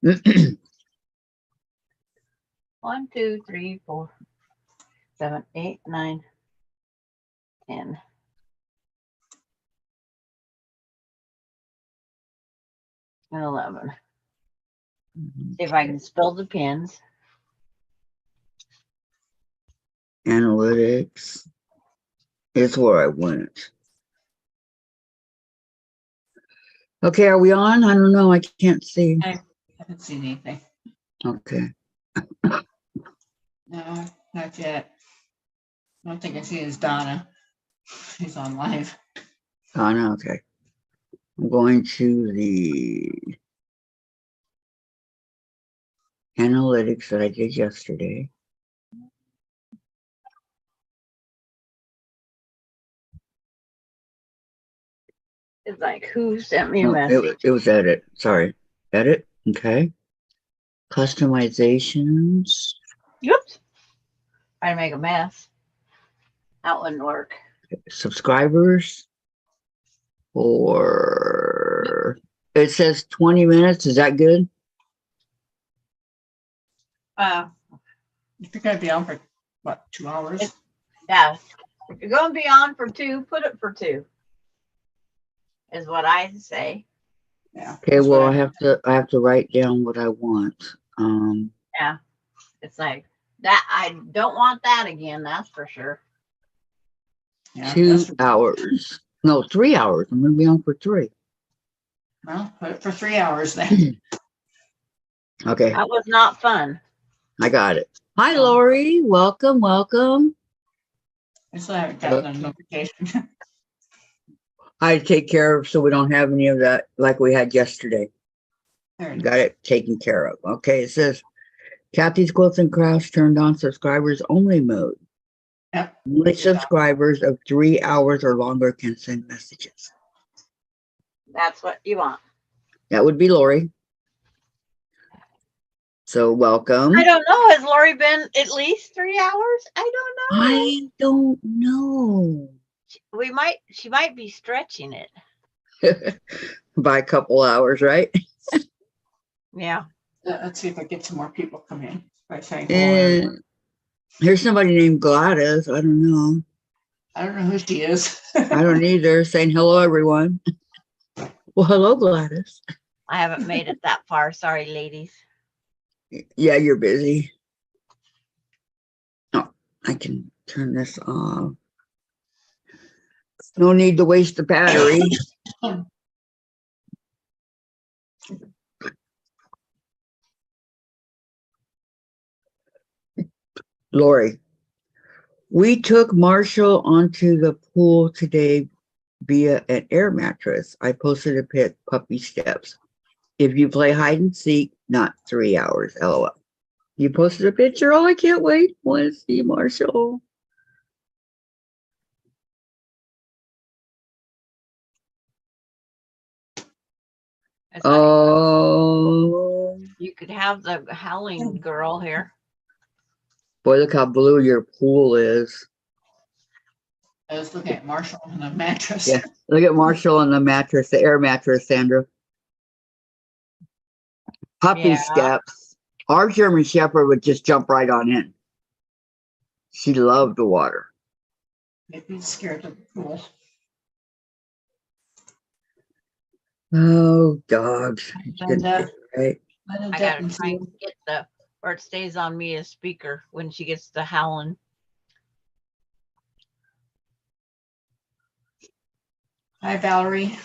1, 2, 3, 4, 7, 8, 9, 10. And 11. See if I can spell the pins. Analytics is where I went. Okay, are we on? I don't know. I can't see. I haven't seen anything. Okay. No, not yet. I don't think I see is Donna. She's on live. Oh, no, okay. I'm going to the analytics that I did yesterday. It's like, who sent me a No, message? it was edit. Sorry. Edit. Okay. Customizations. Oops. I make a mess. That wouldn't work. Subscribers. Or it says 20 minutes. Is that good? If you're gonna be on for what, 2 hours? Yeah. If you're going to be on for 2, put it for 2. Is what I say. Yeah. Okay, that's well what I have to write down what I want. Yeah. It's like that. I don't want that again. That's for sure. yeah, 2 that's- hours. No, 3 hours. I'm gonna be on for 3. Well, put it for 3 hours then. Okay, That was not fun. I got it. Hi Lori, welcome, welcome. I still haven't gotten a notification. I take care of so we don't have any of that like we had yesterday. There it is. Got it taken care of. Okay, it says Kathy's Quilts and Crafts turned on subscribers only mode. Yep. Only subscribers of 3 hours or longer can send messages. That's what you want. That would be Lori. So welcome. I don't know. Has Lori been at least 3 hours? I don't know. I don't know. She might be stretching it. By a couple hours, right? Yeah. Let's see if I get some more people come in by saying And here's somebody named Gladys. I don't know. I don't know who she is. I don't either. Saying hello, everyone. Well, hello, Gladys. I haven't made it that far. Sorry, ladies. Yeah, you're busy. Oh, I can turn this off. No need to waste the battery. Lori, we took Marshall onto the pool today via an air mattress. I posted a pic, puppy steps. If you play hide and seek, not 3 hours, LOL. You posted a picture? Oh, I can't wait. Want to see Marshall. It's like, Oh, you could have the howling girl here. boy, look how blue your pool is. I was looking at Marshall on the mattress. Yeah, look at Marshall on the mattress, the air mattress, Sandra. Puppy Yeah. steps. Our German Shepherd would just jump right on in. She loved the water. Maybe he's scared of the pool. Oh, dogs. And, Right? I gotta try and get where it stays on me as speaker when she gets the howling. Hi, Valerie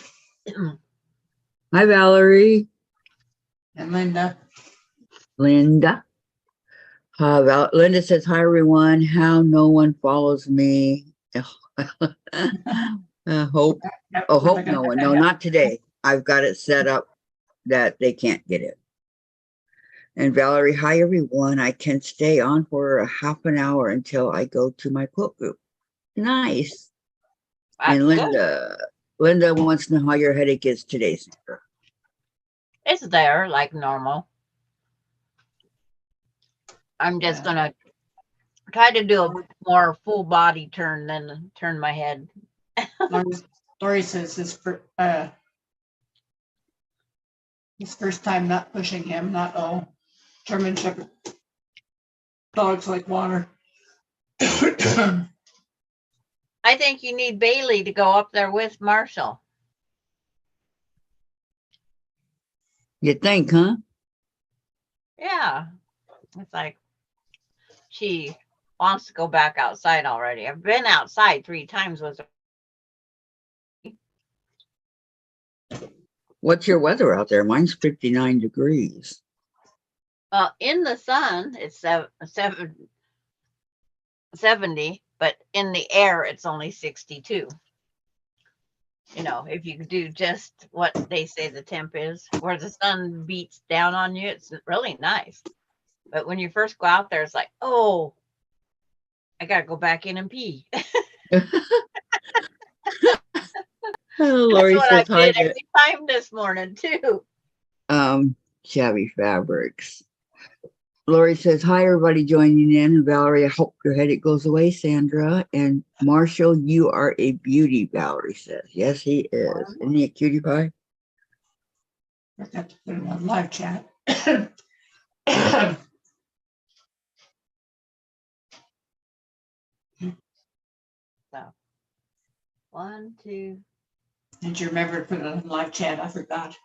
Hi, Valerie. and Linda. Linda. Linda says, hi, everyone. How no one follows me. Hope no one. No, not today. I've got it set up that they can't get it. And Valerie, hi, everyone. I can stay on for a half an hour until I go to my quilt group. Nice. That's And good. Linda wants to know how your headache is today, Sandra. It's there like normal. I'm just gonna try to do a more full body turn than turn my head. Lori says this for His first time not pushing him, not all German Shepherd dogs like water. I think you need Bailey to go up there with Marshall. You think, huh? Yeah. It's like she wants to go back outside already. I've been outside 3 times with her. What's your weather out there? Mine's 59 degrees. Well, in the sun, it's 70, but in the air, it's only 62. You know, if you do just what they say the temp is, where the sun beats down on you, it's really nice. But when you first go out there, it's like, oh, I got to go back in and pee. Lori That's what says I hi did to every time this morning, too. Shabby Fabrics. Lori says, hi, everybody joining in. And Valerie, I hope your headache goes away, Sandra. And Marshall, you are a beauty, Valerie says. Yes, he is. Isn't he a cutie pie? I have to put him on live chat. So, 1, 2. Did you remember to put it on live chat? I forgot.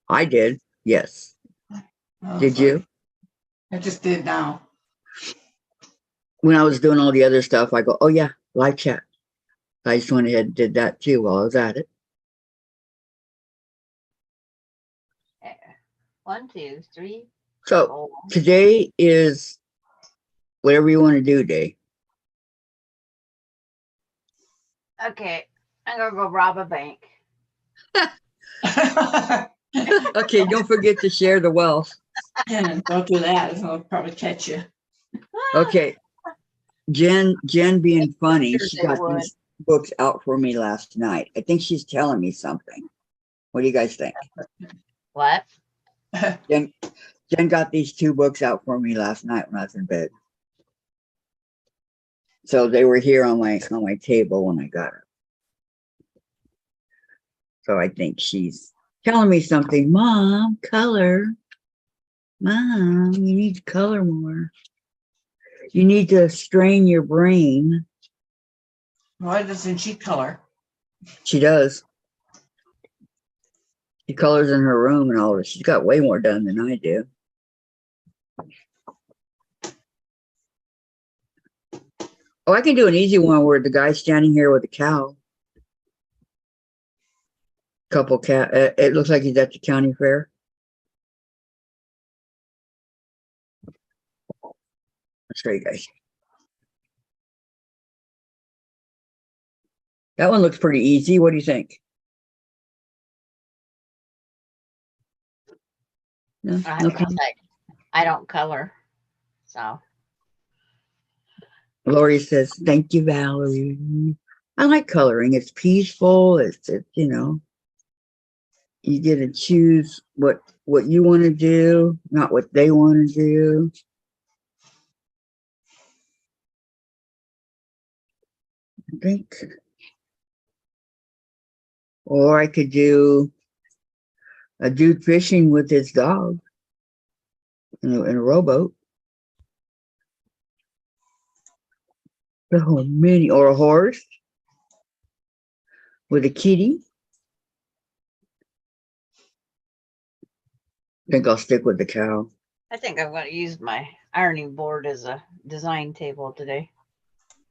I did. Yes. Oh, Did sorry. you? I just did now. When I was doing all the other stuff, I go, oh, yeah, live chat. I just went ahead and did that too while I was at it. 1, 2, 3. So 4. today is whatever you want to do day. Okay, I'm going to go rob a bank. Okay, don't forget to share the wealth. Don't do that. It'll probably catch you. Okay. Jen being funny, Sure she they got would. these books out for me last night. I think she's telling me something. What do you guys think? What? Jen got these 2 books out for me last night when I was in bed. So they were here on my table when I got it. So I think she's telling me something. Mom, color. Mom, you need to color more. You need to strain your brain. Why doesn't she color? She does. She colors in her room and all this. She's got way more done than I do. Oh, I can do an easy one where the guy's standing here with a cow. Couple cat. It looks like he's at the county fair. Let's show you guys. That one looks pretty easy. What do you think? No, no comment? I don't color. So, Lori says, thank you, Valerie. I like coloring. It's peaceful. It's you know, you get to choose what you want to do, not what they want to do. I think. Or I could do a dude fishing with his dog in a rowboat. So many, or a horse with a kitty. I think I'll stick with the cow. I think I'm going to use my ironing board as a design table today.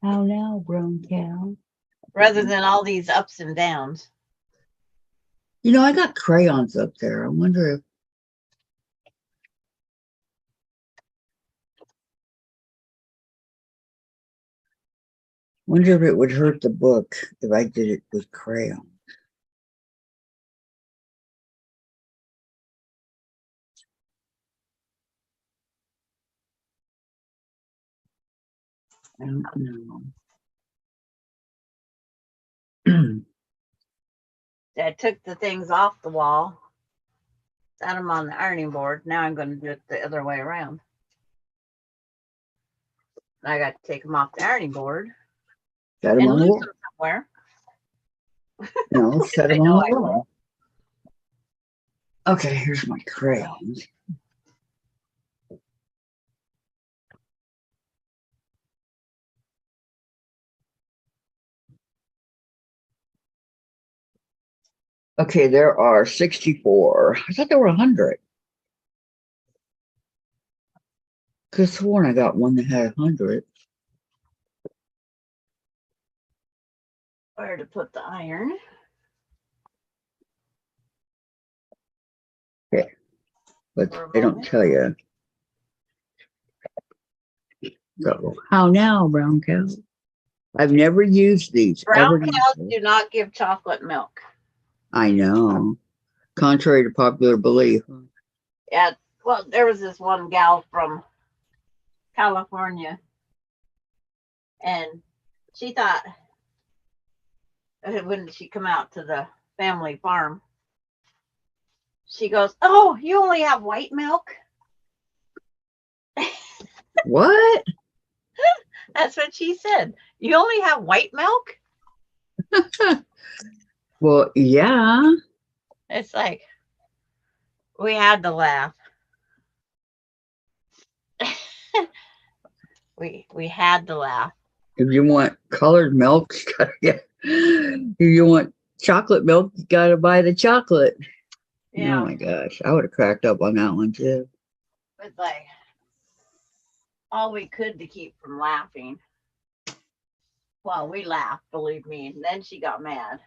How now, brown cow? Rather than all these ups and downs. You know, I got crayons up there. I wonder if it would hurt the book if I did it with crayon. I don't know. I took the things off the wall, set them on the ironing board. Now I'm going to do it the other way around. I got to take them off the ironing board Set them and on the lose wall. them somewhere. No, set I them know on I the will. wall. Okay, here's my crayons. Okay, there are 64. I thought there were 100. Could have sworn I got one that had 100. Where to put the iron? Okay, but For a they don't moment. tell you. So, how now, brown cow? I've never used these. Brown Ever cows used do not give chocolate milk. I know. Contrary to popular belief. Yeah. Well, there was this one gal from California, and she thought when she come out to the family farm, she goes, "Oh, you only have white milk?" What? That's what she said. You only have white milk? Well, yeah. It's like we had to laugh. we had to laugh. If you want colored milk, you gotta get. If you want chocolate milk, you gotta buy the chocolate. Yeah. Oh my gosh, I would have cracked up on that one too. It's like all we could to keep from laughing. Well, we laughed, believe me. And then she got mad.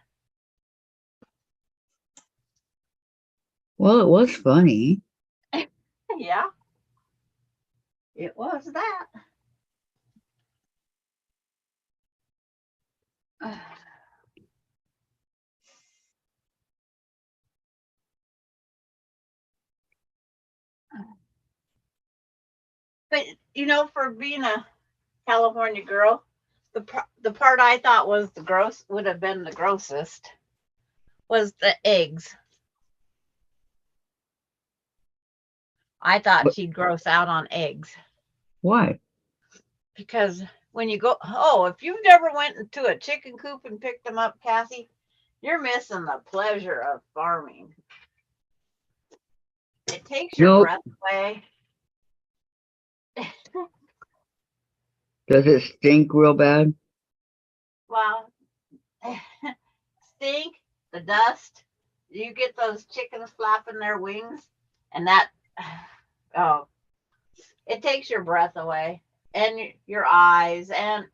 Well, it was funny. Yeah, it was that. But for being a California girl, the part I thought was the gross would have been the grossest was the eggs. I thought But she'd gross out on eggs why? because when you go, if you've never went into a chicken coop and picked them up, Cassie, you're missing the pleasure of farming. It takes your Nope. breath away. Does it stink real bad? Well, stink, the dust. You get those chickens flapping their wings, and that, oh, it takes your breath away and your eyes. And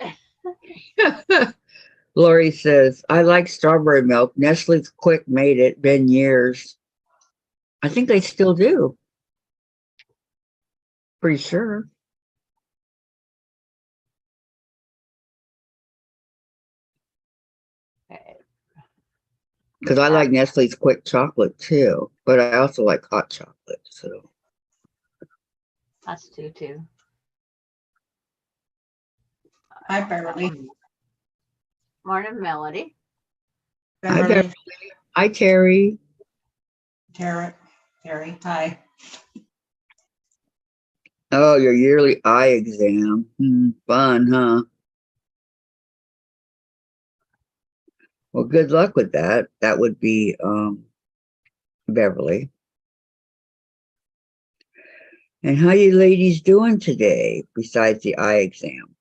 Lori says, I like strawberry milk. Nestle's Quick made it. Been years. I think they still do. Pretty sure. Because I like Nestle's Quick chocolate too. But I also like hot chocolate. So that's too. Hi, Beverly. Morning, Melody. Hi, Beverly, Hi, Terry. Terry, hi. Oh, your yearly eye exam. Fun, huh? Well, good luck with that. That would be Beverly. And how you ladies doing today besides the eye exam?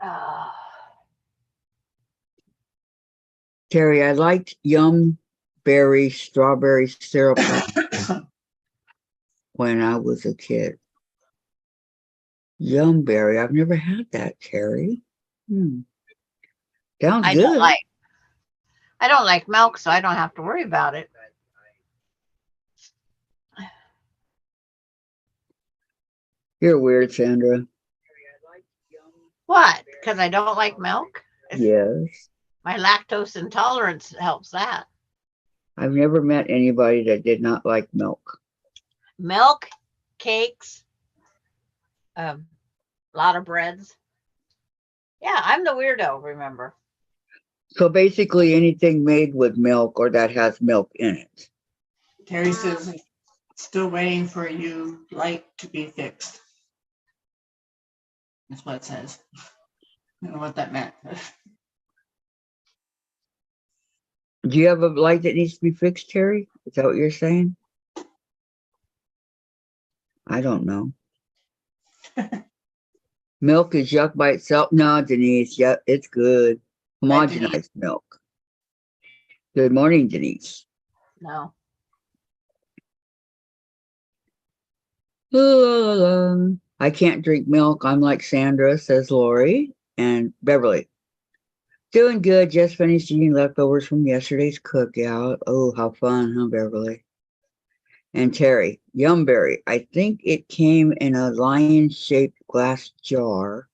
Uh, Terry, I liked Yum Berry strawberry syrup when I was a kid. Yum Berry. I've never had that, Terry. Sounds I good. don't like milk, so I don't have to worry about it. You're weird, Sandra. What? Because I don't like milk? Yes. My lactose intolerance helps that. I've never met anybody that did not like milk. Milk, cakes, a lot of breads. Yeah, I'm the weirdo, remember? So basically anything made with milk or that has milk in it. Terry says, still waiting for you light to be fixed. That's what it says. I don't know what that meant. Do you have a light that needs to be fixed, Terry? Is that what you're saying? I don't know. Milk is yuck by itself. No, Denise. Yep, it's good. Denise. Homogenized milk. Good morning, Denise. No. I can't drink milk. I'm like Sandra, says Lori. And Beverly. Doing good. Just finished eating leftovers from yesterday's cookout. Oh, how fun, huh, Beverly? And Terry, Yumberry. I think it came in a lion-shaped glass jar,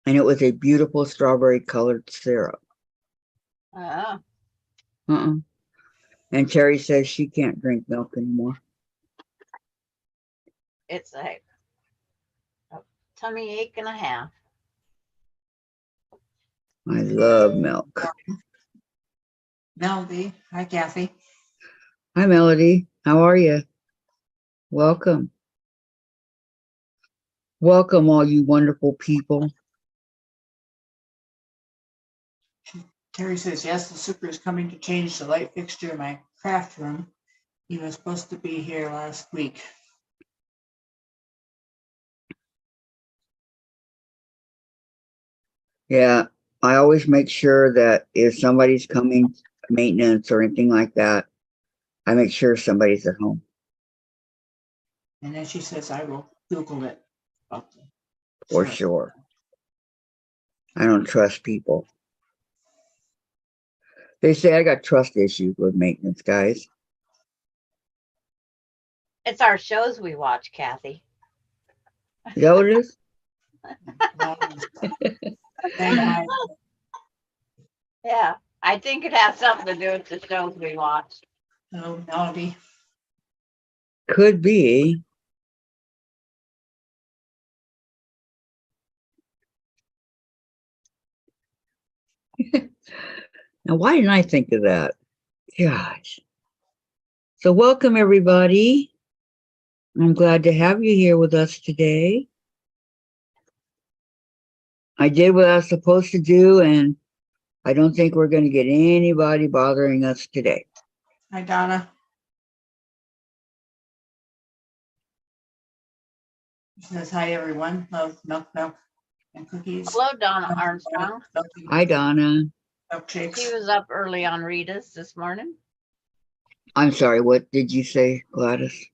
and it was a beautiful strawberry-colored syrup. Uh, And Terry says she can't drink milk anymore. it's a tummy ache and a half. I love milk. Melody. Hi, Kathy. Hi, Melody. How are you? Welcome. Welcome, all you wonderful people. Terry says, yes, the super is coming to change the light fixture in my craft room. He was supposed to be here last week. Yeah, I always make sure that if somebody's coming, maintenance or anything like that, I make sure somebody's at home. And then she says, I will Google it. For sure. I don't trust people. They say I got trust issues with maintenance guys. It's our shows we watch, Kathy. Is that what it is? Yeah, I think it has something to do with the shows we watch. Hello, Melody. Could be. Now, why didn't I think of that? Gosh. So welcome, everybody. I'm glad to have you here with us today. I did what I was supposed to do, and I don't think we're going to get anybody bothering us today. Hi, Donna. She says, hi, everyone. Love milk, and cookies. Hello, Donna Armstrong. Hi, Donna. Milkshakes. She was up early on Rita's this morning. I'm sorry, what did you say, Gladys?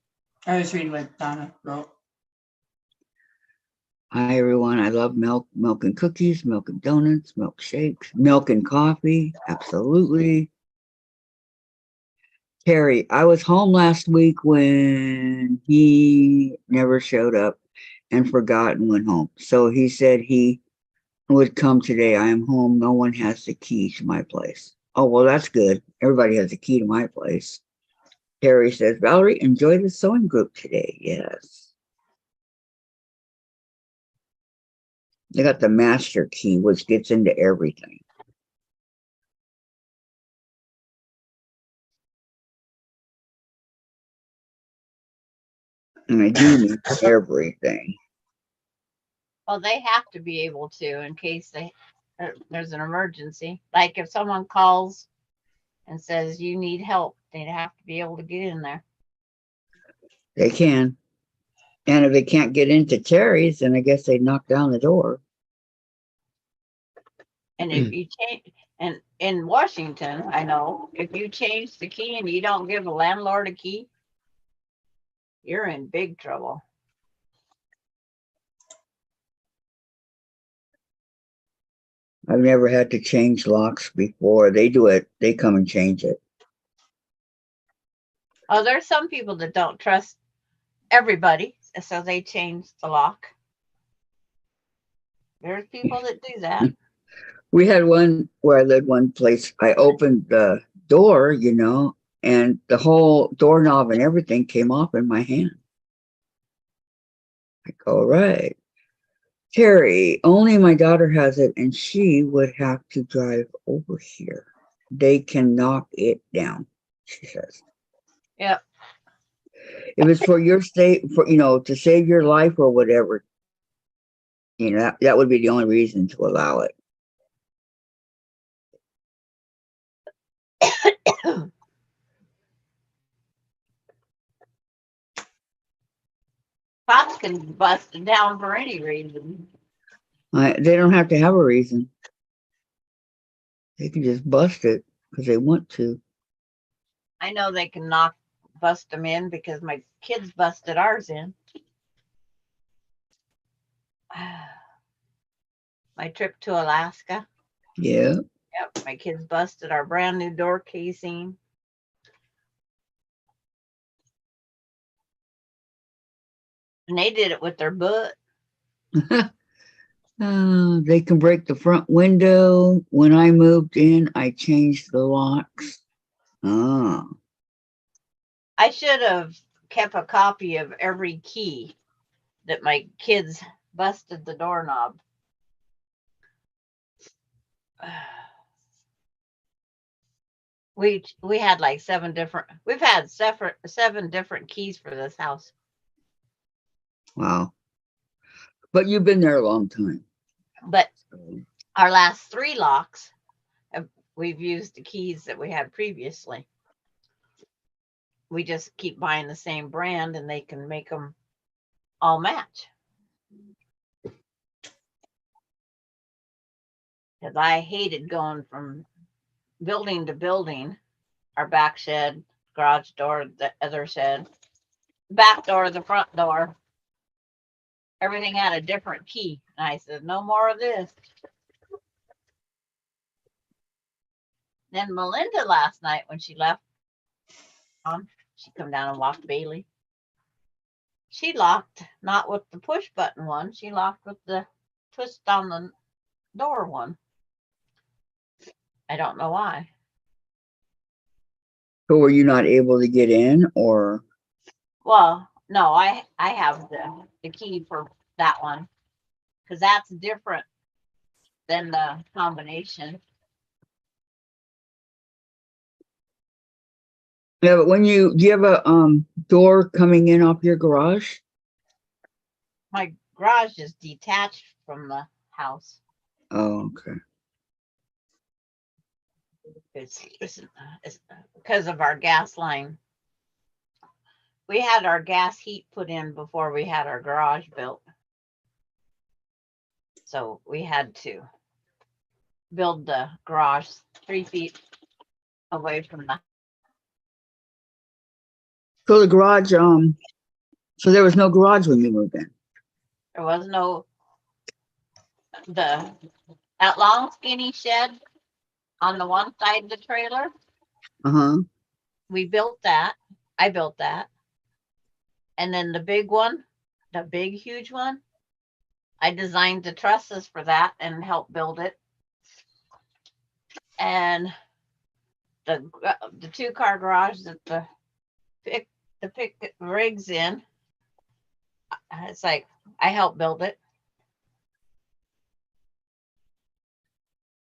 I was reading what Donna wrote. Hi, everyone. I love milk, milk and cookies, milk and donuts, milkshakes, milk and coffee. Absolutely. Terry, I was home last week when he never showed up and forgot and went home. So he said he would come today. I am home. No one has the key to my place. Oh, well, that's good. Everybody has the key to my place. Terry says, Valerie, enjoy the sewing group today. Yes. They got the master key, which gets into everything. And I do need everything. Well, they have to be able to in case there's an emergency. Like if someone calls and says you need help, they'd have to be able to get in there. They can. And if they can't get into Terry's, then I guess they'd knock down the door. And if you change, and in Washington, I know, if you change the key and you don't give the landlord a key, you're in big trouble. I've never had to change locks before. They do it. They come and change it. Oh, there's some people that don't trust everybody, so they change the lock. There's people that do that. We had one where I lived one place. I opened the door, and the whole doorknob and everything came off in my hand. I go, all right. Terry, only my daughter has it, and she would have to drive over here. They can knock it down, she says. Yep. If it's for your state, to save your life or whatever, that would be the only reason to allow it. Pots can bust it down for any reason. They don't have to have a reason. They can just bust it because they want to. I know they can bust them in because my kids busted ours in. My trip to Alaska. Yeah. Yep, my kids busted our brand new door casing. And they did it with their butt. They can break the front window. When I moved in, I changed the locks. Ah. I should have kept a copy of every key that my kids busted the doorknob. We had like we've had seven different keys for this house. Wow. But you've been there a long time. But our last 3 locks, we've used the keys that we had previously. We just keep buying the same brand and they can make them all match. Because I hated going from building to building, our back shed, garage door, the other shed, back door, the front door. Everything had a different key. And I said, no more of this. Then Melinda last night when she left, she come down and walked Bailey. She locked not with the push button one. She locked with the twist on the door one. I don't know why. So were you not able to get in or? Well, no, I have the key for that one because that's different than the combination. Yeah, but do you have a door coming in off your garage? My garage is detached from the house. Oh, okay. It's because of our gas line. We had our gas heat put in before we had our garage built. So we had to build the garage 3 feet away from the. So the garage, so there was no garage when you moved in. There was no that long skinny shed on the one side of the trailer. Uh-huh. We built that. I built that. And then the big one, the big huge one, I designed the trusses for that and helped build it. And the 2-car garage that the pick rigs in, it's like I helped build it.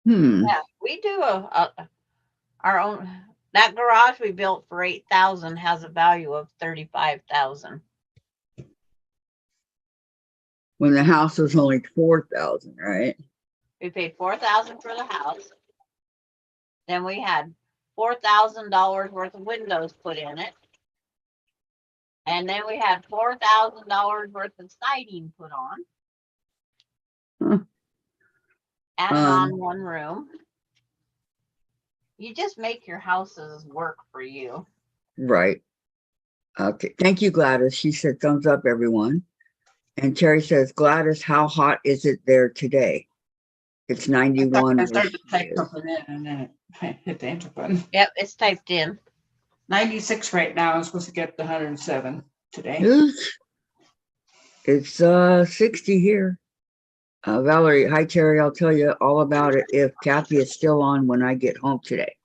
Yeah, we do our own. That garage we built for $8,000 has a value of $35,000. When the house was only 4,000, right? We paid $4,000 for the house. Then we had $4,000 worth of windows put in it. And then we had $4,000 worth of siding put on. Huh. Added on 1 room. You just make your houses work for you. Right. Okay. Thank you, Gladys. She said thumbs up, everyone. And Terry says, Gladys, how hot is it there today? It's 91. I started to type something in and then it hit the enter button. Yep, it's typed in. 96 right now. I'm supposed to get the 107 today. It's 60 here. Valerie, hi Terry, I'll tell you all about it if Kathy is still on when I get home today.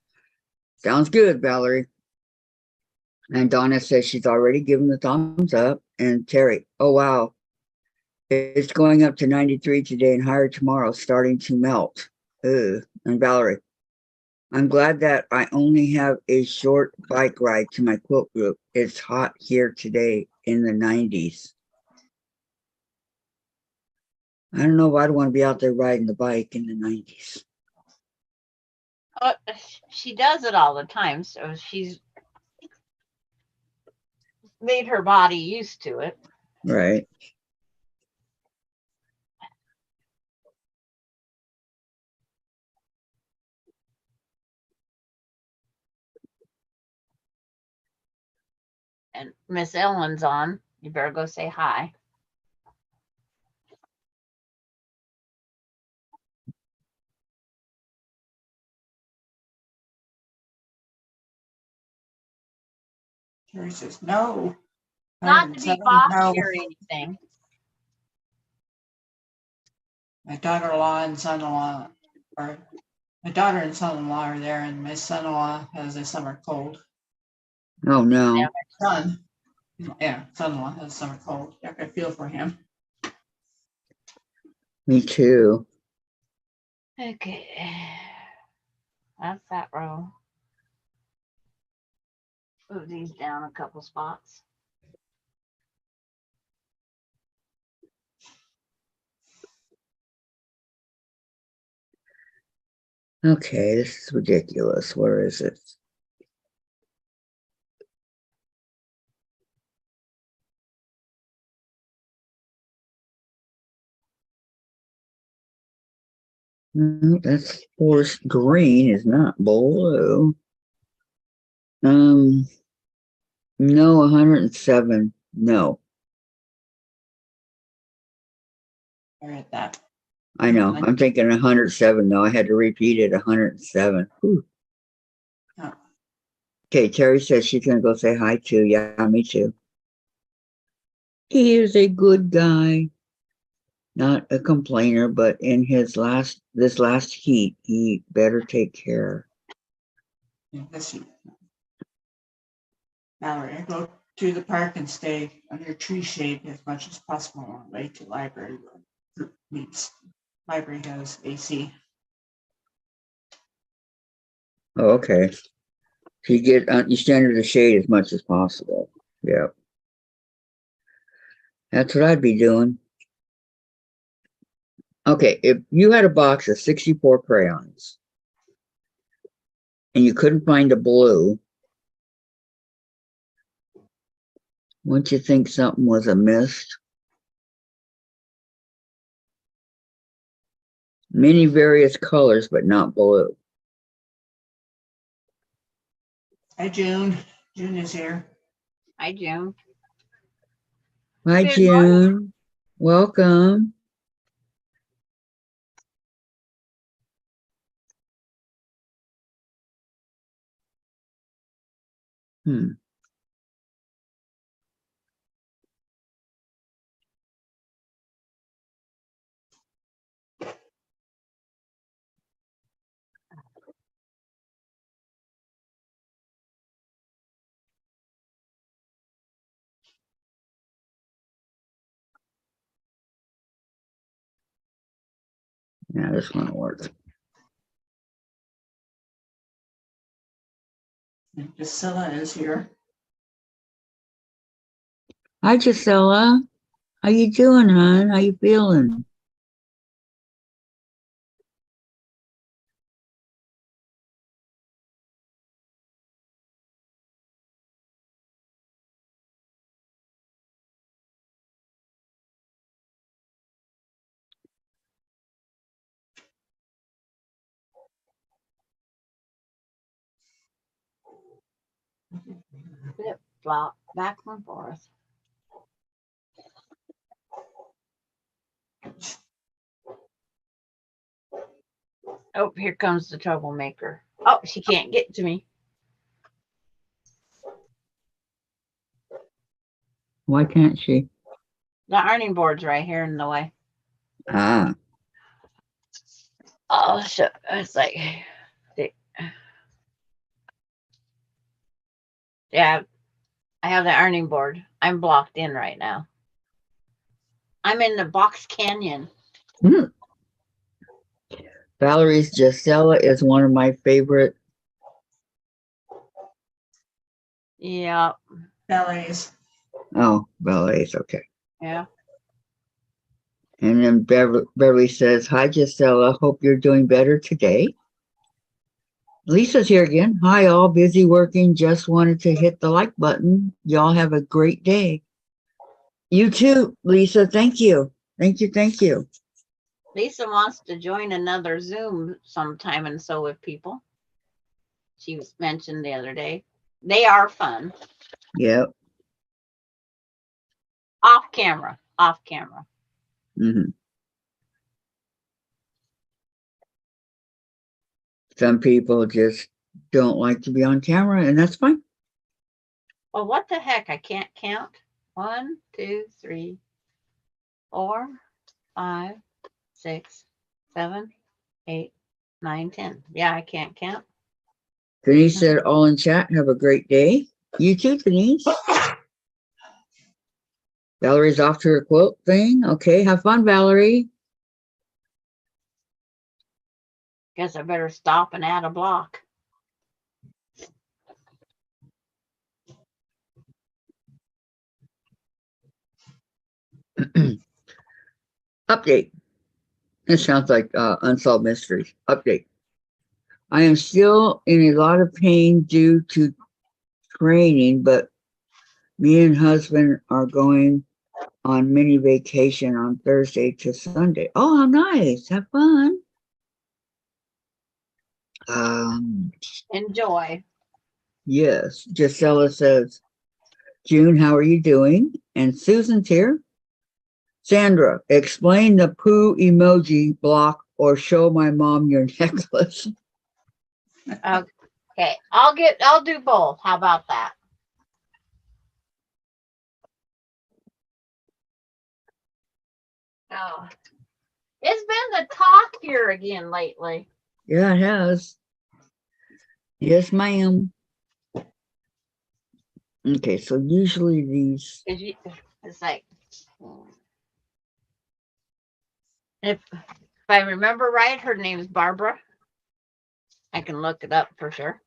Sounds good, Valerie. And Donna says she's already given the thumbs up. And Terry, oh wow, it's going up to 93 today and higher tomorrow, starting to melt. Ugh. And Valerie, I'm glad that I only have a short bike ride to my quilt group. It's hot here today in the 90s. I don't know if I'd want to be out there riding the bike in the 90s. She does it all the time, so she's made her body used to it. Right. And Miss Ellen's on. You better go say hi. Terry says no. Not to be 107, bossy no. or anything. My daughter-in-law and son-in-law, or my daughter and son-in-law are there, and my son-in-law has a summer cold. Oh no. Yeah. Son, yeah, son-in-law has a summer cold. I feel for him. Me too. Okay. That's that row. Move these down a couple spots. Okay, this is ridiculous. Where is it? No, that's forest green, is not blue. No, 107. No, We're at that. I know. I'm thinking 107. No, I had to repeat it. 107. Whew. Oh. Okay, Terry says she's gonna go say hi too. Yeah, me too. He is a good guy, not a complainer, but in this last heat, he better take care. Yeah, let's see. Mallory, go to the park and stay under tree shade as much as possible on the way to library. Library has AC. Oh, okay. So you stand under the shade as much as possible. Yeah. That's what I'd be doing. Okay, if you had a box of 64 crayons and you couldn't find a blue, wouldn't you think something was amiss? Many various colors, but not blue. Hi, June. June is here. Hi, June. Hi, Good June. Welcome. Hmm. Yeah, this one works. And Priscilla is here. Hi, Gisela. How you doing, hon? How you feeling? Flip flop back and forth. Oh, here comes the troublemaker. Oh, she can't get to me. Why can't she? The ironing board's right here in the way. Ah, Oh, so it's like, yeah, I have the ironing board. I'm blocked in right now. I'm in the box canyon. Valerie's Gisela is one of my favorite. Yeah. Ballets. Oh, ballets. Okay. Yeah. And then Beverly says, hi, Gisela. Hope you're doing better today. Lisa's here again. Hi, all. Busy working. Just wanted to hit the like button. Y'all have a great day. You too, Lisa. Thank you. Thank you. Thank you. Lisa wants to join another Zoom sometime and so with people. She was mentioned the other day. They are fun. Yep. Off camera. Off camera. Hmm. Some people just don't like to be on camera, and that's fine. Well, what the heck? I can't count. 1, 2, 3, 4, 5, 6, 7, 8, 9, 10. Yeah, I can't count. Denise said, all in chat, have a great day. You too, Denise. Valerie's off to her quilt thing. Okay, have fun, Valerie. Guess I better stop and add a block. Update. It sounds like Unsolved Mysteries. Update. I am still in a lot of pain due to training, but me and husband are going on mini vacation on Thursday to Sunday. Oh, how nice. Have fun. Enjoy. Yes. Gisela says, June, how are you doing? And Susan's here. Sandra, explain the poo emoji block or show my mom your necklace. Okay, I'll do both. How about that? Oh, it's been the talk here again lately. Yeah, it has. Yes, ma'am. Okay, so usually these. It's like, if I remember right, her name's Barbara. I can look it up for sure.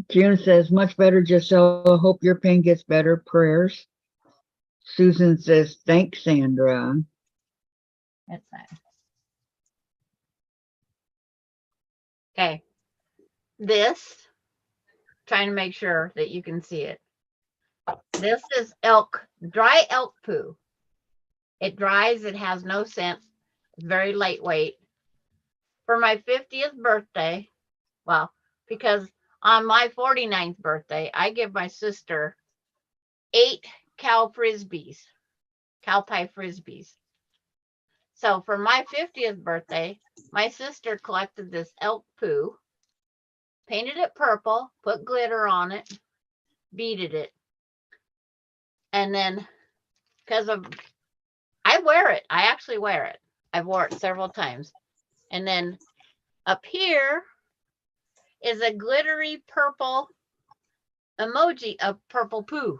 June says, much better, Gisela. Hope your pain gets better. Prayers. Susan says, thanks, Sandra. That's that. Okay. This, trying to make sure that you can see it. This is dry elk poo. It dries, it has no scent, it's very lightweight. For my 50th birthday, well, because on my 49th birthday, I give my sister 8 cow pie frisbees. So for my 50th birthday, my sister collected this elk poo, painted it purple, put glitter on it, beaded it. And then, I wear it. I actually wear it. I've worn it several times. And then up here is a glittery purple emoji of purple poo.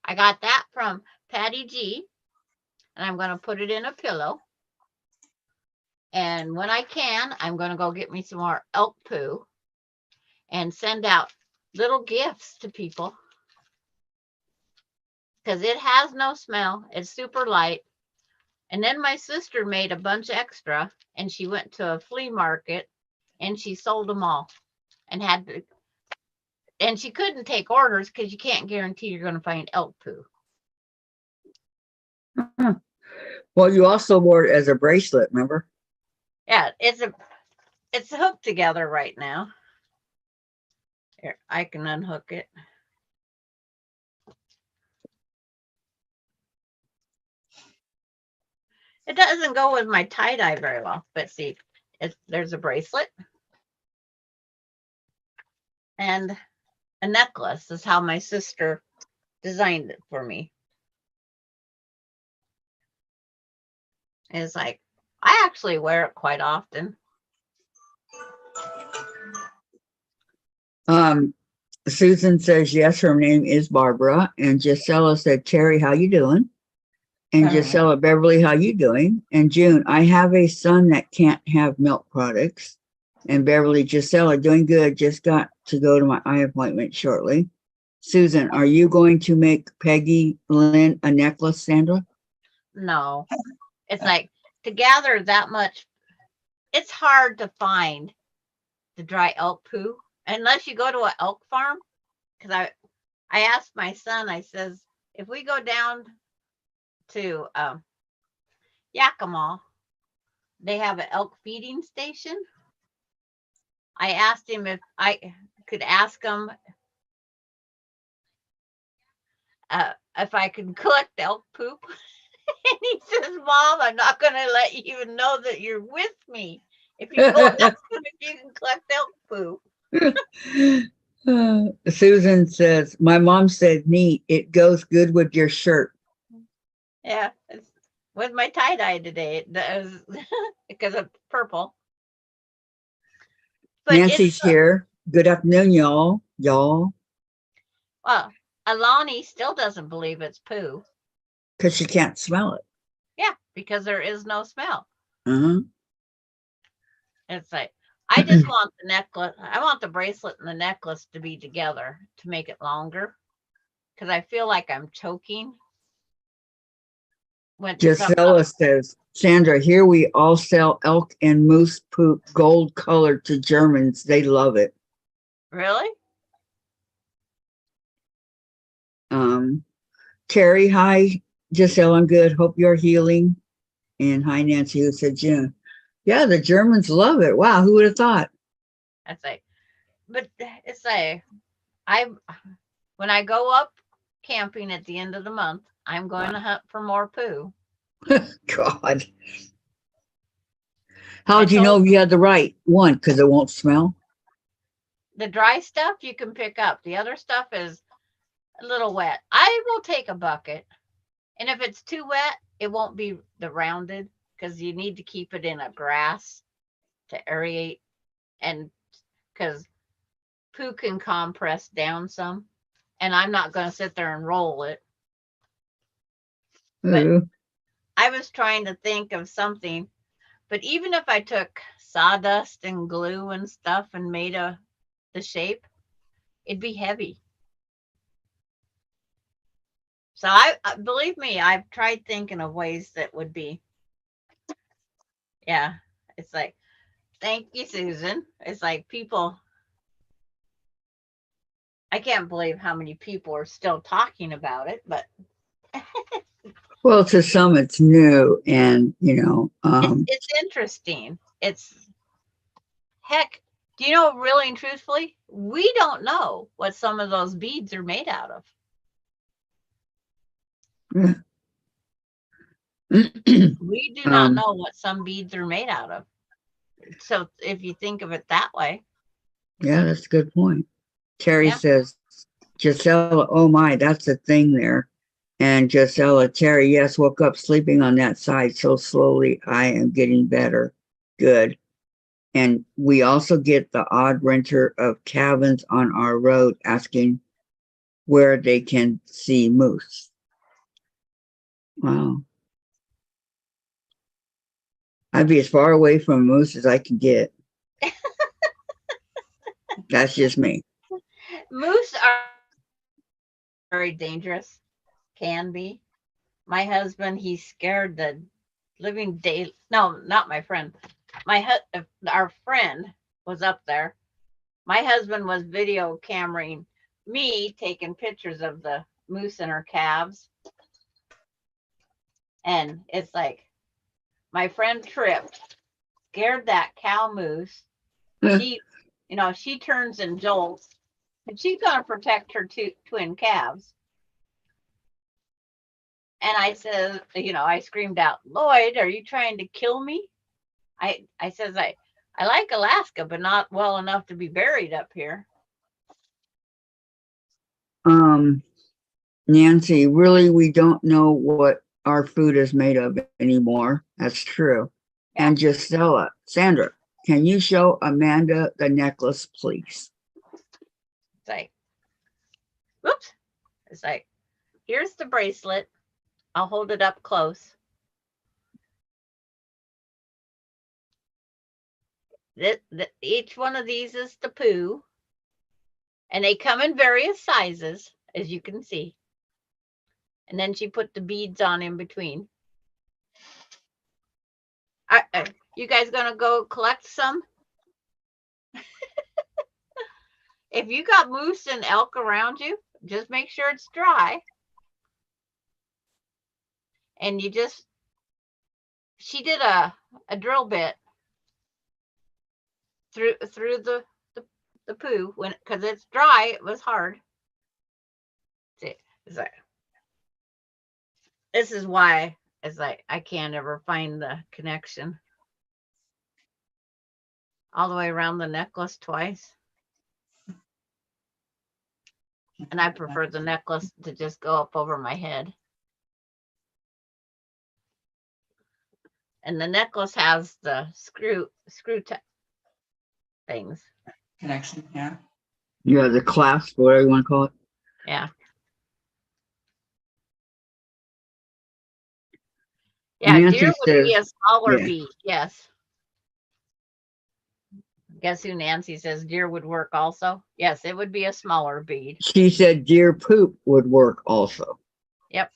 I got that from Patty G. And I'm going to put it in a pillow. And when I can, I'm going to go get me some more elk poo and send out little gifts to people. Because it has no smell. It's super light. And then my sister made a bunch extra, and she went to a flea market and she sold them all, and she couldn't take orders because you can't guarantee you're going to find elk poo. Huh. Well, you also wore it as a bracelet, remember? Yeah, it's hooked together right now. Here, I can unhook it. It doesn't go with my tie-dye very well, but see, there's a bracelet and a necklace. Is how my sister designed it for me. It's like, I actually wear it quite often. Susan says, yes, her name is Barbara. And Gisela said, Terry, how you doing? And Gisela, Beverly, how you doing? And June, I have a son that can't have milk products. And Beverly, Gisela, doing good. Just got to go to my eye appointment shortly. Susan, are you going to make Peggy Lynn a necklace, Sandra? No, it's like, to gather that much, it's hard to find the dry elk poo unless you go to an elk farm, because I asked my son, I says, if we go down to Yakima, they have an elk feeding station. I asked him if I could ask him if I could collect elk poop. And he says, Mom, I'm not going to let you even know that you're with me. If you go ask him if you can collect elk poop. Susan says, my mom said, neat. It goes good with your shirt. Yeah, it's with my tie dye today. That was because of purple. But Nancy's here. Good afternoon, y'all. Y'all. Well, Alani still doesn't believe it's poo. Because she can't smell it. Yeah, because there is no smell. Uh-huh. It's like, I just want the necklace. I want the bracelet and the necklace to be together to make it longer. Because I feel like I'm choking. Gisela says, Sandra, here we all sell elk and moose poop gold colored to Germans. They love it. Really? Terry, hi, Giselle, I'm good. Hope you're healing. And hi, Nancy, who said June. Yeah, the Germans love it. Wow, who would have thought? That's like, but it's like, when I go up camping at the end of the month, I'm going to hunt for more poo. God. How do you know if you had the right one? Because it won't smell? The dry stuff you can pick up. The other stuff is a little wet. I will take a bucket. And if it's too wet, it won't be the rounded because you need to keep it in a grass to aerate. And because poo can compress down some. And I'm not going to sit there and roll it. But I was trying to think of something. But even if I took sawdust and glue and stuff and made the shape, it'd be heavy. So I believe me, I've tried thinking of ways that would be. Yeah, it's like, thank you, Susan. It's like people. I can't believe how many people are still talking about it, but. Well, to some it's new, and it's interesting. It's heck. Do you know, really and truthfully, we don't know what some of those beads are made out of. We do not know what some beads are made out of. So if you think of it that way. Yeah, that's a good point. Terry says, Gisela, oh my, that's a thing there. And Gisela, Terry, yes, woke up sleeping on that side so slowly. I am getting better. Good. And we also get the odd renter of cabins on our road asking where they can see moose. Wow. I'd be as far away from moose as I can get. That's just me. Moose are very dangerous. Can be. My husband, he's scared the living day. No, not my friend. Our friend was up there. My husband was video cameraing me taking pictures of the moose and her calves. And it's like, my friend tripped, scared that cow moose. She, she turns and jolts, and she's going to protect her twin calves. And I said, I screamed out, Lloyd, are you trying to kill me? I says, I like Alaska, but not well enough to be buried up here. Nancy, really, we don't know what our food is made of anymore. That's true. Yeah. And Gisela, Sandra, can you show Amanda the necklace, please? It's like, whoops. It's like, here's the bracelet. I'll hold it up close. Each one of these is the poo. And they come in various sizes, as you can see. And then she put the beads on in between. You guys gonna go collect some? if you got moose and elk around you, just make sure it's dry. And she did a drill bit through the poo because it's dry. It was hard. See, it's like, this is why it's like I can't ever find the connection all the way around the necklace twice. And I prefer the necklace to just go up over my head. And the necklace has the screw things. Connection, yeah. Yeah, the clasp, whatever you want to call it. Yeah. Yeah, Nancy deer would be says, a smaller yeah. bead. Yes. Guess who Nancy says deer would work also? Yes, it would be a smaller bead. She said deer poop would work also. Yep.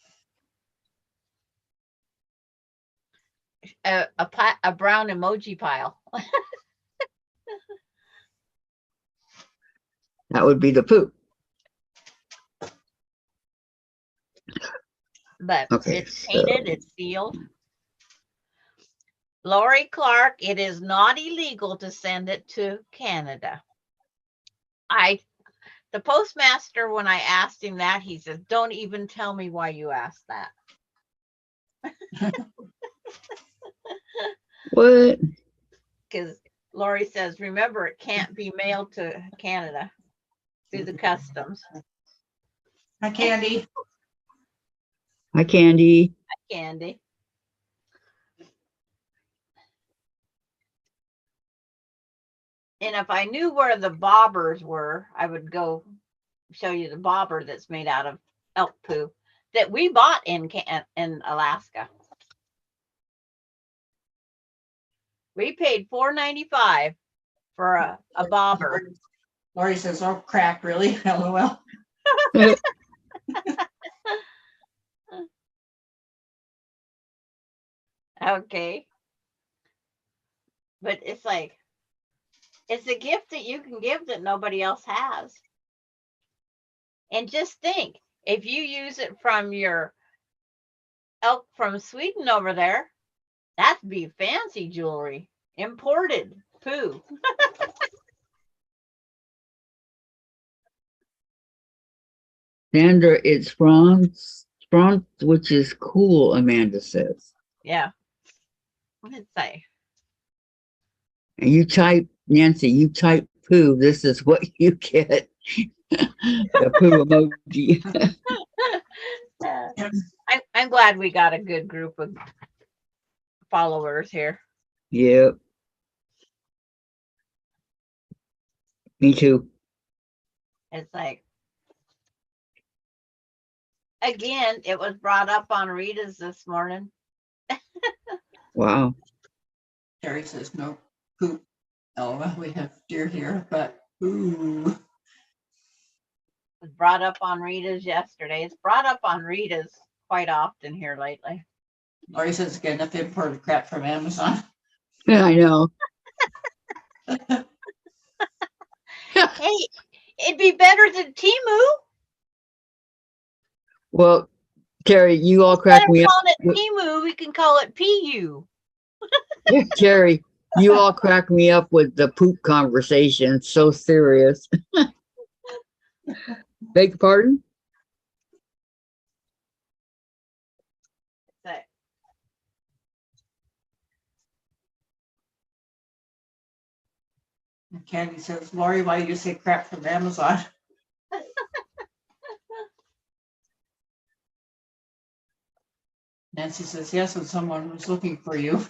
A brown emoji pile. That would be the poop. But Okay, it's painted, so it's sealed. Lori Clark, it is not illegal to send it to Canada. The postmaster, when I asked him that, he says, don't even tell me why you asked that. what? Because Lori says, remember, it can't be mailed to Canada through the customs. Hi, Candy. Hi, Candy. Candy. And if I knew where the bobbers were, I would go show you the bobber that's made out of elk poo that we bought in Alaska. We paid $4.95 for a bobber. Lori says, oh crap, really? LOL. Okay. But it's like, it's a gift that you can give that nobody else has. And just think, if you use it from your elk from Sweden over there, that'd be fancy jewelry, imported poo. Sandra, it's France, which is cool, Amanda says. Yeah. Let's say. And you type, Nancy, you type poo, this is what you get. The poo emoji. I'm glad we got a good group of followers here. Yep. Me too. It's like, again, it was brought up on Rita's this morning. Wow. Terry says, no poop. LOL, we have deer here, but ooh. It was brought up on Rita's yesterday. It's brought up on Rita's quite often here lately. Lori says, get enough imported crap from Amazon. Yeah, I know. Hey, it'd be better than Temu. Well, Terry, you all Instead crack of me up. calling it Temu, we can call it PU. Terry, you all crack me up with the poop conversation. It's so serious. Beg your pardon? So, And Candy says, Lori, why do you say crap from Amazon? Nancy says, yes, and someone was looking for you.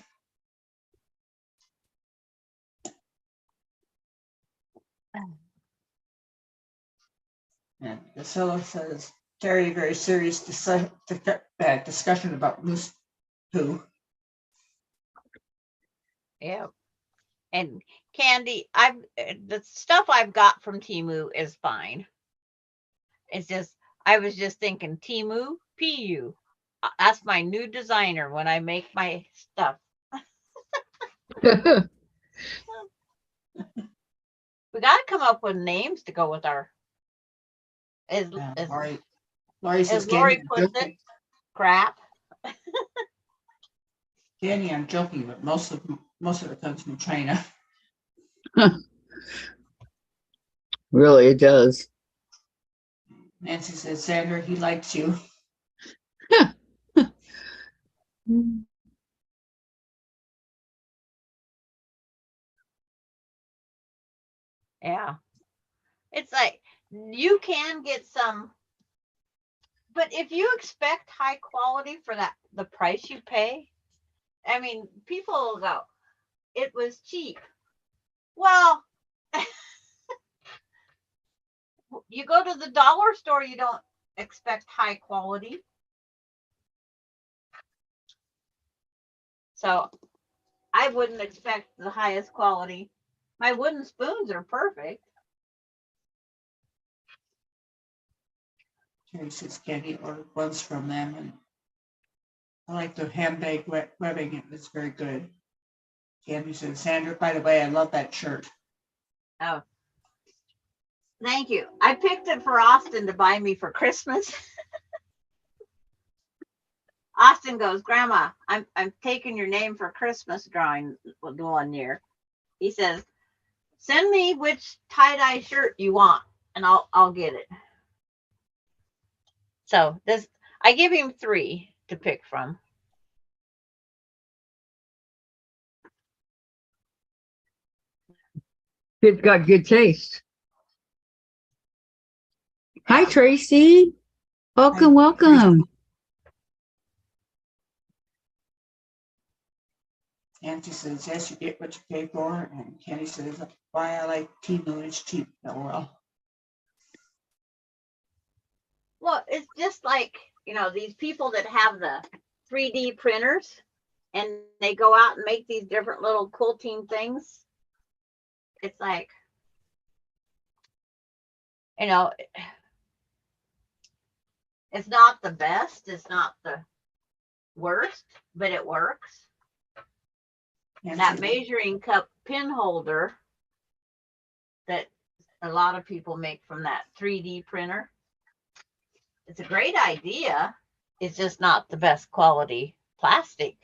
And Priscilla says, Terry, very serious discussion about moose poo. yeah. And Candy, the stuff I've got from Temu is fine. It's just, I was just thinking Temu, PU. That's my new designer when I make my stuff. We got to come up with names to go with our. As Lori says, Lori Candy, I'm puts it, joking. crap. Candy, I'm joking, but most of it comes from China. Really, it does. Nancy says, Sandra, he likes you. Yeah. It's like you can get some, but if you expect high quality for that, the price you pay, I mean, people will go, it was cheap. Well, you go to the dollar store, you don't expect high quality. So I wouldn't expect the highest quality. My wooden spoons are perfect. Terry says, Candy ordered ones from them, and I like the handbag webbing. It was very good. Candy says, Sandra, by the way, I love that shirt. Oh, thank you. I picked it for Austin to buy me for Christmas. Austin goes, Grandma, I'm taking your name for Christmas drawing the one year. He says, send me which tie-dye shirt you want and I'll get it. So this, I give him 3 to pick from. Kid's got good taste. Hi, Yeah. Tracy. Welcome, welcome. Nancy says, yes, you get what you pay for. And Candy says, why I like Timo, it's cheap. Oh, well. Well, it's just like, these people that have the 3D printers and they go out and make these different little quilting things. It's like, it's not the best, it's not the worst, but it works. And that measuring cup pin holder that a lot of people make from that 3D printer, it's a great idea. It's just not the best quality plastic.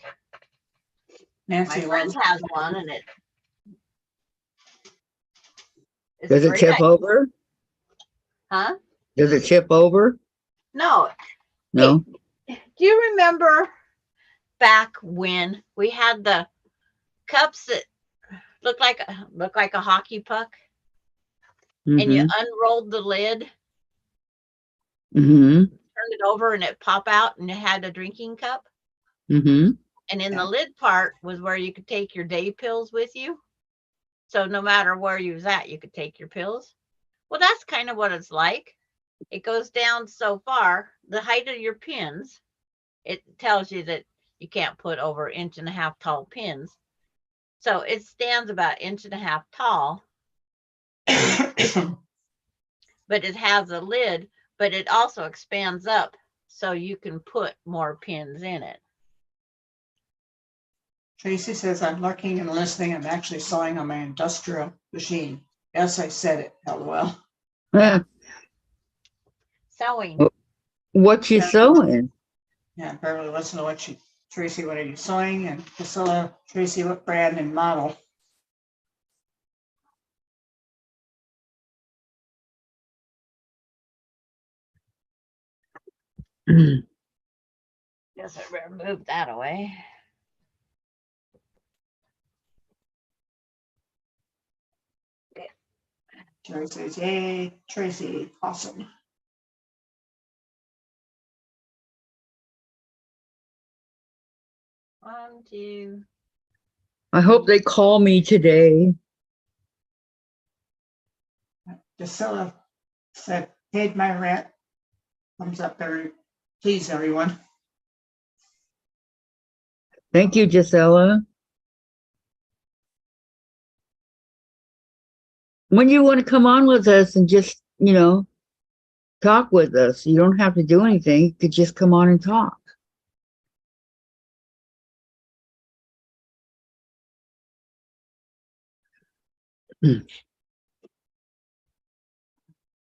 Nancy, my friend has one and does it tip over? Huh? Does it tip over? No. No. Hey, do you remember back when we had the cups that looked like a hockey puck, and you unrolled the lid, turned it over, and it pop out, and it had a drinking cup. And in the lid part was where you could take your day pills with you. So no matter where you was at, you could take your pills. Well, that's kind of what it's like. It goes down so far, the height of your pins, it tells you that you can't put over 1.5 inch tall pins. So it stands about 1.5 inch tall, but it has a lid, but it also expands up so you can put more pins in it. Tracy says, I'm looking and listening. I'm actually sewing on my industrial machine. Yes, I said it. LOL. Sewing. What you sewing? Yeah, Beverly wants to know Tracy, what are you sewing? And Priscilla, Tracy, what brand and model? Guess I better move that away. Okay. Terry says, yay, Tracy, awesome. One, two. I hope they call me today. Priscilla said, paid my rent. Thumbs up there. Please, everyone. Thank you, Gisela. When you want to come on with us and just, talk with us, you don't have to do anything. You could just come on and talk.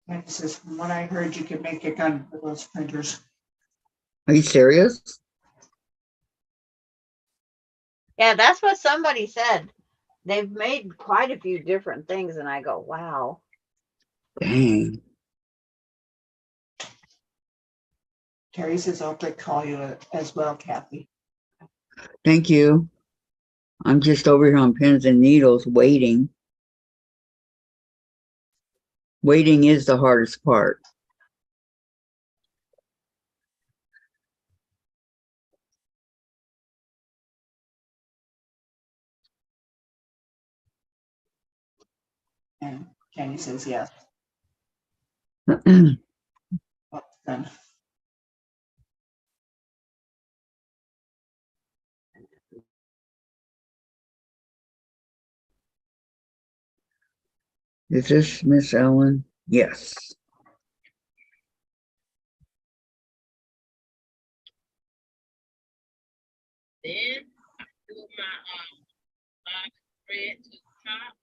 And it says, from what I heard, you can make a gun with those printers. Are you serious? Yeah, that's what somebody said. They've made quite a few different things, and I go, wow. Dang. Terry says, I'll have to call you as well, Kathy. Thank you. I'm just over here on pins and needles waiting. Waiting is the hardest part. And Kenny says, yes. Oh, done. Is this Miss Ellen? Yes. Then do my spread to the top.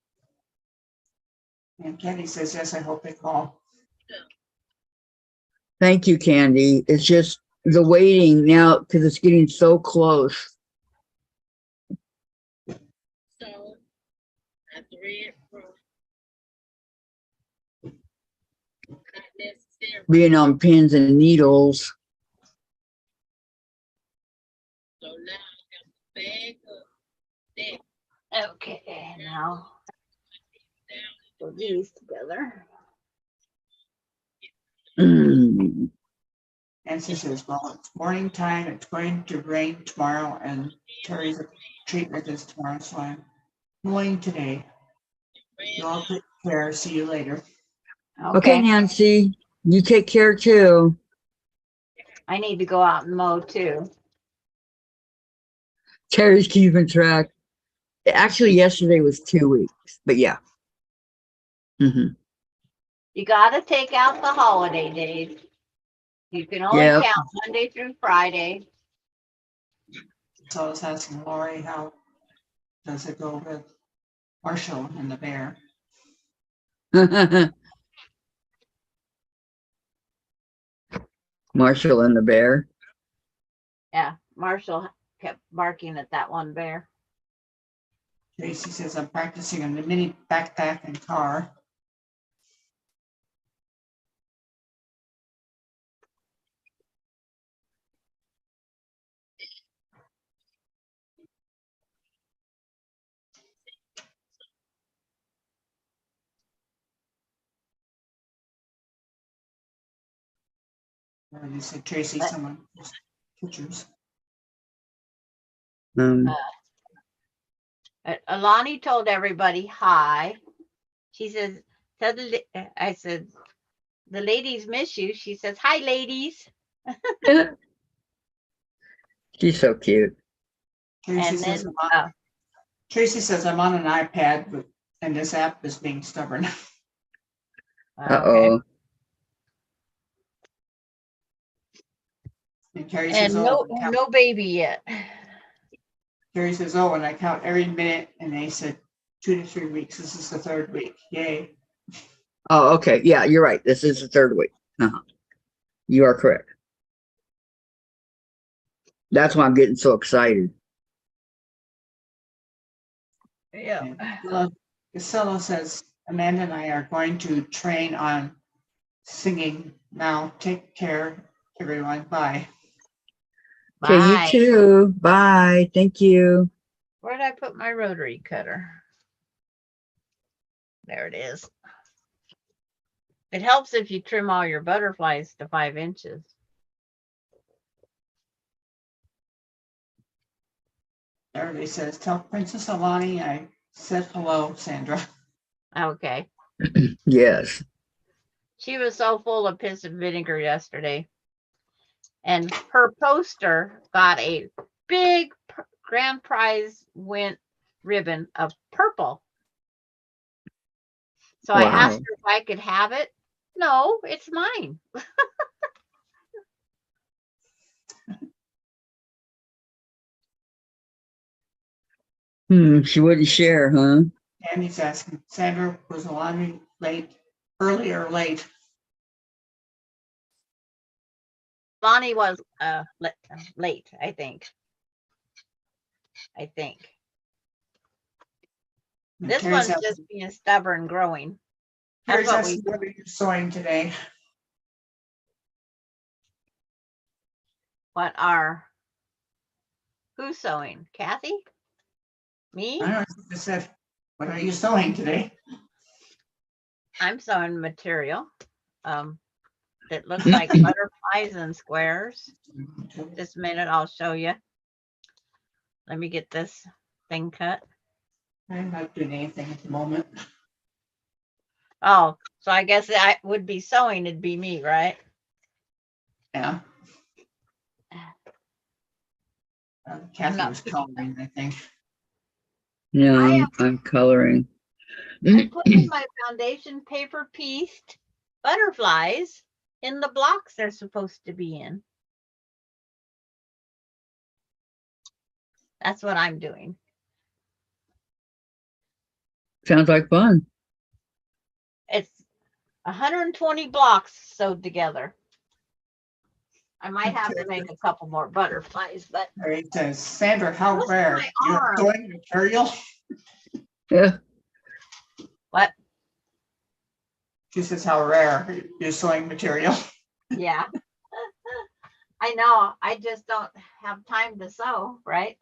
And Kenny says, yes, I hope they call. Thank you, Candy. It's just the waiting now because it's getting so close. So I thread from not necessary. Being on pins and needles. So now I have to bag up that Okay, now down. put these together. Mm. And she says, well, it's morning time. It's going to rain tomorrow. And Terry's treatment is tomorrow. So I'm going today. You all take care. See you later. Okay, Nancy, you take care too. I need to go out and mow too. Terry's keeping track. Actually, yesterday was 2 weeks, but yeah. You got to take out the holiday days. You can only Yep. count Monday through Friday. So I was asking Lori, how does it go with Marshall and the bear? Marshall and the bear. Yeah, Marshall kept barking at that one bear. Tracy says, I'm practicing on the mini backpack and car. And you said, Tracy, someone post pictures. Alani told everybody hi. She says, I said, the ladies miss you. She says, hi, ladies. She's so cute. Tracy And says, then, Tracy says, I'm on an iPad, and this app is being stubborn. Uh-oh. And Carrie And says, oh, no baby yet. Carrie says, oh, and I count every minute, and they said 2 to 3 weeks. This is the 3rd week. Yay. Oh, okay. Yeah, you're right. This is the 3rd week. You are correct. That's why I'm getting so excited. Yeah. Casella says, Amanda and I are going to train on singing now. Take care, everyone. Bye. Okay, you Bye. too. Bye. Thank you. Where did I put my rotary cutter? There it is. It helps if you trim all your butterflies to 5 inches. Everybody says, tell Princess Alani I said hello, Sandra. Okay. Yes. She was so full of piss and vinegar yesterday. And her poster got a big grand prize win ribbon of purple. So I asked her if I could have it. No, it's mine. She wouldn't share, huh? Andy's asking, Sandra, was Alani late, early or late? Bonnie was late, I think. This Terry's one's just being stubborn growing. That's what we. what are you sewing today? What are? Who's sewing? Kathy? Me? I don't know. She just said, what are you sewing today? I'm sewing material. That looks like butterflies and squares. Just a minute, I'll show you. Let me get this thing cut. I'm not doing anything at the moment. Oh, so I guess I would be sewing, it'd be me, right? Yeah. Kathy not was coloring, I think. Yeah, I'm coloring. I'm putting my foundation paper pieced butterflies in the blocks they're supposed to be in. That's what I'm doing. Sounds like fun. It's 120 blocks sewed together. I might have to make a couple more butterflies, but Terry says, Sandra, how Listen to rare? my You're arm. sewing material? Yeah. what? She says, how rare? You're sewing material? Yeah. I know. I just don't have time to sew, right?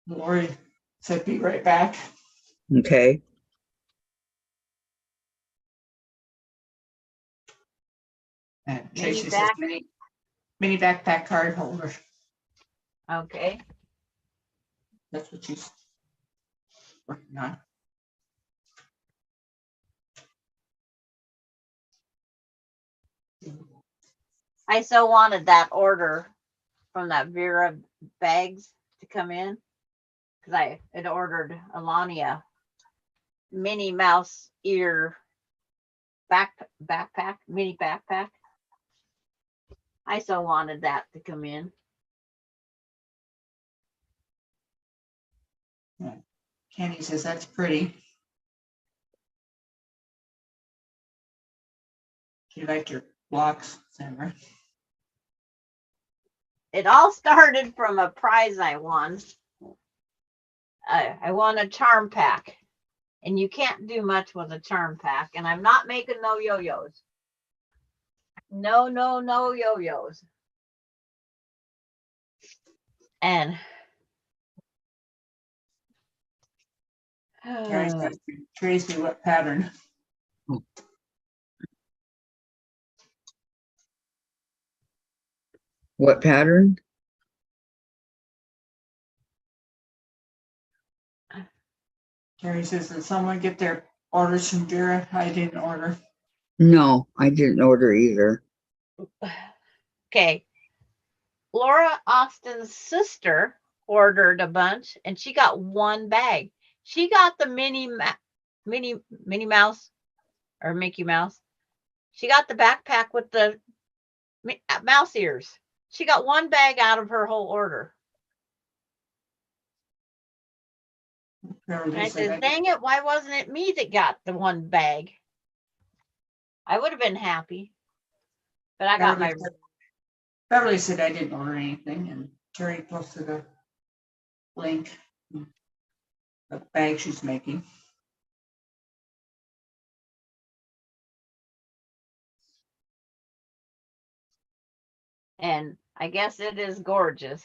Lori said, be right back. Okay. And Mini Tracy says, mini backpack card holder. Okay. That's what she's working on. I so wanted that order from that Vera bags to come in because I had ordered Alania Minnie Mouse ear backpack, mini backpack. I so wanted that to come in. Candy says, that's pretty. She liked your blocks, Sandra. It all started from a prize I won. I won a charm pack, and you can't do much with a charm pack. And I'm not making no yo-yos. No yo-yos. And Tracy, what pattern? What pattern? Terry says, did someone get their orders from Vera? I didn't order. No, I didn't order either. okay, Laura Austin's sister ordered a bunch, and she got one bag. She got the Minnie Mouse or Mickey Mouse. She got the backpack with the mouse ears. She got one bag out of her whole order. And I said, dang it, why wasn't it me that got the one bag? I would have been happy. But I got my... Beverly said I didn't order anything, and Terry posted a link, the bag she's making. And I guess it is gorgeous.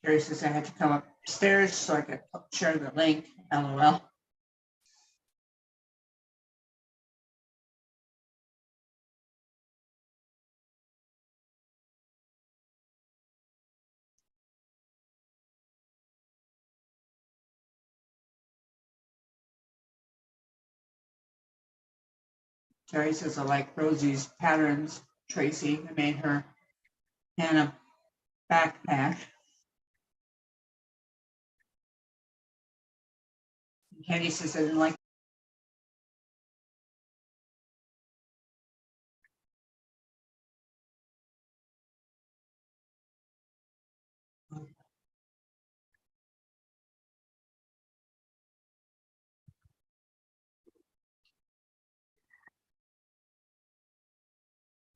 Terry says I had to come upstairs so I could share the link. LOL. Terry says I like Rosie's patterns. Tracy, I made her Hannah backpack. Candy says I didn't like.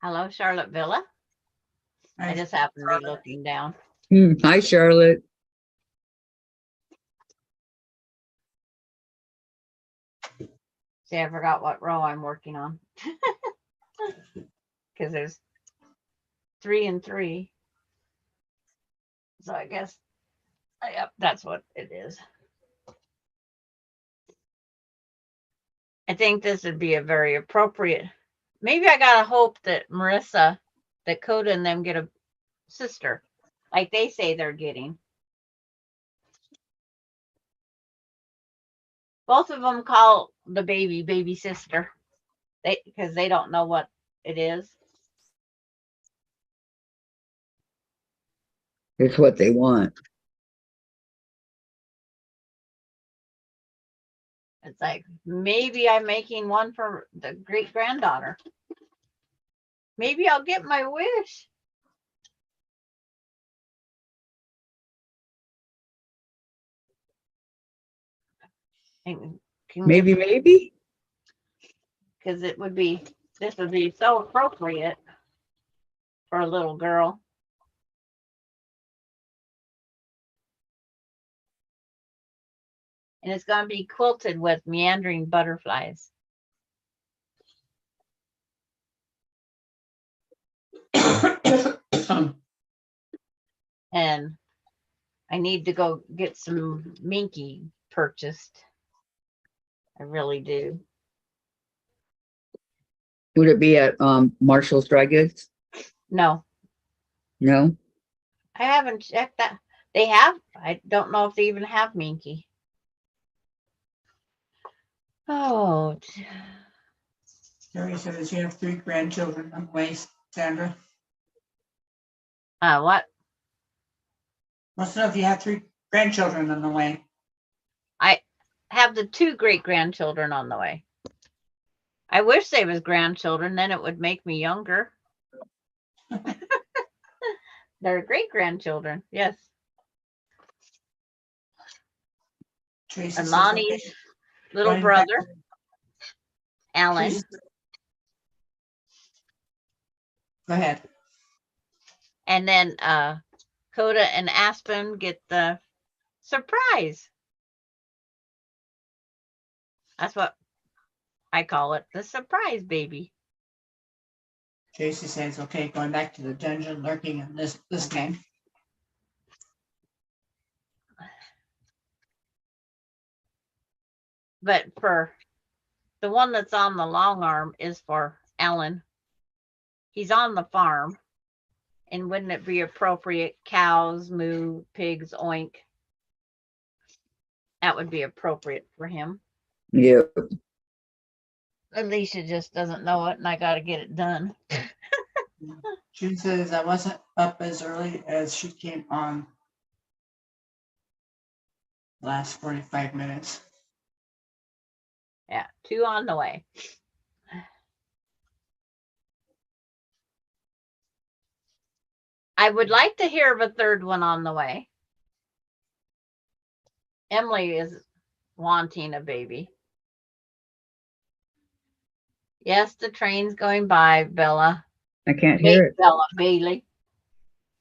Hello, Charlotte Villa. I just happened to be looking down. Hi, Charlotte. See, I forgot what row I'm working on. Because there's 3 and 3. So I guess, yep, that's what it is. I think this would be a very appropriate. Maybe I gotta hope that Marissa, that Coda and them get a sister, like they say they're getting. Both of them call the baby sister. Because they don't know what it is. It's what they want. It's like maybe I'm making one for the great granddaughter. Maybe I'll get my wish. And Maybe. because it would be, this would be so appropriate for a little girl. And it's going to be quilted with meandering butterflies. And I need to go get some minky purchased. I really do. Would it be at Marshall's Dry Goods? No, No. I haven't checked that. They have. I don't know if they even have minky. Oh, Terry says you have 3 grandchildren on the way, Sandra. what? Must know if you have 3 grandchildren on the way. I have the 2 great grandchildren on the way. I wish they was grandchildren, then it would make me younger. They're great grandchildren, yes. Tracy And says, Lonnie's okay. little Going brother, back- Alan, Tracy- Go ahead. and then Coda and Aspen get the surprise. That's what I call it, the surprise baby. Tracy says, okay, going back to the dungeon, lurking and listening. But for the one that's on the long arm is for Alan. He's on the farm. And wouldn't it be appropriate? Cows, moo, pigs, oink. That would be appropriate for him. Yeah. Alicia just doesn't know it, and I got to get it done. June says, I wasn't up as early as she came on last 45 minutes. Yeah, 2 on the way. I would like to hear of a 3rd one on the way. Emily is wanting a baby. Yes, the train's going by, Bella. I can't hear it. Bella, Bailey.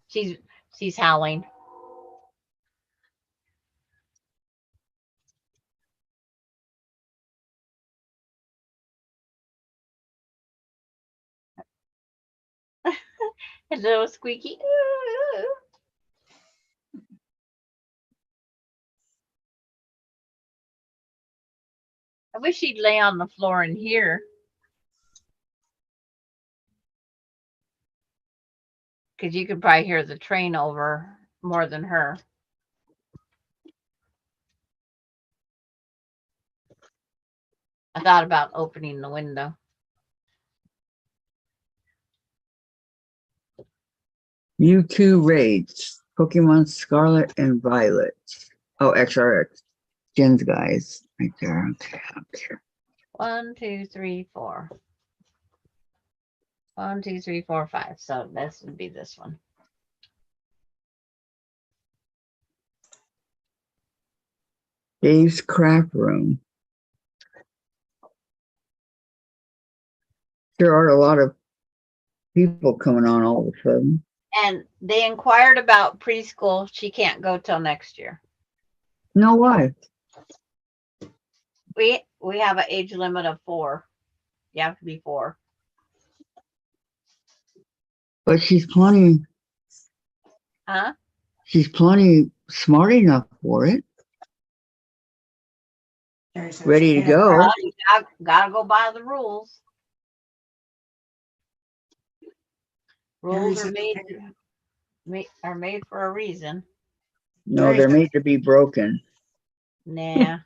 She's howling. A little squeaky. I wish she'd lay on the floor in here. Because you could probably hear the train over more than her. I thought about opening the window. U2 raids. Pokemon Scarlet and Violet. Oh, XRX. Jen's guys. Right there. Okay, up there. 1, 2, 3, 4. 1, 2, 3, 4, 5. So this would be this one. Dave's craft room. There are a lot of people coming on all of a sudden. And they inquired about preschool. She can't go till next year. No, why? We have an age limit of 4. You have to be 4. But she's plenty Huh? smart enough for it. Terry says, Ready to "Yeah, go. Well, you gotta go by the rules. Rules Terry are says, made for a reason. No, Very they're good. made to be broken. Nah.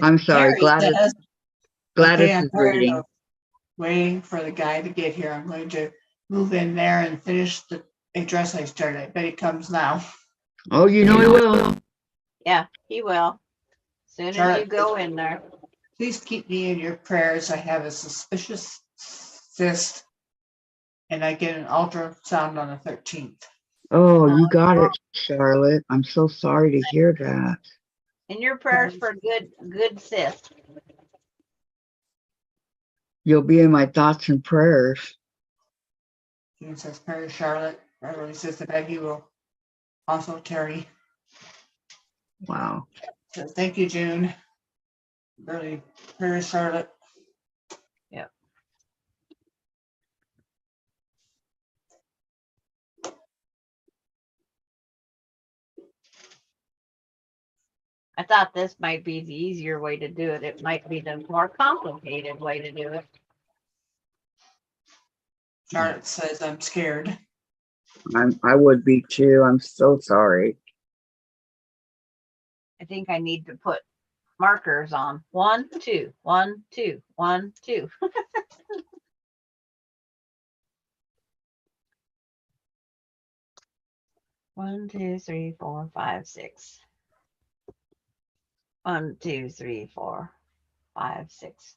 I'm sorry, Terry Gladys. says, Gladys "Okay, I'm is tired reading. of waiting for the guy to get here. I'm going to move in there and finish a dress I started. I bet he comes now." Oh, you know he will. Yeah, he will. Soon as you Charlotte, go in there. please keep me in your prayers. I have a suspicious cyst and I get an ultrasound on the 13th. Oh, you got it, Charlotte. I'm so sorry to hear that. In your prayers for good sis. You'll be in my thoughts and prayers. June says, "Prayers, Charlotte." Beverly says, "I bet he will." Also, Terry Wow. says, "Thank you, June." Really, prayers, Charlotte. Yep. I thought this might be the easier way to do it. It might be the more complicated way to do it. Charlotte says, "I'm scared." I would be too. I'm so sorry. I think I need to put markers on. 1, 2, 1, 2, 1, 2. One, 2, 3, 4, 5, 6. 1, 2, 3, 4, 5, 6.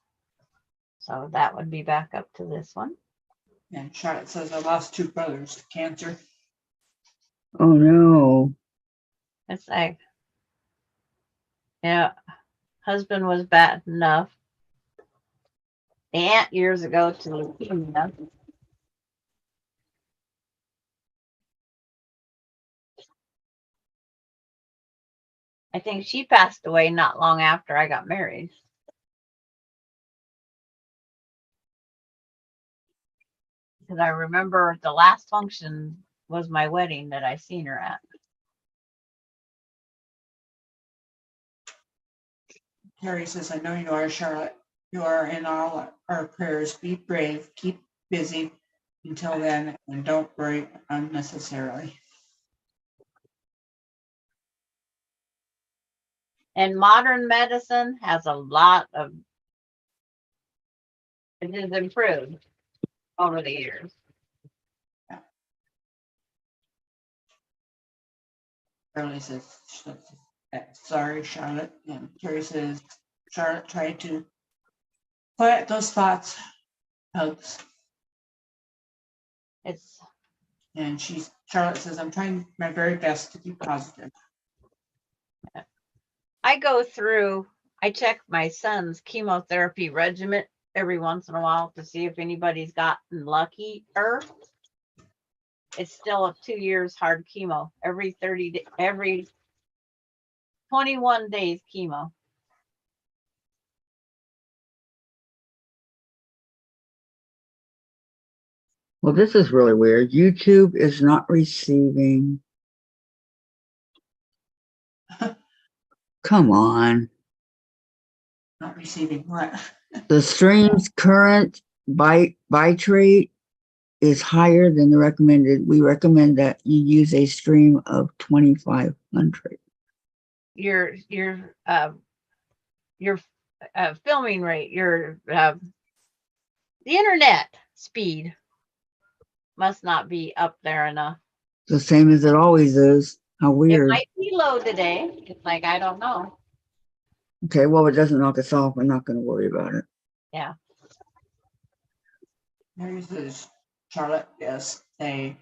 So that would be back up to this one. And Charlotte says, "I lost 2 brothers to cancer." Oh no. It's like, yeah, husband was bad enough. The aunt years ago to leukemia. I think she passed away not long after I got married. Because I remember the last function was my wedding that I seen her at. Terry says, "I know you are, Charlotte. You are in all our prayers. Be brave. Keep busy until then, and don't worry unnecessarily." And modern medicine has a lot of, it has improved over the years. Beverly says, "Sorry, Charlotte." And Terry says, "Charlotte, try to quiet those thoughts." Hugs. It's, And Charlotte says, "I'm trying my very best to be positive." I check my son's chemotherapy regimen every once in a while to see if anybody's gotten lucky. It's still a 2 years hard chemo. Every 21 days chemo. Well, this is really weird. YouTube is not receiving. Come on. Not receiving what? The stream's current byte rate is higher than the recommended. We recommend that you use a stream of 2,500. Your filming rate, the internet speed must not be up there enough. The same as it always is. How It weird. might be low today. It's like, I don't know. Okay, well, it doesn't knock us off. We're not going to worry about it. Yeah. Mary says, "Charlotte, yes, they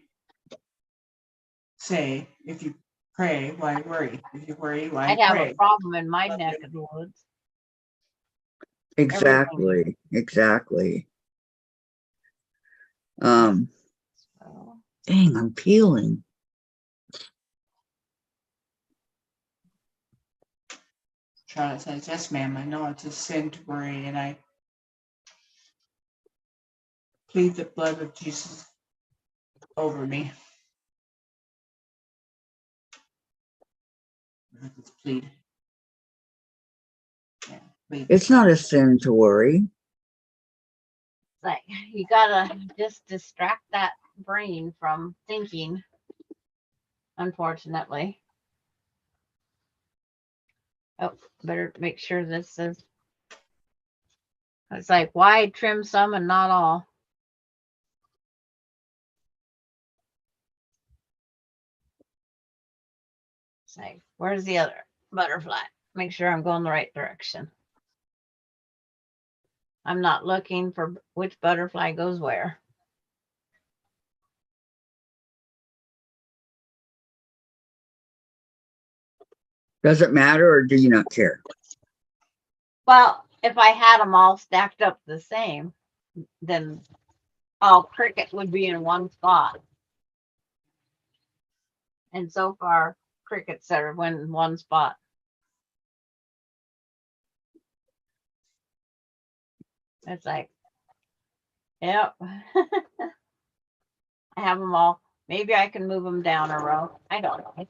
say if you pray, why worry? If you worry, why I'd have pray?" a problem in my neck of the woods. Exactly. Exactly. So, Dang, I'm peeling. Charlotte says, yes, ma'am, I know it's a sin to worry, and I plead the blood of Jesus over me. It's plead. Yeah, plead. It's not a sin to worry. like you gotta just distract that brain from thinking, unfortunately. Oh, better make sure this is. It's like, why trim some and not all? It's like, where's the other butterfly? Make sure I'm going the right direction. I'm not looking for which butterfly goes where. Does it matter or do you not care? Well, if I had them all stacked up the same, then all cricket would be in one spot. And so far, crickets are in one spot. It's like, yep. I have them all. Maybe I can move them down a row. I don't know.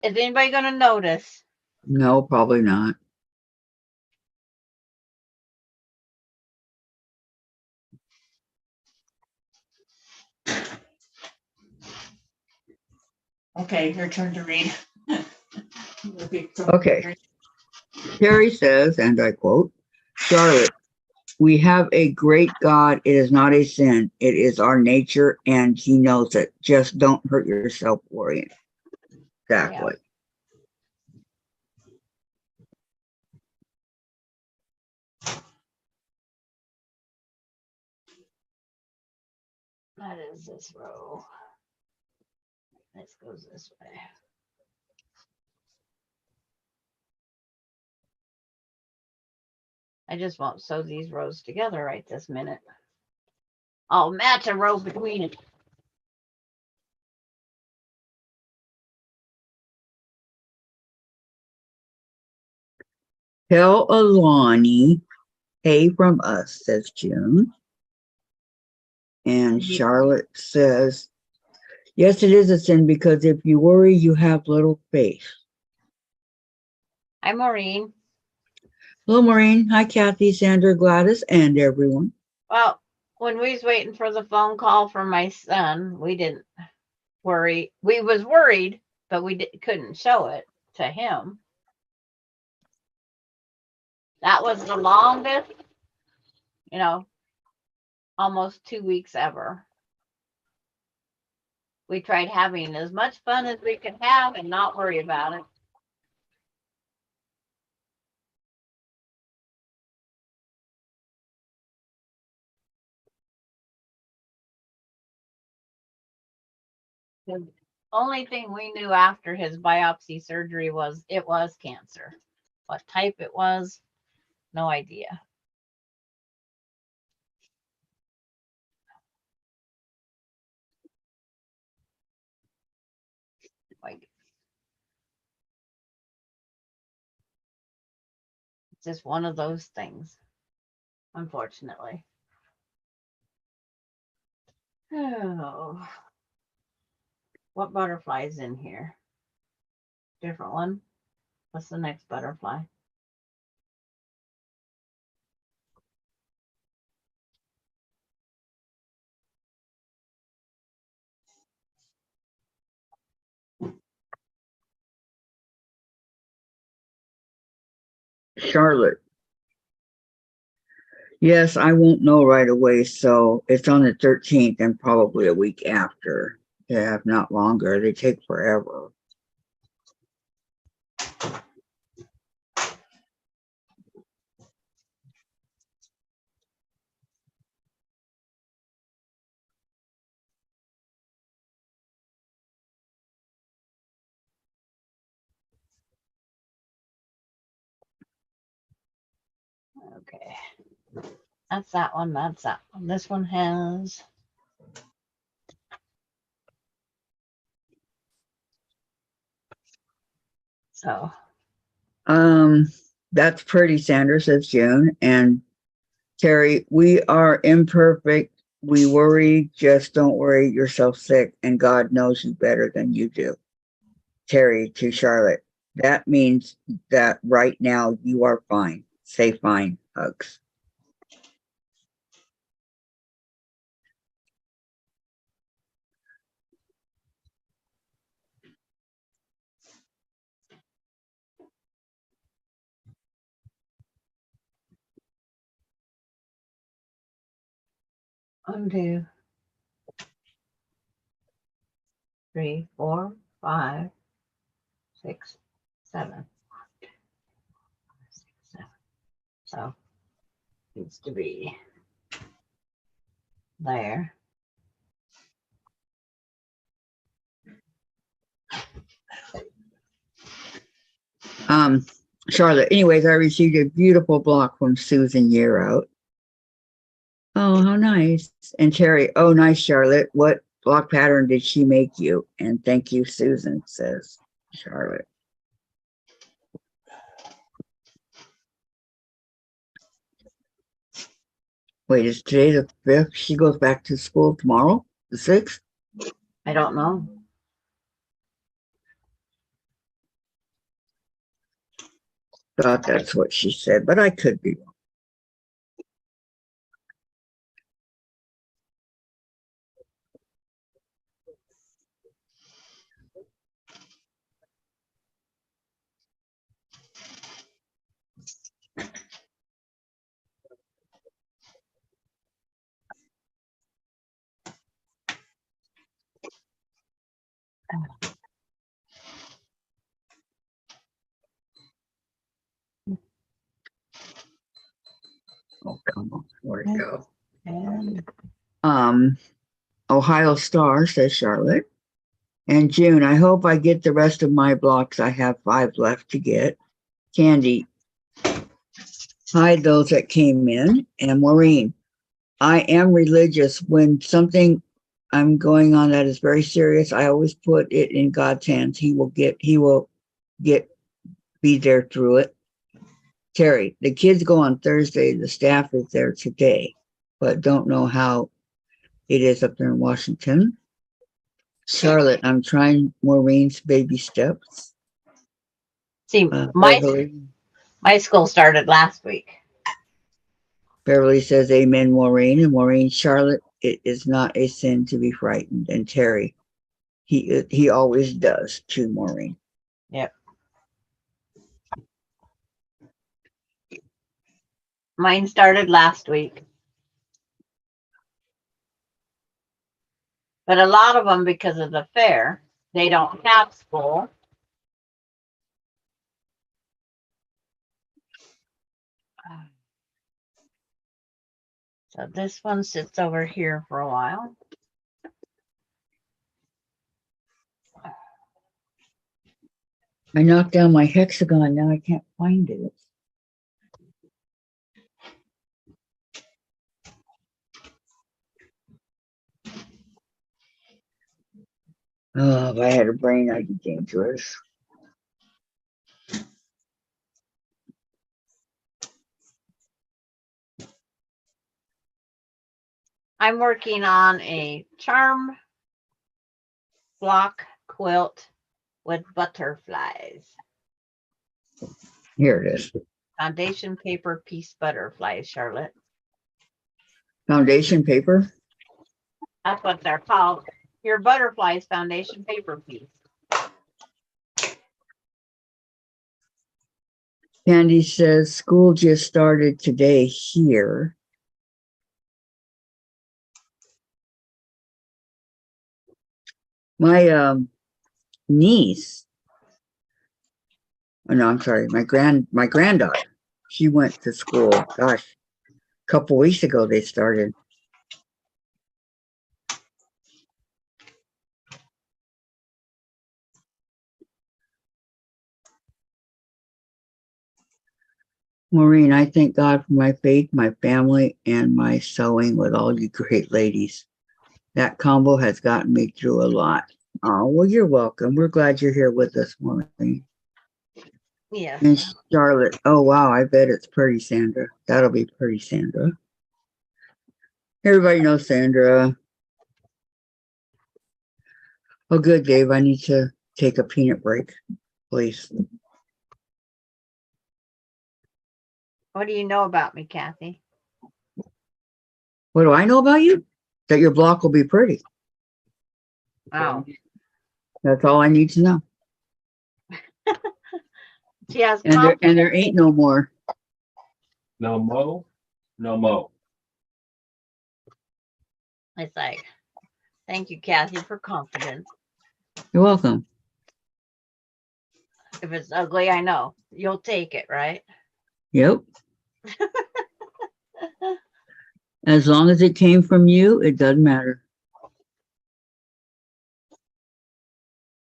Is anybody going to notice? No, probably not. Okay, your turn to read. Okay. Terry says, and I quote, Charlotte, we have a great God. It is not a sin. It is our nature, and he knows it. Just don't hurt yourself worrying. Exactly. That is this row. This goes this way. I just won't sew these rows together right this minute. I'll match a row between it. Tell Alani, hey from us, says June. And Charlotte says, yes, it is a sin because if you worry, you have little faith. Hi, Maureen. Hello, Maureen. Hi, Kathy, Sandra, Gladys, and everyone. Well, when we was waiting for the phone call from my son, we didn't worry. We was worried, but we couldn't show it to him. That was the longest, almost 2 weeks ever. We tried having as much fun as we could have and not worry about it. The only thing we knew after his biopsy surgery was it was cancer. What type it was, no idea. Like, it's just one of those things, unfortunately. Oh, what butterfly is in here? Different one. What's the next butterfly? Charlotte. Yes, I won't know right away, so it's on the 13th and probably a week after. Yeah, if not longer. They take forever. Okay. That's that one. That's that one. This one has. So. That's pretty, Sandra, says June. And Terry, we are imperfect. We worry, just don't worry yourself sick, and God knows you better than you do. Terry to Charlotte. That means that right now you are fine. Say fine. Hugs. One, two, three, four, five, six, seven. Six, seven. So needs to be there. Charlotte, anyways, I received a beautiful block from Susan Year Out. Oh, how nice. And Terry, oh, nice, Charlotte. What block pattern did she make you? And thank you, Susan, says Charlotte. Wait, is today the 5th? She goes back to school tomorrow, the 6th? I don't know. Thought that's what she said, but I could be wrong. Oh, come on. Where'd it go? And Ohio Star, says Charlotte. And June, I hope I get the rest of my blocks. I have 5 left to get. Candy, hide those that came in. And Maureen, I am religious. When something I'm going on that is very serious, I always put it in God's hands. He will be there through it. Terry, the kids go on Thursday. The staff is there today, but don't know how it is up there in Washington. Charlotte, I'm trying Maureen's baby steps. see, my school started last week. Beverly says, Amen, Maureen. And Maureen, Charlotte, it is not a sin to be frightened. And Terry, he always does to Maureen. Yep. Mine started last week. But a lot of them, because of the fair, they don't have school. So this one sits over here for a while. I knocked down my hexagon. Now I can't find it. Oh, if I had a brain, I'd be dangerous. I'm working on a charm block quilt with butterflies. Here it is. Foundation paper piece butterflies, Charlotte. Foundation paper. That's what they're called. Your butterflies foundation paper piece. Candy says school just started today here. My niece, oh no, I'm sorry, my granddaughter, she went to school, gosh, a couple weeks ago they started. Maureen, I thank God for my faith, my family, and my sewing with all you great ladies. That combo has gotten me through a lot. Oh, well, you're welcome. We're glad you're here with us, Maureen. Yes. And Charlotte, oh, wow, I bet it's pretty, Sandra. That'll be pretty, Sandra. Everybody knows Sandra. Oh, good, Dave. I need to take a peanut break, please. What do you know about me, Kathy? What do I know about you? That your block will be pretty. Oh, That's all I need to know. she has And there confidence. ain't no more. No mo, no mo. It's like, thank you, Kathy, for confidence. You're welcome. If it's ugly, I know you'll take it, right? Yep. As long as it came from you, it doesn't matter.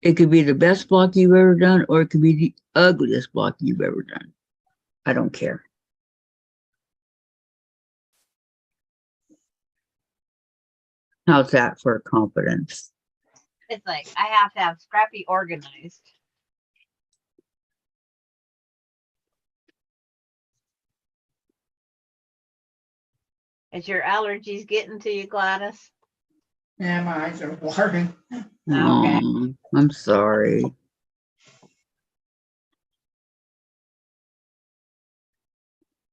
It could be the best block you've ever done, or it could be the ugliest block you've ever done. I don't care. How's that for confidence? It's like I have to have Scrappy organized. Is your allergies getting to you, Gladys? Yeah, my eyes are watering. Okay. Oh, I'm sorry.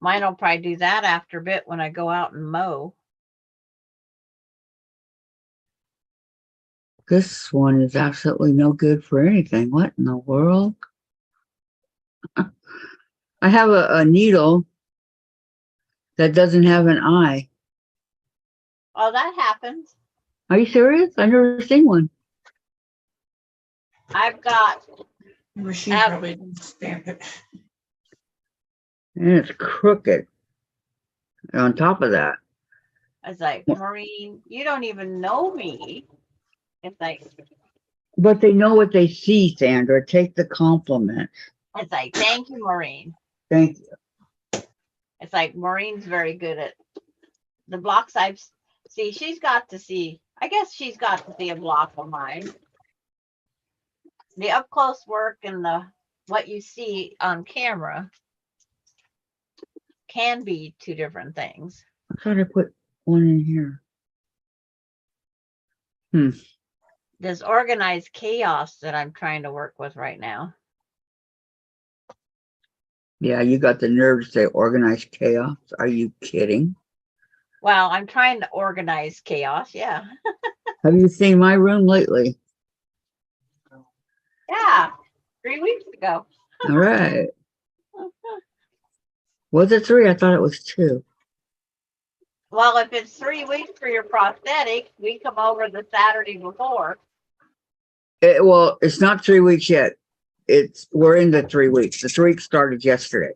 Mine will probably do that after a bit when I go out and mow. This one is absolutely no good for anything. What in the world? I have a needle that doesn't have an eye. Oh, that happens. Are you serious? I've never seen one. I've got, The machine Ow. probably didn't stamp it. And it's crooked. And on top of that, it's like, Maureen, you don't even know me. It's like, but they know what they see, Sandra. Take the compliment. thank you, Maureen. Thank you. It's like Maureen's very good at the blocks I've see. She's got to see. I guess she's got to see a block of mine. The up close work and the what you see on camera can be two different things. I thought I put one in here. This organized chaos that I'm trying to work with right now. Yeah, you got the nerve to say organized chaos. Are you kidding? Well, I'm trying to organize chaos. Yeah. Have you seen my room lately? Yeah. 3 weeks ago. All right. Was it 3? I thought it was 2. Well, if it's 3 weeks for your prosthetic, we come over the Saturday before. Well, it's not 3 weeks yet. We're in the 3 weeks. The 3 weeks started yesterday.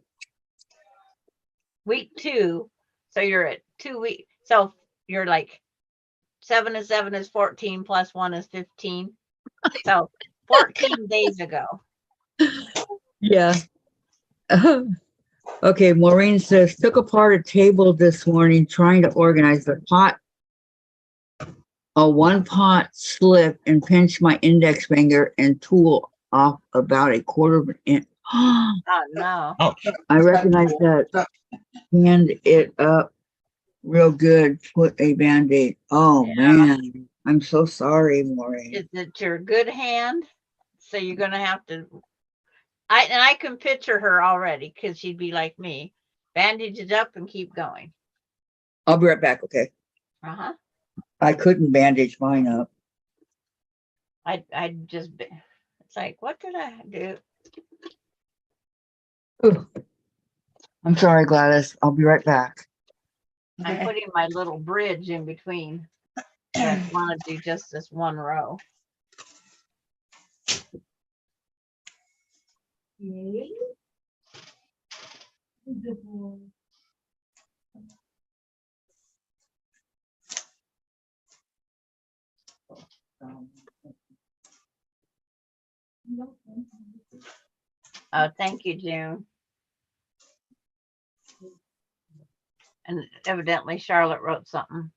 Week 2. So you're at 2 weeks. So you're like 7 and 7 is 14 plus 1 is 15. So 14 days ago. Yeah. Okay, Maureen says, took apart a table this morning trying to organize the pot. One pot slipped and pinched my index finger and tool off about a quarter of an inch. Oh no. I recognize that. Hand it up real good. Put a band-aid. Oh, Yeah. man. I'm so sorry, Maureen. Is it your good hand? So you're gonna have to I can picture her already because she'd be like me. Bandage it up and keep going. I'll be right back, okay? Uh-huh. I couldn't bandage mine up. I just it's like, what did I do? Ooh. I'm sorry, Gladys. I'll be right back. I'm Okay. putting my little bridge in between. I want to do just this one row. Oh, thank you, June. And evidently Charlotte wrote something.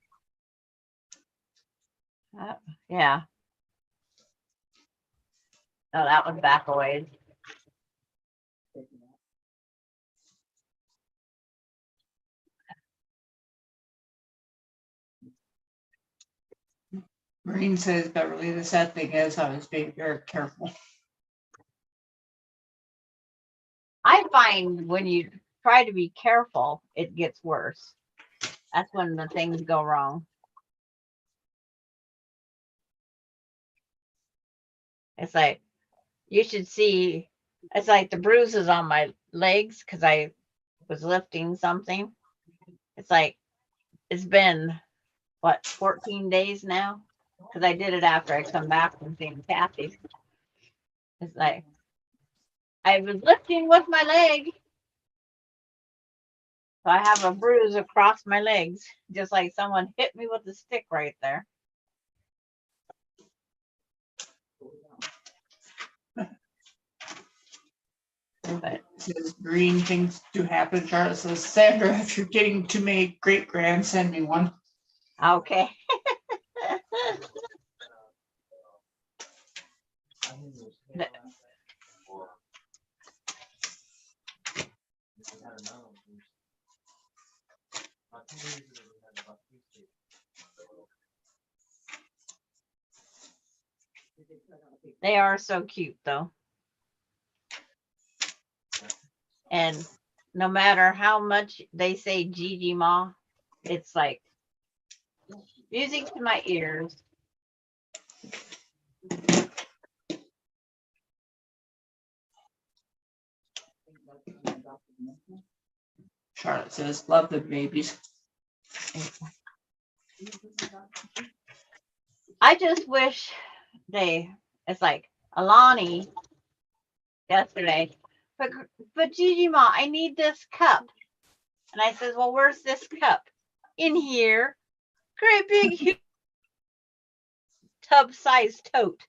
Yeah. No, that was back a ways. Maureen says, Beverly, the sad thing is I was being very careful. I find when you try to be careful, it gets worse. That's when the things go wrong. It's like, you should see, it's like the bruises on my legs because I was lifting something. It's like, it's been, what, 14 days now? Because I did it after I come back from seeing Kathy. It's like, I was lifting with my leg. So I have a bruise across my legs, just like someone hit me with a stick right there. But Says green things do happen. Charlotte says, Sandra, if you're getting too many great grand, send me one. okay. They are so cute though. And no matter how much they say Gigi Ma, it's like music to my ears. Charlotte says, love the babies. I just wish it's like Alani yesterday, but Gigi Ma, I need this cup. And I says, well, where's this cup? In here. Great big huge tub sized tote.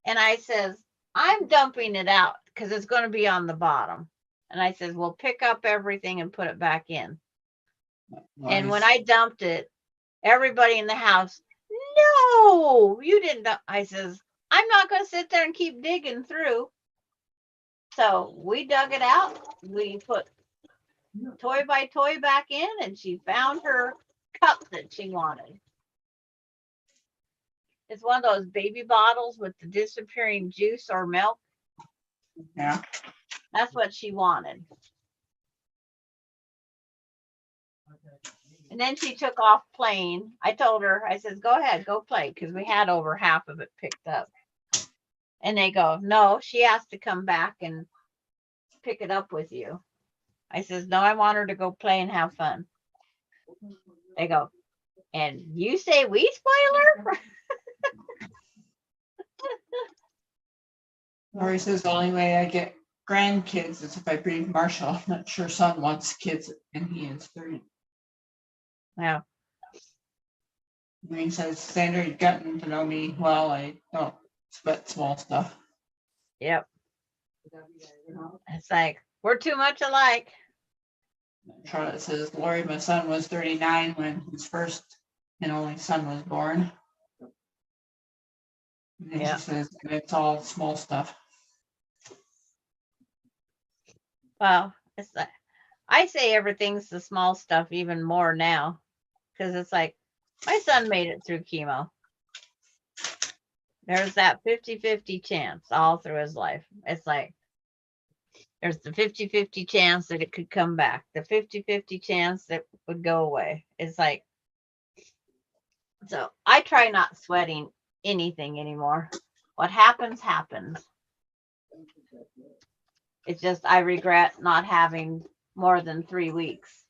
And I says, I'm dumping it out because it's going to be on the bottom. And I says, well, pick up everything and put it back in. And when I dumped it, everybody in the house, no, you didn't. I says, I'm not going to sit there and keep digging through. So we dug it out. We put toy by toy back in, and she found her cup that she wanted. It's one of those baby bottles with the disappearing juice or milk. Yeah. That's what she wanted. And then she took off playing. I told her, I says, go ahead, go play, because we had over half of it picked up. And they go, no, she has to come back and pick it up with you. I says, no, I want her to go play and have fun. They go, and you say we spoil her? Lori says, the only way I get grandkids is if I breed Marshall. I'm not sure son wants kids, and he is 30. Yeah. Maureen says, Sandra, you've gotten to know me well. I don't sweat small stuff. Yep. It's like, we're too much alike. Charlotte says, Lori, my son was 39 when his first and only son was born. And then Yeah. she says, it's all small stuff. Well, it's like, I say everything's the small stuff even more now, because it's like, my son made it through chemo. There's that 50-50 chance all through his life. It's like, there's the 50-50 chance that it could come back, the 50-50 chance that would go away. It's like, so I try not sweating anything anymore. What happens, happens. It's just, I regret not having more than 3 weeks,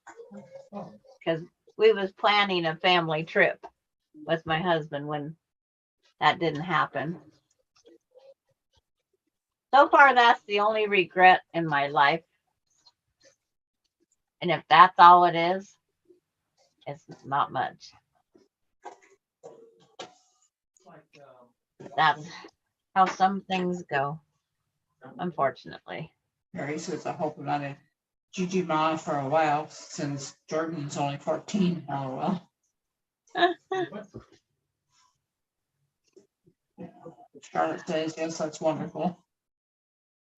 because we was planning a family trip with my husband when that didn't happen. So far, that's the only regret in my life. And if that's all it is, it's not much. That's how some things go, unfortunately. Mary says, I hope I'm not Gigi Ma for a while since Jordan's only 14. LOL. Charlotte says, yes, that's wonderful.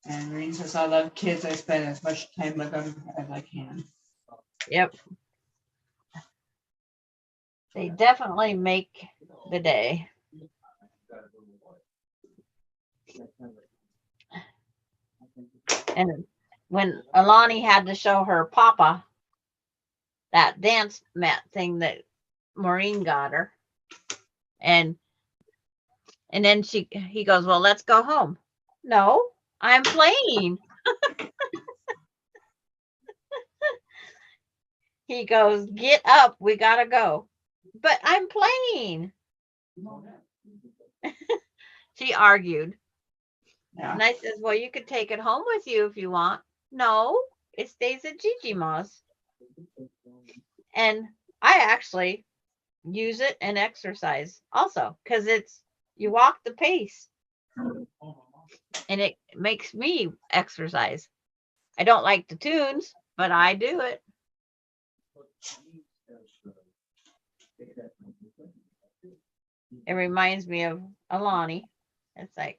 And Reen says, I love kids. I spend as much time with them as I can. Yep. They definitely make the day. And when Alani had to show her papa that dance mat thing that Maureen got her, and then he goes, well, let's go home. No, I'm playing. He goes, get up, we gotta go. But I'm playing. She argued. Yeah. And I says, well, you could take it home with you if you want. No, it stays at Gigi Ma's. And I actually use it and exercise also, because you walk the pace and it makes me exercise. I don't like the tunes, but I do it. It reminds me of Alani. It's like,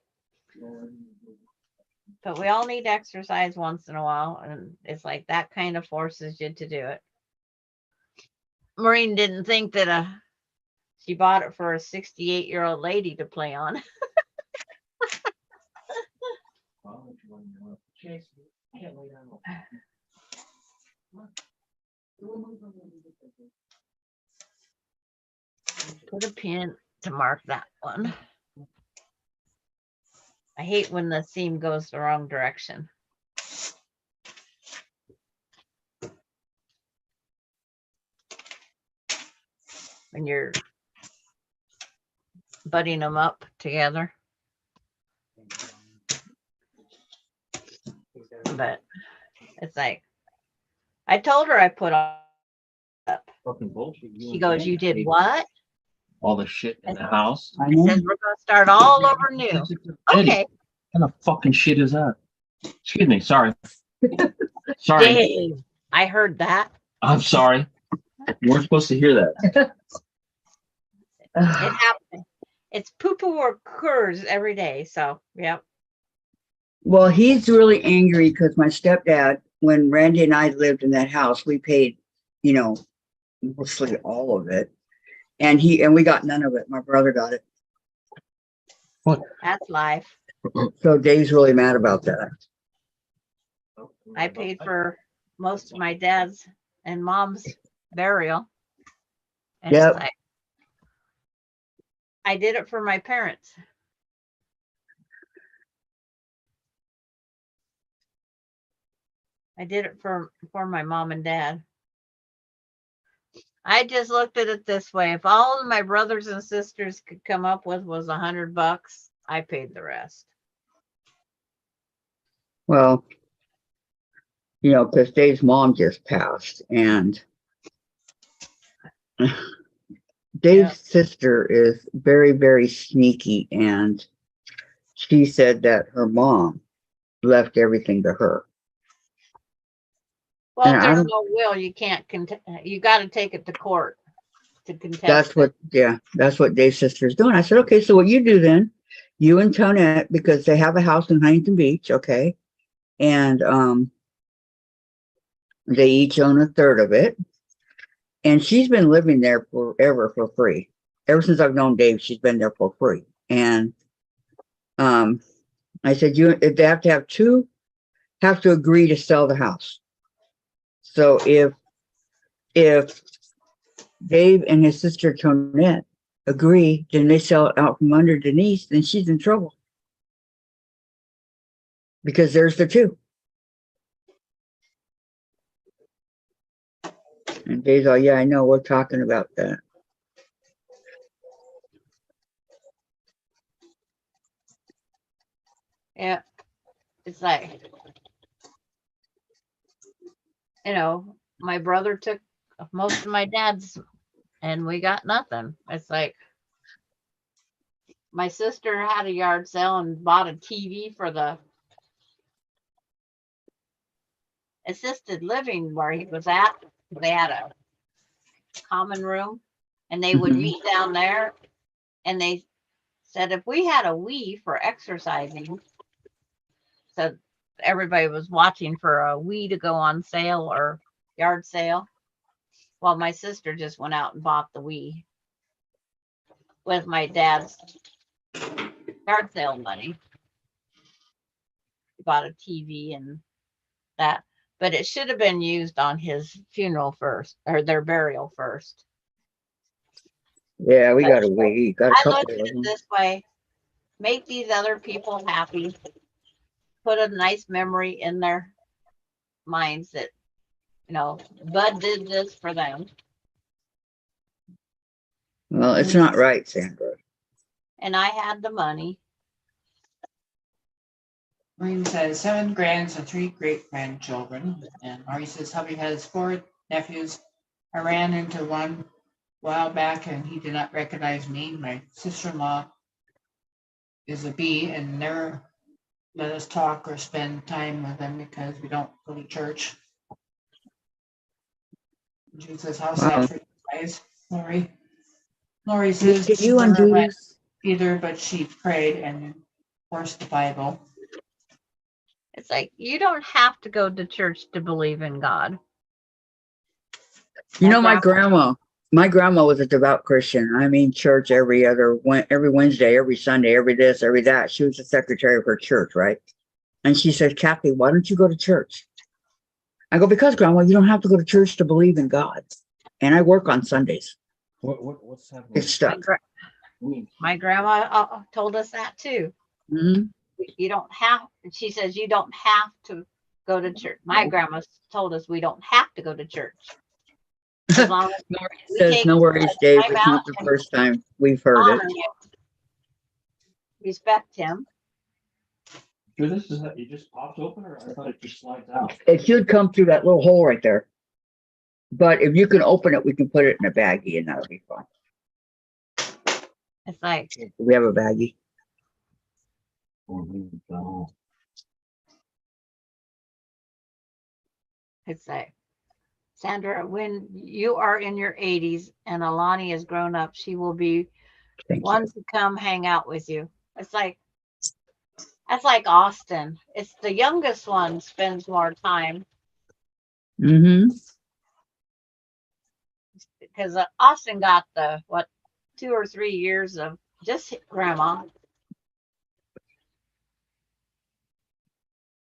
but we all need exercise once in a while, and it's like that kind of forces you to do it. Maureen didn't think that she bought it for a 68-year-old lady to play on. Put a pin to mark that one. I hate when the seam goes the wrong direction. When you're butting them up together. But it's like, I told her I put up. Fucking bullshit. She goes, you did what? All the shit in the house. I I know. says, we're going to start all over new. Okay. What kind of fucking shit is that? Excuse me. Sorry. Sorry. Dave, I heard that. I'm sorry. You weren't supposed to hear that. It happens. It's poo-poo occurs every day. So, yep. Well, he's really angry because my stepdad, when Randy and I lived in that house, we paid, mostly all of it. And we got none of it. My brother got it. That's life. So Dave's really mad about that. I paid for most of my dad's and mom's burial. And Yep. it's like, I did it for my parents. I did it for my mom and dad. I just looked at it this way. If all of my brothers and sisters could come up with was $100, I paid the rest. Well, because Dave's mom just passed, and Dave's sister is very, very sneaky, and she said that her mom left everything to her. Well, And if I there's don't- no will, you can't you got to take it to court to contest That's what, that's what Dave's sister is doing. I said, okay, so what you do then, you and Tonette, because they have a house in Huntington Beach, okay, and they each own a third of it, and she's been living there forever for free. Ever since I've known Dave, she's been there for free. And I said, they have to agree to sell the house. So if Dave and his sister Tonette agree, then they sell it out from under Denise, then she's in trouble. Because there's the two. And Dave's all, yeah, I know, we're talking about that. Yeah. It's like, my brother took most of my dad's and we got nothing. It's like, my sister had a yard sale and bought a TV for the assisted living where he was at. They had a common room and they would Mhm. meet down there. And they said if we had a Wii for exercising, so everybody was watching for a Wii to go on sale or yard sale. Well, my sister just went out and bought the Wii with my dad's yard sale money. Bought a TV and that, but it should have been used on his funeral first or their burial first. Yeah, we But got got a I couple look at of it them. this way: make these other people happy, put a nice memory in their minds that Bud did this for them, Well, it's not right, Sandra. and I had the money. Maureen says 7 grands and 3 great grandchildren. And Maureen says hubby has 4 nephews. I ran into one a while back and he did not recognize me. My sister-in-law is a bee and never let us talk or spend time with them because we don't go to church. She says, how sad Wow. for you guys, Lori. Lori says Did she you never undo went this? either, but she prayed and of course the Bible. It's like you don't have to go to church to believe in God. You know, My my grandma was a devout Christian. I mean, church every Wednesday, every Sunday, every this, every that. She was the secretary of her church, right? And she said, Kathy, why don't you go to church? I go, because Grandma, you don't have to go to church to believe in God. And I work on Sundays. What's happening? It's stuck. My grandma told us that too. Mm-hmm. You don't have, she says, you don't have to go to church. My grandma told us we don't have to go to church. As long as we Says, take no worries, Dave. time It's out not the and first time we've heard it. honor him, respect him. Sure, this is it just pops open, or I thought it just slides out. It should come through that little hole right there. But if you can open it, we can put it in a baggie and that'll be fine. It's like, We have a baggie. it's like, Sandra, when you are in your 80s and Alani is grown up, she will be Thank one to come hang out with you. It's like, that's like Austin. It's the youngest one spends more time you. Mm-hmm. because Austin got the 2 or 3 years of just grandma.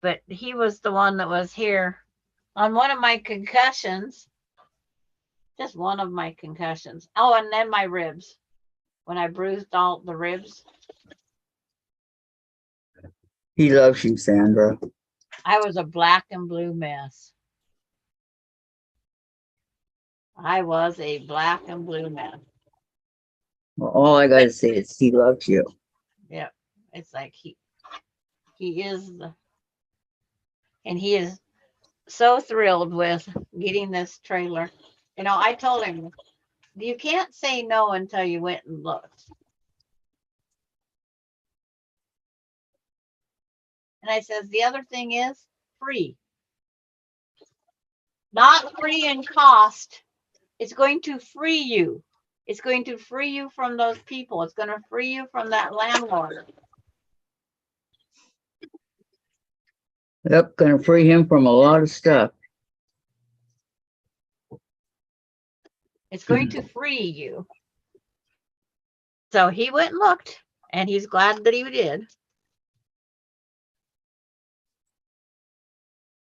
But he was the one that was here on one of my concussions. Just one of my concussions. Oh, and then my ribs. When I bruised all the ribs, He loves you, Sandra. I was a black and blue mess. I was a black and blue mess. Well, all I gotta say is he loves you. Yep. It's like he is and he is so thrilled with getting this trailer. I told him, you can't say no until you went and looked. And I says, the other thing is free. Not free in cost. It's going to free you. It's going to free you from those people. It's going to free you from that landlord. Yep, gonna free him from a lot of stuff. It's going to free you. So he went and looked, and he's glad that he did.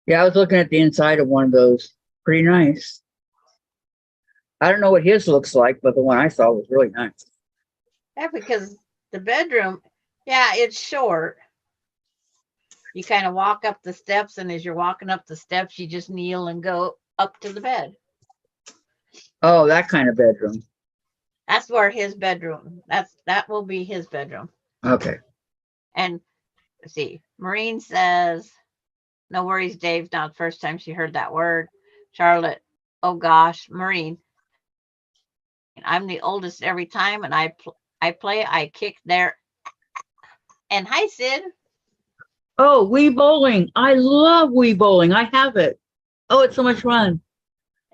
Yeah, I was looking at the inside of one of those. Pretty nice. I don't know what his looks like, but the one I saw was really nice. Yeah, because the bedroom, it's short. You kind of walk up the steps, and as you're walking up the steps, you just kneel and go up to the bed. Oh, that kind of bedroom. That's where his bedroom. That will be his bedroom. Okay. And let's see, Maureen says, no worries, Dave. Not the first time she heard that word. Charlotte, oh gosh, Maureen. I'm the oldest every time, and I kick there. And hi, Sid. Oh, Wii Bowling. I love Wii Bowling. I have it. Oh, it's so much fun.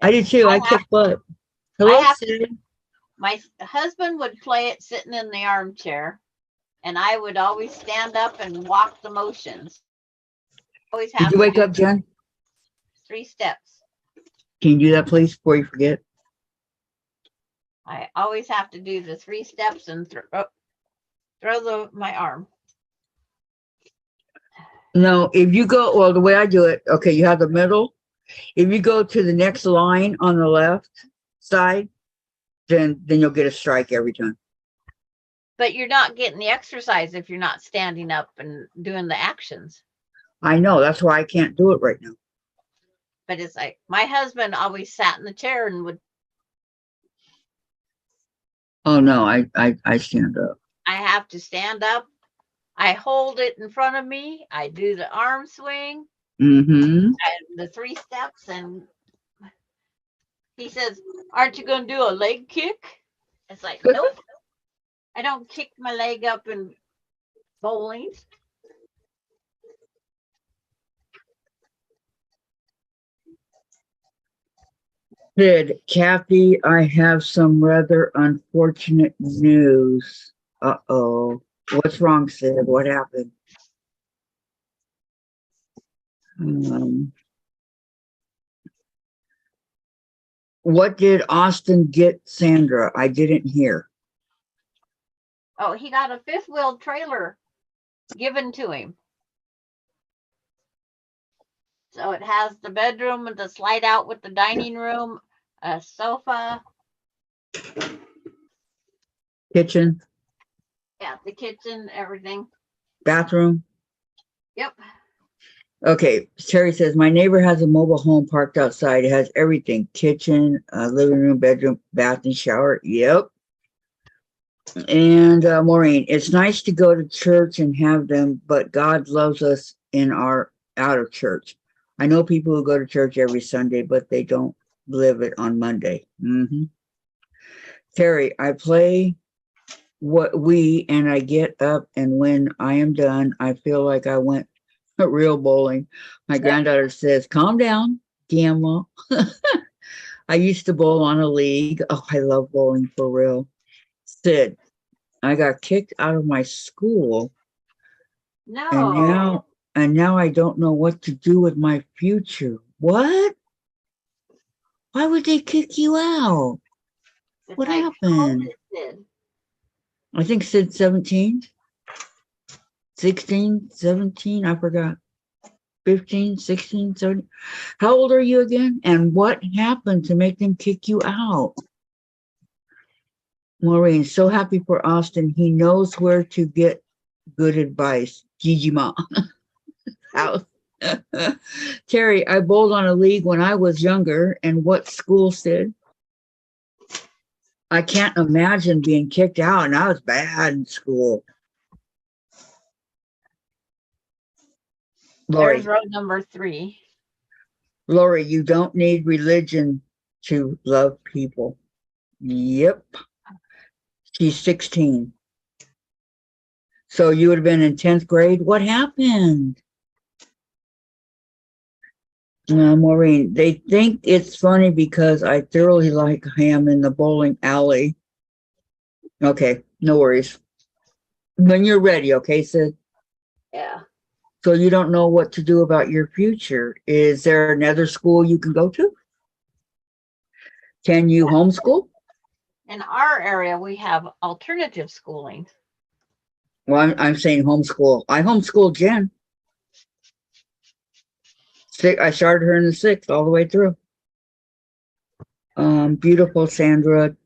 I did too. I kicked butt. Hello, I have Sid. My husband would play it sitting in the armchair, and I would always stand up and walk the motions. Always Did have you to wake do up, Jen? 3 steps. Can you do that, please, before you forget? I always have to do the 3 steps and throw my arm. No, if you go, well, the way I do it, okay, you have the middle. If you go to the next line on the left side, then you'll get a strike every time. But you're not getting the exercise if you're not standing up and doing the actions. I know, that's why I can't do it right now. But it's like my husband always sat in the chair and would. Oh no, I stand up. I have to stand up. I hold it in front of me. I do the arm swing. Mm-hmm. And the 3 steps, and he says, "Aren't you going to do a leg kick?" It's like, nope. I don't kick my leg up in bowling. Sid, Kathy, I have some rather unfortunate news. Uh-oh. What's wrong, Sid? What happened? What did Austin get Sandra? I didn't hear. Oh, he got a 5th wheel trailer given to him. So it has the bedroom with the slide out with the dining room, a sofa. Kitchen? Yeah, the kitchen, everything. Bathroom? Yep. Okay, Terry says, my neighbor has a mobile home parked outside. It has everything, kitchen, living room, bedroom, bath, and shower. Yep. And Maureen, it's nice to go to church and have them, but God loves us in our out of church. I know people who go to church every Sunday, but they don't live it on Monday. Mm-hmm. Terry, I play and I get up, and when I am done, I feel like I went real bowling. My granddaughter says, calm down, Gamma. I used to bowl on a league. Oh, I love bowling for real. Sid, I got kicked out of my school. No. And now I don't know what to do with my future. What? Why would they kick you out? It's What like, happened? I think Sid 17, 16, 17, I forgot. 15, 16, 17. How old are you again? And what happened to make them kick you out? Maureen, so happy for Austin. He knows where to get good advice. Gigi Ma. House. Terry, I bowled on a league when I was younger, and what school said? I can't imagine being kicked out, and I was bad in school. Lori. There's row number 3. Lori, you don't need religion to love people. Yep. She's 16. So you would have been in 10th grade. What happened? Maureen, they think it's funny because I thoroughly like ham in the bowling alley. Okay, no worries. When you're ready, okay, Sid? Yeah. So you don't know what to do about your future. Is there another school you can go to? Can you homeschool? In our area, we have alternative schooling. Well, I'm saying homeschool. I homeschooled Jen. I started her in the 6th all the way through. Beautiful Sandra,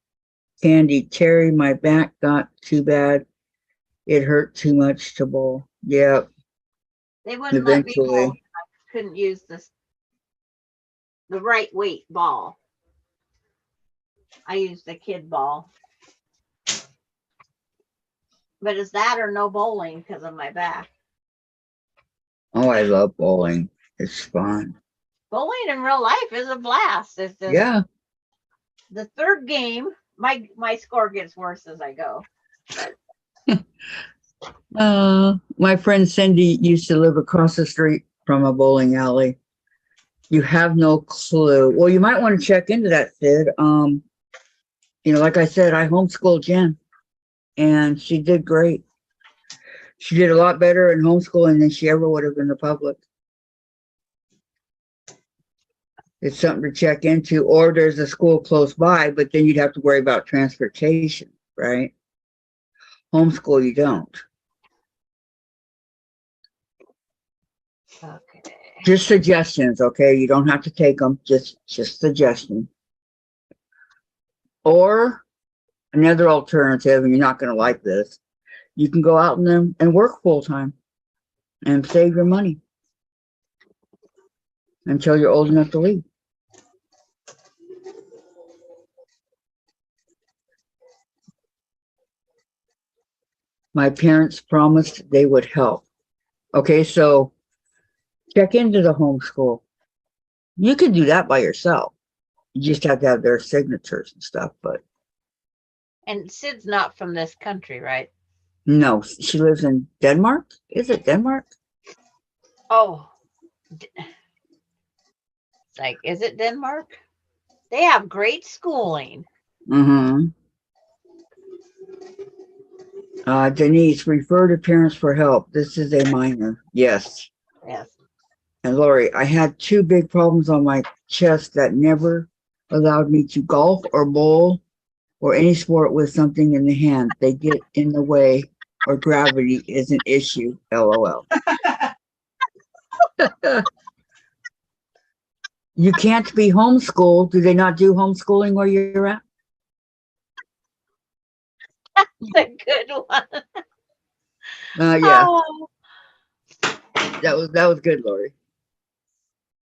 Candy, Terry, my back got too bad. It hurt too much to bowl. Yeah. They wouldn't Eventually. let me bowl. I couldn't use the right weight ball. I used the kid ball. But it's that or no bowling because of my back. Oh, I love bowling. It's fun. Bowling in real life is a blast. It's just, Yeah. the 3rd game, my score gets worse as I go. My friend Cindy used to live across the street from a bowling alley. You have no clue. Well, you might want to check into that, Sid. Like I said, I homeschooled Jen, and she did great. She did a lot better in homeschooling than she ever would have in the public. It's something to check into, or there's a school close by, but then you'd have to worry about transportation, right? Homeschool, you don't. Okay. Just suggestions, okay? You don't have to take them, just suggestions. Or another alternative, and you're not going to like this, you can go out and work full time and save your money until you're old enough to leave. My parents promised they would help. Okay, so check into the homeschool. You can do that by yourself. You just have to have their signatures and stuff, but And Sid's not from this country, right? no, she lives in Denmark. Is it Denmark? Oh, it's like, is it Denmark? They have great schooling. Mm-hmm. Denise, refer to parents for help. This is a minor. Yes. Yes. And Lori, I had 2 big problems on my chest that never allowed me to golf or bowl or any sport with something in the hand. They get in the way, or gravity is an issue. LOL. You can't be homeschooled. Do they not do homeschooling where you're at? That's a good one. Yeah, Oh, that was good, Lori.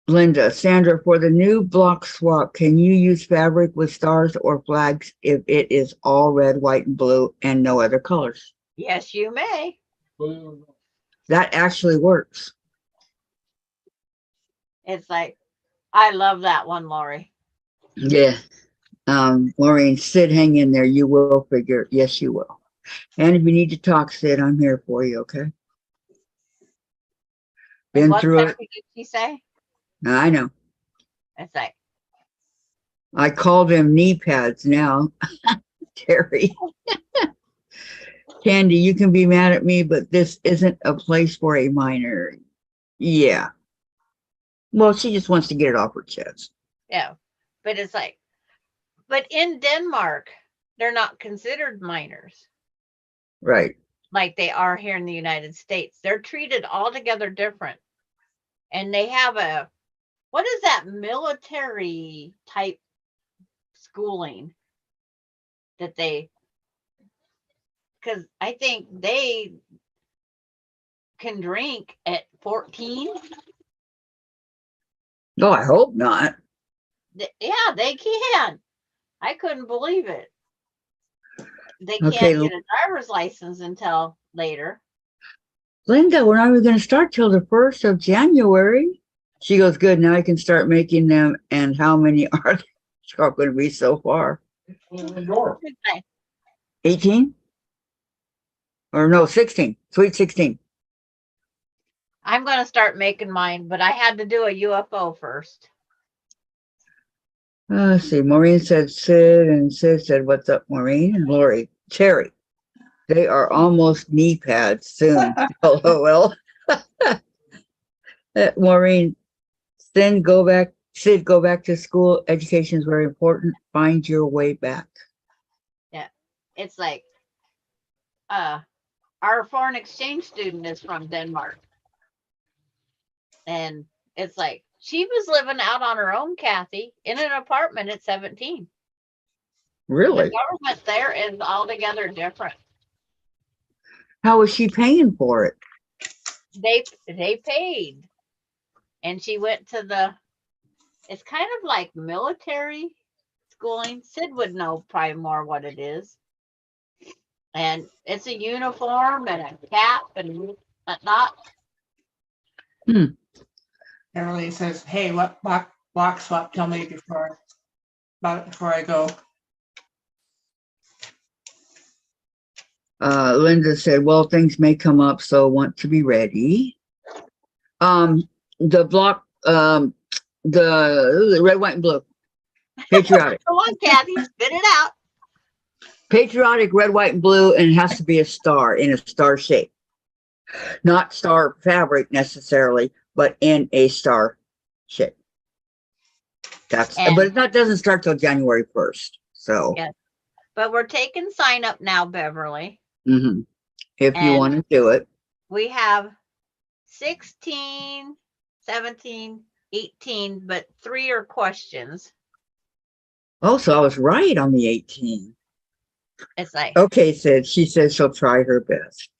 Linda, Sandra, for the new block swap, can you use fabric with stars or flags if it is all red, white, and blue and no other colors? yes, you may. That actually works. It's like, I love that one, Lori. Yeah. Maureen, Sid, hang in there. You will figure. Yes, you will. And if you need to talk, Sid, I'm here for you, okay? In Been what through it. country did she say? I know. It's like, I call them knee pads now, Terry. Candy, you can be mad at me, but this isn't a place for a minor. Yeah. Well, she just wants to get it off her chest. yeah. But it's like, but in Denmark, they're not considered minors Right. like they are here in the United States. They're treated altogether different. And they have what is that military type schooling that because I think they can drink at 14. No, I hope not. Yeah, they can. I couldn't believe it. They can't Okay. get a driver's license until later. Linda, we're not even going to start till the 1st of January. She goes, good, now I can start making them. And how many are there? It's not going to be so far. 18? Or no, 16. Sweet 16. I'm going to start making mine, but I had to do a UFO first. Let's see. Maureen said Sid, and Sid said, what's up, Maureen? And Lori, Terry. They are almost knee pads soon. LOL. Maureen, Sid, go back to school. Education is very important. Find your way back. Yeah. It's like our foreign exchange student is from Denmark. And it's like she was living out on her own, Kathy, in an apartment at 17. Really? The government there is altogether different. How is she paying for it? They paid. And she went to it's kind of like military schooling. Sid would know probably more what it is. And it's a uniform and a cap and whatnot. Emily says, hey, what block swap? Tell me about it before I go. Linda said, well, things may come up, so want to be ready. The block the red, white, and blue. Patriotic. Come on, Kathy, spit it out. Patriotic red, white, and blue, and it has to be a star in a star shape. Not star fabric necessarily, but in a star shape. But it's not doesn't start till January 1st. So Yeah. But we're taking sign up now, Beverly. If you And want to do it. We have 16, 17, 18, but 3 are questions. Oh, so I was right on the 18. It's like, Okay, she says she'll try her best.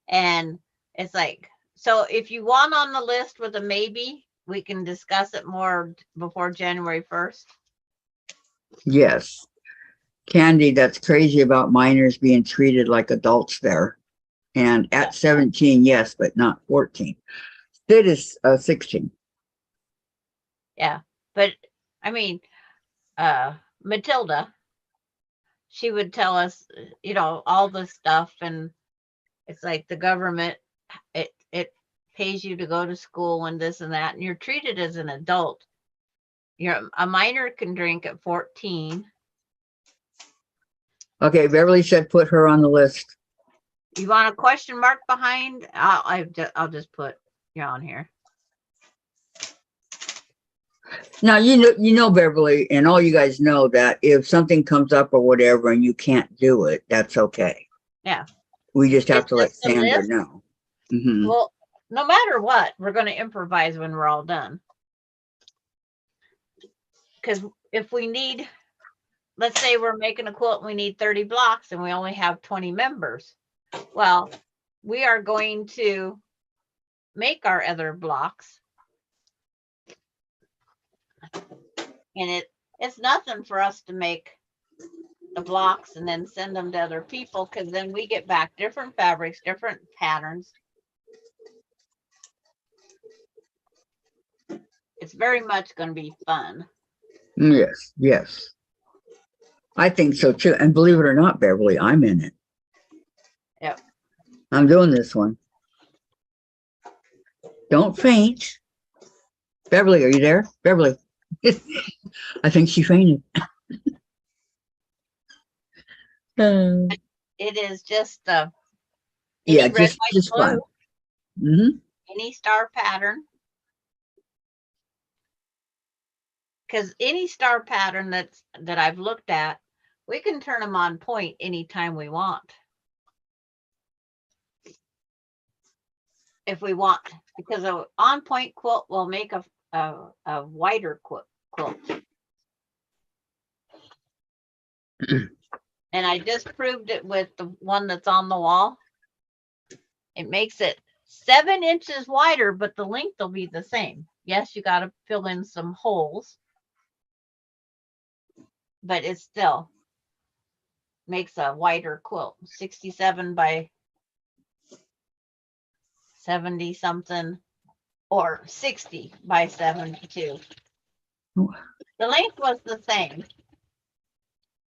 and it's like, so if you want on the list with a maybe, we can discuss it more before January 1st. Yes. Candy, that's crazy about minors being treated like adults there. And at 17, yes, but not 14. Sid is 16. Yeah. But I mean, Matilda, she would tell us, all the stuff, and it's like the government, it pays you to go to school and this and that, and you're treated as an adult. A minor can drink at 14. Okay, Beverly said put her on the list. You want a question mark behind? I'll just put you on here. Now you know Beverly, and all you guys know that if something comes up or whatever and you can't do it, that's okay. Yeah. We just have to let It's just a Sandra list. know. Well, no matter what, we're going to improvise when we're all done. Because if we need, let's say we're making a quilt and we need 30 blocks and we only have 20 members. Well, we are going to make our other blocks. And it's nothing for us to make the blocks and then send them to other people, because then we get back different fabrics, different patterns. It's very much going to be fun. Yes. I think so too. And believe it or not, Beverly, I'm in it. Yep. I'm doing this one. Don't faint. Beverly, are you there? Beverly. I think she fainted. It is just Yeah, red, white, just blue, fun. any star pattern. Because any star pattern that I've looked at, we can turn them on point anytime we want. If we want, because an on point quilt will make a wider quilt. And I just proved it with the one that's on the wall. It makes it 7 inches wider, but the length will be the same. Yes, you got to fill in some holes, but it still makes a wider quilt. 67 by 70 something, or 60 by 72. The length was the same,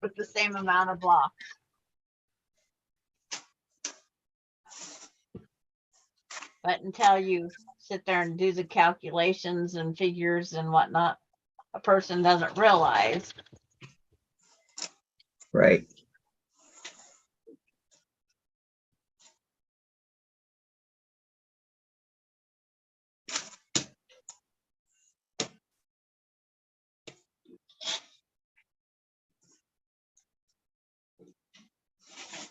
with the same amount of blocks. But until you sit there and do the calculations and figures and whatnot, a person doesn't realize. Right.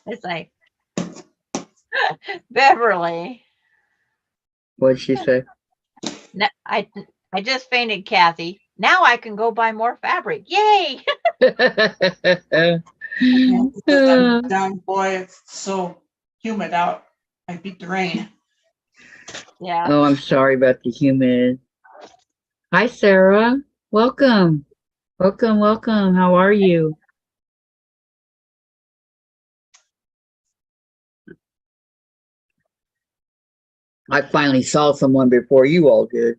It's like, Beverly. What'd she say? I just fainted, Kathy. Now I can go buy more fabric. Yay! I'm done, boy. It's so humid out. I beat the rain. Yeah. Oh, I'm sorry about the humid. Hi, Sarah. Welcome. Welcome. How are you? I finally saw someone before you all did.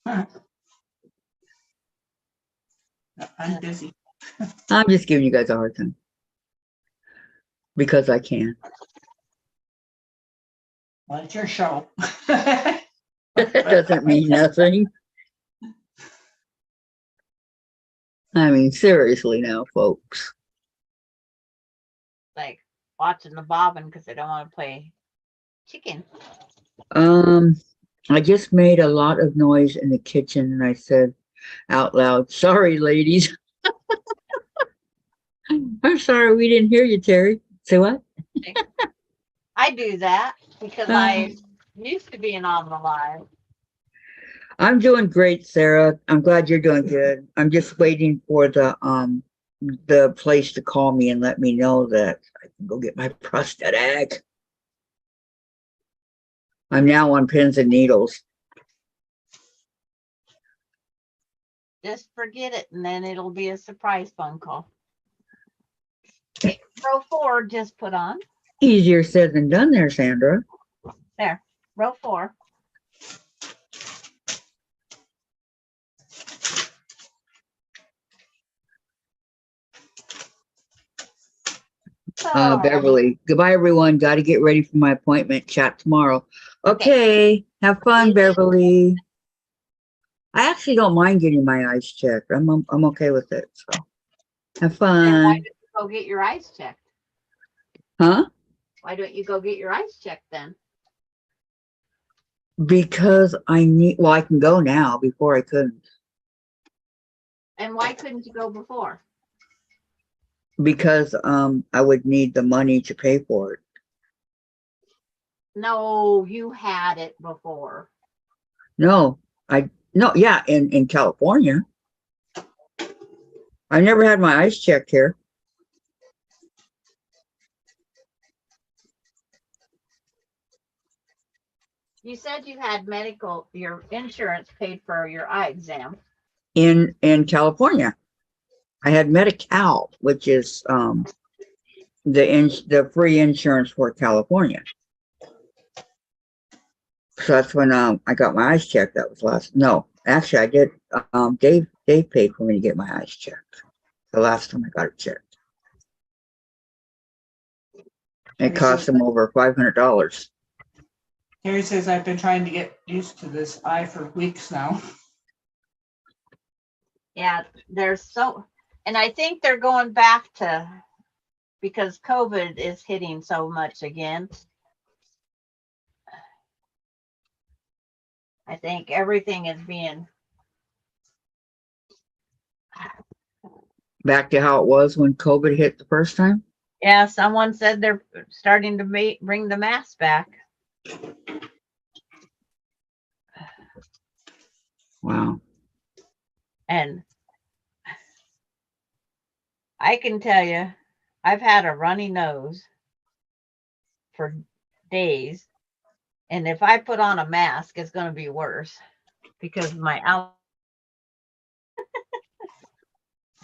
I'm busy. I'm just giving you guys a hard time. Because I can. Well, it's your show. That doesn't mean nothing. I mean, seriously now, folks. Like watching the bobbin because they don't want to play chicken. I just made a lot of noise in the kitchen and I said out loud, sorry, ladies. I'm sorry we didn't hear you, Terry. Say what? I do that because I used to being on the live. I'm doing great, Sarah. I'm glad you're doing good. I'm just waiting for the place to call me and let me know that I can go get my prosthetic. I'm now on pins and needles. Just forget it, and then it'll be a surprise phone call. Okay, row 4 just put on. Easier said than done there, Sandra. There, row 4. All right. Beverly. Goodbye, everyone. Got to get ready for my appointment. Chat tomorrow. Okay. Have fun, Beverly. I actually don't mind getting my eyes checked. I'm okay with it. So have Then why fun. don't you go get your eyes checked? Huh? Why don't you go get your eyes checked then? Because I need, well, I can go now. Before I couldn't. And why couldn't you go before? Because I would need the money to pay for it. No, you had it before. No, yeah, in California. I never had my eyes checked here. You said you had your insurance paid for your eye exam. In California. I had Medi-Cal, which is the free insurance for California. So that's when I got my eyes checked. That was no, actually I did. Dave paid for me to get my eyes checked. The last time I got it checked. It cost him over $500. Terry says, I've been trying to get used to this eye for weeks now. Yeah, and I think they're going back to, because COVID is hitting so much again. I think everything is being Back to how it was when COVID hit the first time. Yeah, someone said they're starting to bring the mask back. Wow. And I can tell you, I've had a runny nose for days. And if I put on a mask, it's going to be worse because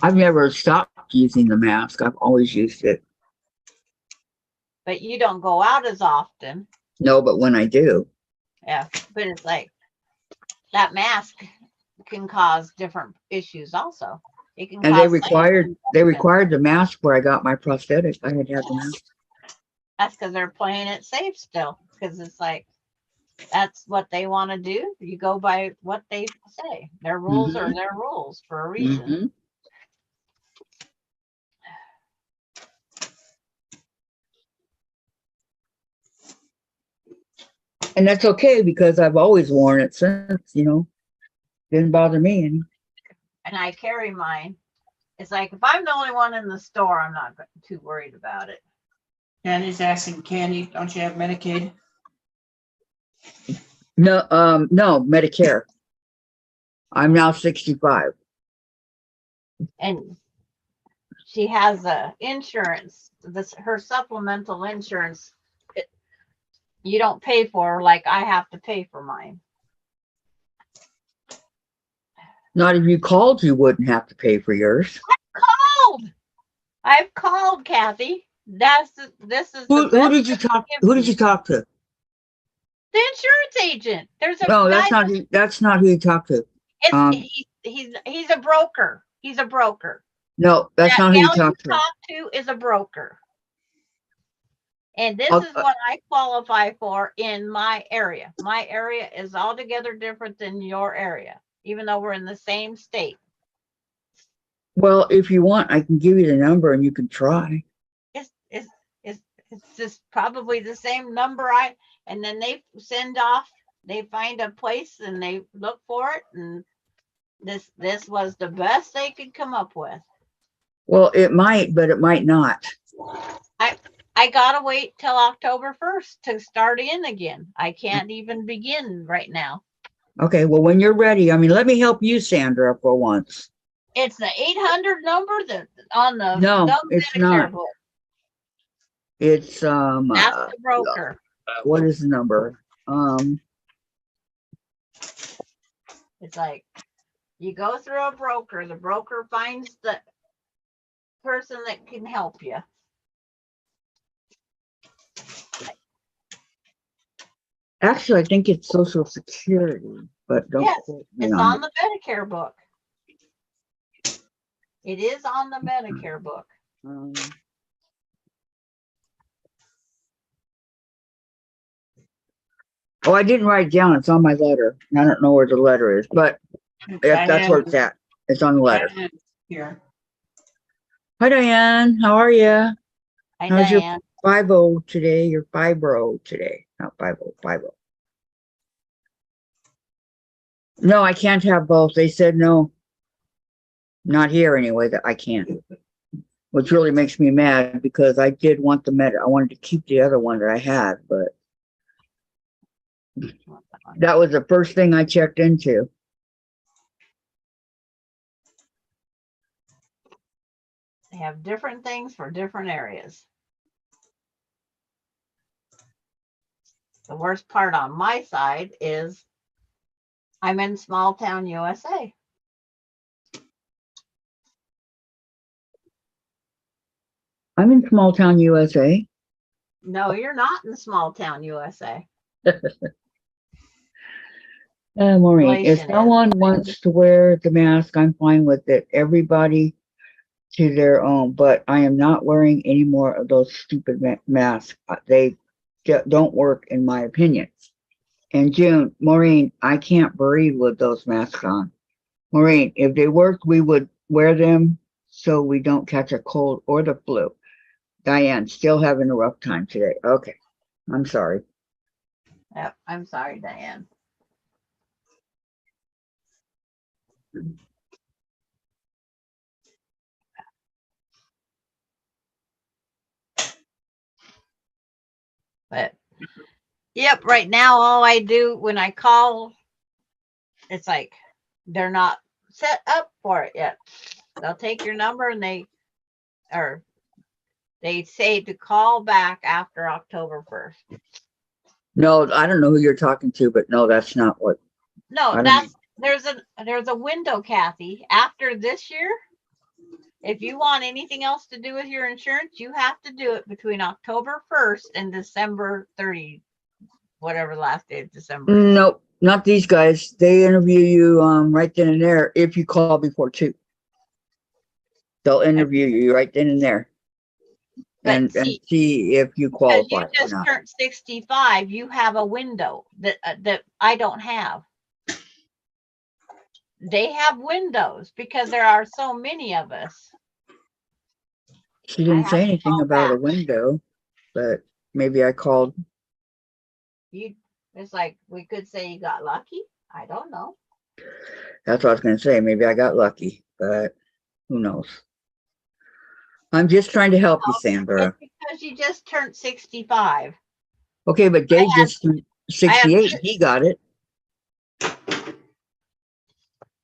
I've never stopped using the mask. I've always used it. But you don't go out as often. No, but when I do. Yeah, but it's like that mask can cause different issues also. It can And cause they required the mask where I got my prosthetic. I had to have the mask. That's because they're playing it safe still. Because it's like that's what they want to do. You go by what they say. Their rules are their rules for a reason. And that's okay because I've always worn it since, didn't bother me any. And I carry mine. It's like if I'm the only one in the store, I'm not too worried about it. Candy's asking, Candy, don't you have Medicaid? No, no, Medicare. I'm now 65. And she has a insurance. Her supplemental insurance. You don't pay for like I have to pay for mine. Not if you called, you wouldn't have to pay for yours. I've called, Kathy. This is who did you talk? Who did you talk to? The insurance agent. There's a no. That's not who you talked to. He's a broker. He's a broker. No, that's not who you talked to. Talk to is a broker. And this is what I qualify for in my area. My area is altogether different than your area, even though we're in the same state. Well, if you want, I can give you the number and you can try. It's just probably the same number and then they send off, they find a place and they look for it, and this was the best they could come up with. Well, it might, but it might not. I gotta wait till October 1st to start in again. I can't even begin right now. Okay, well, when you're ready, I mean, let me help you, Sandra, for once. It's the 800 number that on the No, dumb it's Medicare not. book. It's Ask the broker. what is the number? It's like you go through a broker. The broker finds the person that can help you. Actually, I think it's Social Security, but don't Yes, quote me it's on on it. the Medicare book. It is on the Medicare book. Oh, I didn't write it down. It's on my letter. I don't know where the letter is, but that's where it's at. It's on the letter. Diane's here. Hi, Diane. How are you? Hi, How's your Diane. 5-0 today? Your 5-0 today. Not 5-0, 5-0. No, I can't have both. They said no. Not here anyway, that I can't. Which really makes me mad because I did want I wanted to keep the other one that I had, but that was the first thing I checked into. They have different things for different areas. The worst part on my side is I'm in small town USA. I'm in small town USA. No, you're not in small town USA. Maureen, if Inflation no is. one wants to wear the mask, I'm fine with it. Everybody to their own, but I am not wearing any more of those stupid masks. They don't work, in my opinion. And June, Maureen, I can't breathe with those masks on. Maureen, if they worked, we would wear them so we don't catch a cold or the flu. Diane, still having a rough time today. Okay, I'm sorry. Yep, I'm sorry, Diane. But yep, right now all I do when I call, it's like they're not set up for it yet. They'll take your number and they say to call back after October 1st. No, I don't know who you're talking to, but no, that's not what. No, there's a window, Kathy. After this year, if you want anything else to do with your insurance, you have to do it between October 1st and December 30, whatever the last day of December is. Nope, not these guys. They interview you right then and there if you call before 2. They'll interview you right then and there. And see if you qualify. You just turned 65, you have a window that I don't have. They have windows because there are so many of us. She didn't say anything about a window, but maybe I called. It's like we could say you got lucky. I don't know. That's what I was going to say. Maybe I got lucky, but who knows? I'm just trying to help you, Sandra. It's because you just turned 65. Okay, but Dave just turned 68. He got it.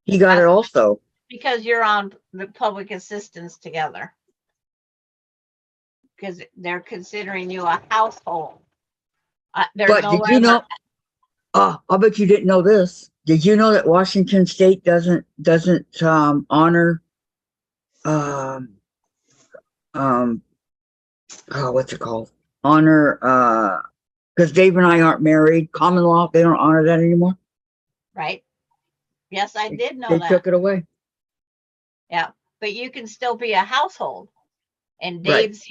He got it also. Because you're on the public assistance together. Because they're considering you a household. But did you know? Oh, I bet you didn't know this. Did you know that Washington State doesn't honor what's it called? Honor because Dave and I aren't married. Common law, they don't honor that anymore. Right. Yes, I did know that. They took it away. Yeah, but you can still be a household. And Dave's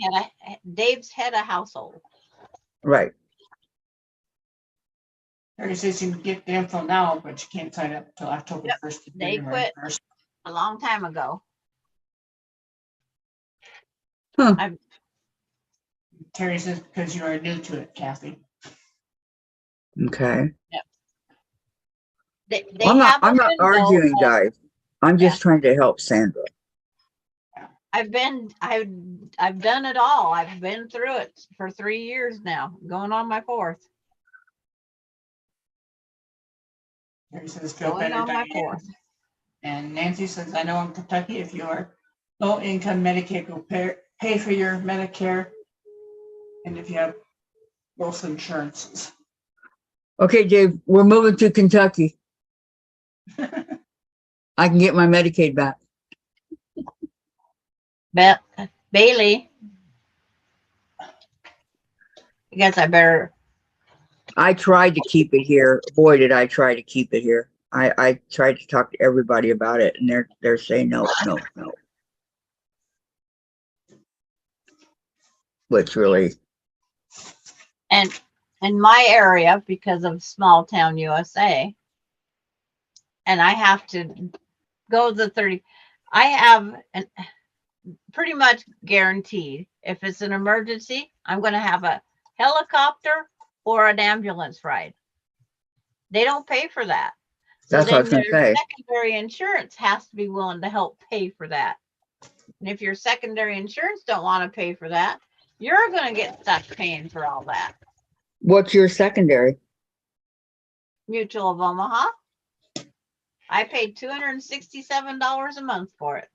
had a household. Right. Terry says you can get the info now, but you can't sign up until October 1st. They quit a long time ago. Terry says, because you are new to it, Kathy. Okay. They I'm not, have a I'm not window arguing, of- guys. I'm just trying to help Sandra. I've done it all. I've been through it for 3 years now, going on my 4th. Terry says, feel Going better, on my Diane. 4th. And Nancy says, I know in Kentucky, if you are low income, Medicaid will pay for your Medicare. And if you have both insurances. Okay, Dave, we're moving to Kentucky. I can get my Medicaid back. Bailey, I guess I better. I tried to keep it here. Boy, did I try to keep it here. I tried to talk to everybody about it, and they're saying no, no, no. Which really, And in my area, because of small town USA, and I have to go the 30, I have an pretty much guaranteed if it's an emergency, I'm going to have a helicopter or an ambulance ride. They don't pay for that. So that's what I was then going to your say. secondary insurance has to be willing to help pay for that. And if your secondary insurance don't want to pay for that, you're going to get stuck paying for all that. What's your secondary? Mutual of Omaha. I paid $267 a month for it.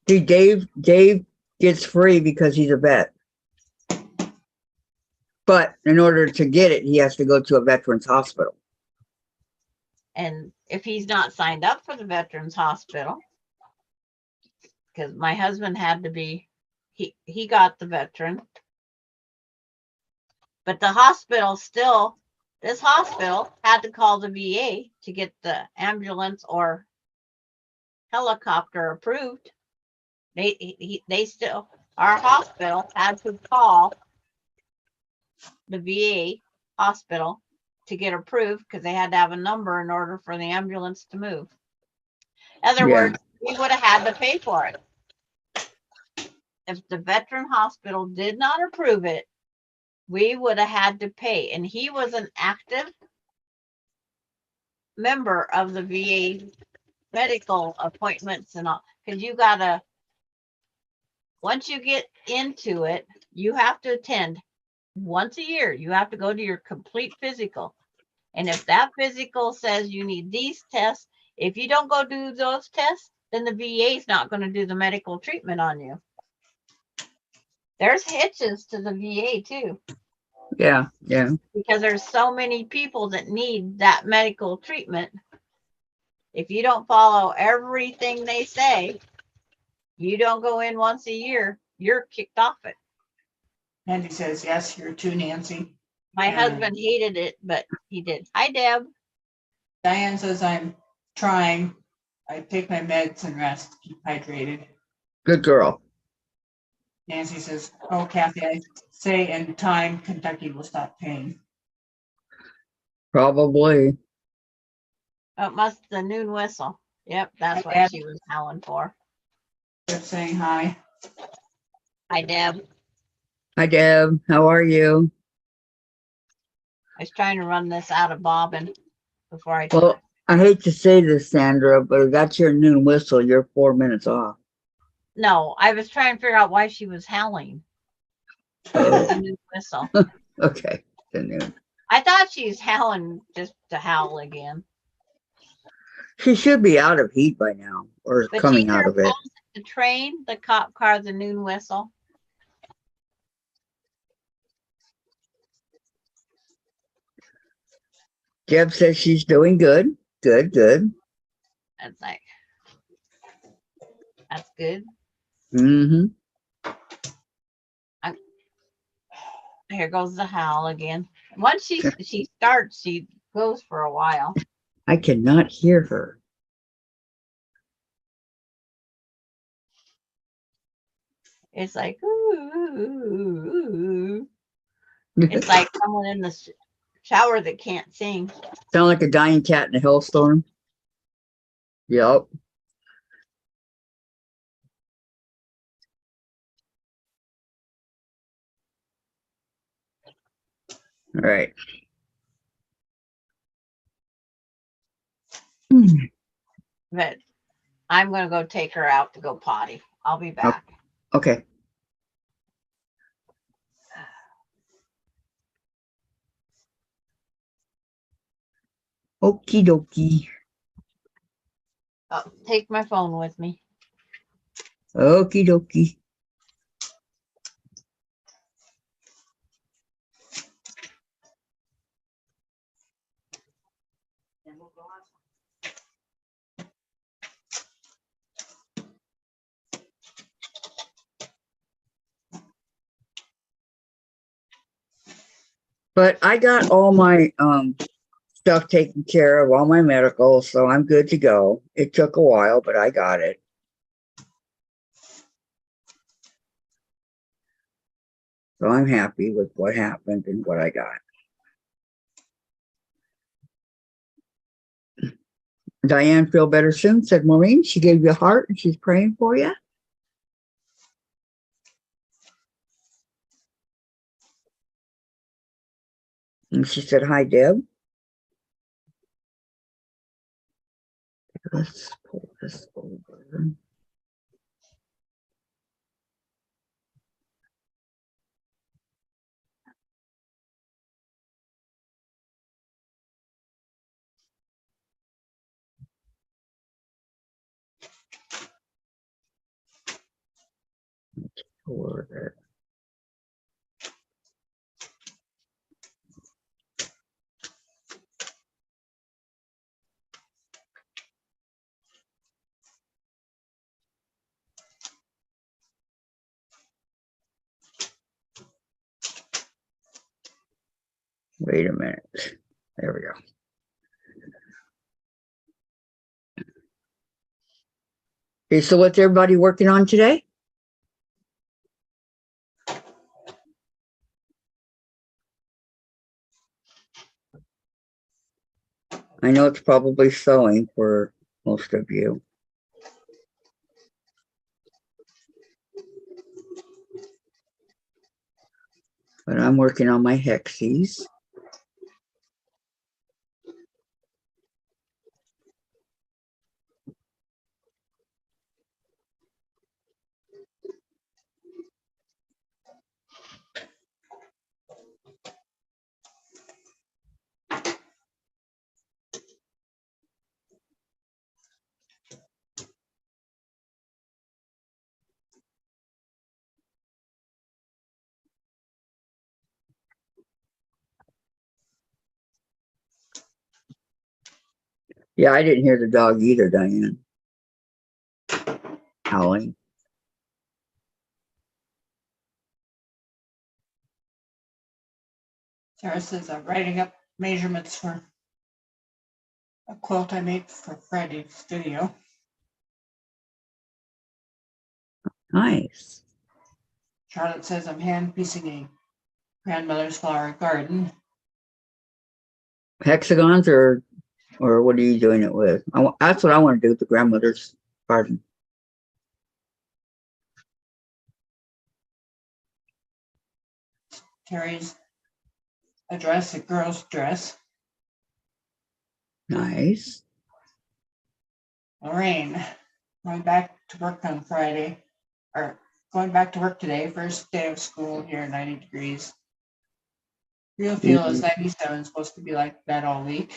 See, Dave gets free because he's a vet. But in order to get it, he has to go to a veterans hospital. And if he's not signed up for the veterans hospital, because my husband had to be, he got the veteran, but the hospital still, this hospital had to call the VA to get the ambulance or helicopter approved. They still, our hospital had to call the VA hospital to get approved because they had to have a number in order for the ambulance to move. In other words, we would have had to pay for it. If the veteran hospital did not approve it, we would have had to pay. And he was an active member of the VA medical appointments and all, because you gotta, once you get into it, you have to attend once a year. You have to go to your complete physical. And if that physical says you need these tests, if you don't go do those tests, then the VA is not going to do the medical treatment on you. There's hitches to the VA too. Yeah, yeah. Because there's so many people that need that medical treatment. If you don't follow everything they say, you don't go in once a year, you're kicked off it. Andy says, yes, you're too, Nancy. My husband hated it, but he did. Hi, Deb. Diane says, I'm trying. I take my meds and rest, keep hydrated. Good girl. Nancy says, oh, Kathy, I say in time, Kentucky will stop paying. Probably. Oh, it must the noon whistle. Yep, that's Hi, Deb. what she was howling for. They're saying hi. Hi, Deb. Hi, Deb. How are you? I was trying to run this out of bobbin before I. Well, I hate to say this, Sandra, but if that's your noon whistle, you're 4 minutes off. No, I was trying to figure out why she was howling. It was a noon whistle. Okay, the noon. I thought she's howling just to howl again. She should be out of heat by now, or But coming she out of it. calls the train, the cop car, the noon whistle. Deb says she's doing good. Good, good. It's like, that's good. Mm-hmm. Here goes the howl again. Once she starts, she goes for a while. I cannot hear her. It's like, ooh. It's like someone in the shower that can't sing. Sound like a dying cat in a hailstorm. Yep. All right. Hmm. But I'm going to go take her out to go potty. I'll be back. Okay. Okie dokie. I'll take my phone with me. Okie dokie. But I got all my stuff taken care of, all my medical, so I'm good to go. It took a while, but I got it. So I'm happy with what happened and what I got. Diane, feel better soon, said Maureen. She gave you a heart and she's praying for you. And she said, hi, Deb. Let's pull this over. Over there. Wait a minute. There we go. Okay, so what's everybody working on today? I know it's probably sewing for most of you. But I'm working on my hexies. Yeah, I didn't hear the dog either, Diane. Howling. Sarah says I'm writing up measurements for a quilt I made for Friday's video. Nice. Charlotte says I'm hand piecing a grandmother's flower garden. Hexagons or what are you doing it with? That's what I want to do with the grandmother's garden. Terry's a dress, a girl's dress. Nice. Lorraine, going back to work on Friday, or going back to work today, first day of school here, 90 degrees. Real feel is 97, supposed to be like that all week.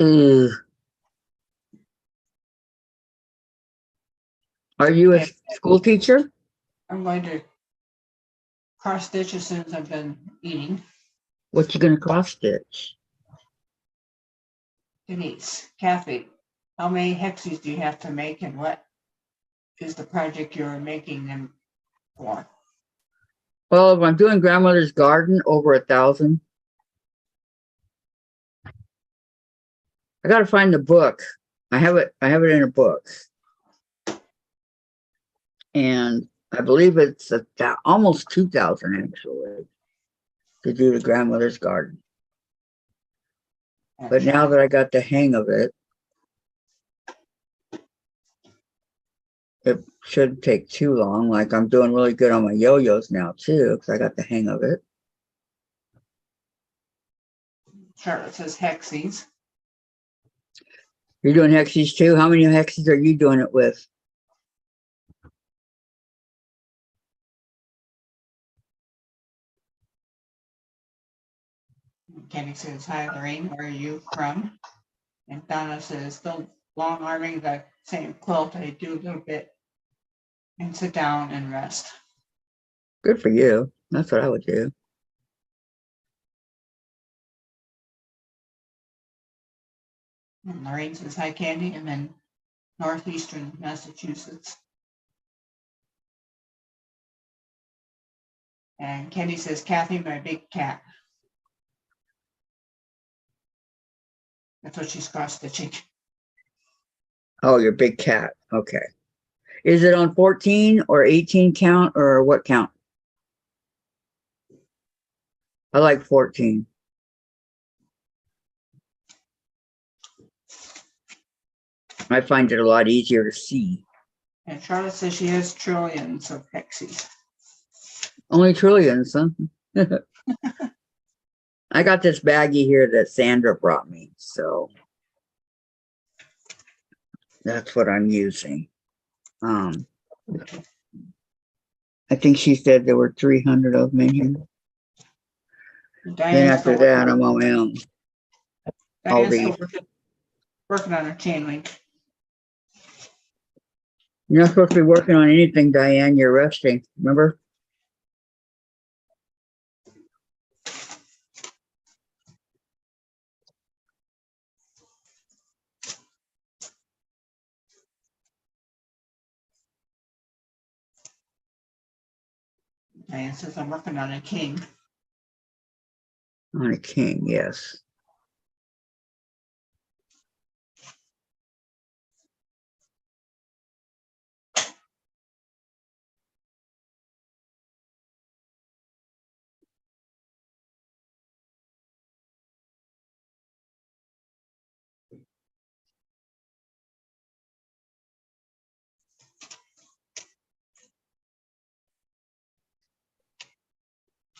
Ugh. Are you a school teacher? I'm going to cross stitch as soon as I'm done eating. What you gonna cross stitch? Denise, Kathy, how many hexies do you have to make and what is the project you're making them for? Well, if I'm doing grandmother's garden, over 1,000. I gotta find the book. I have it in a book. And I believe it's almost 2,000 actually to do the grandmother's garden. But now that I got the hang of it, it shouldn't take too long. Like I'm doing really good on my yo-yos now too, because I got the hang of it. Charlotte says hexies. You're doing hexies too? How many hexies are you doing it with? Kenny says, hi, Lorraine, where are you from? And Donna says, still long arming the same quilt. I do a little bit and sit down and rest. Good for you. That's what I would do. And Lorraine says, hi, Candy, and then northeastern Massachusetts. And Candy says, Kathy, my big cat. That's what she's cross-stitching. Oh, your big cat. Okay. Is it on 14 or 18 count or what count? I like 14. I find it a lot easier to see. And Charlotte says she has trillions of hexies. Only trillions, huh? I got this baggie here that Sandra brought me, so that's what I'm using. I think she said there were 300 of them in here. Then Diane's after still that, I'm on my own. Diane's I'll still working on her chain link. You're not supposed to be working on anything, Diane. You're resting. Remember? Diane says, I'm working on a king. On a king, yes.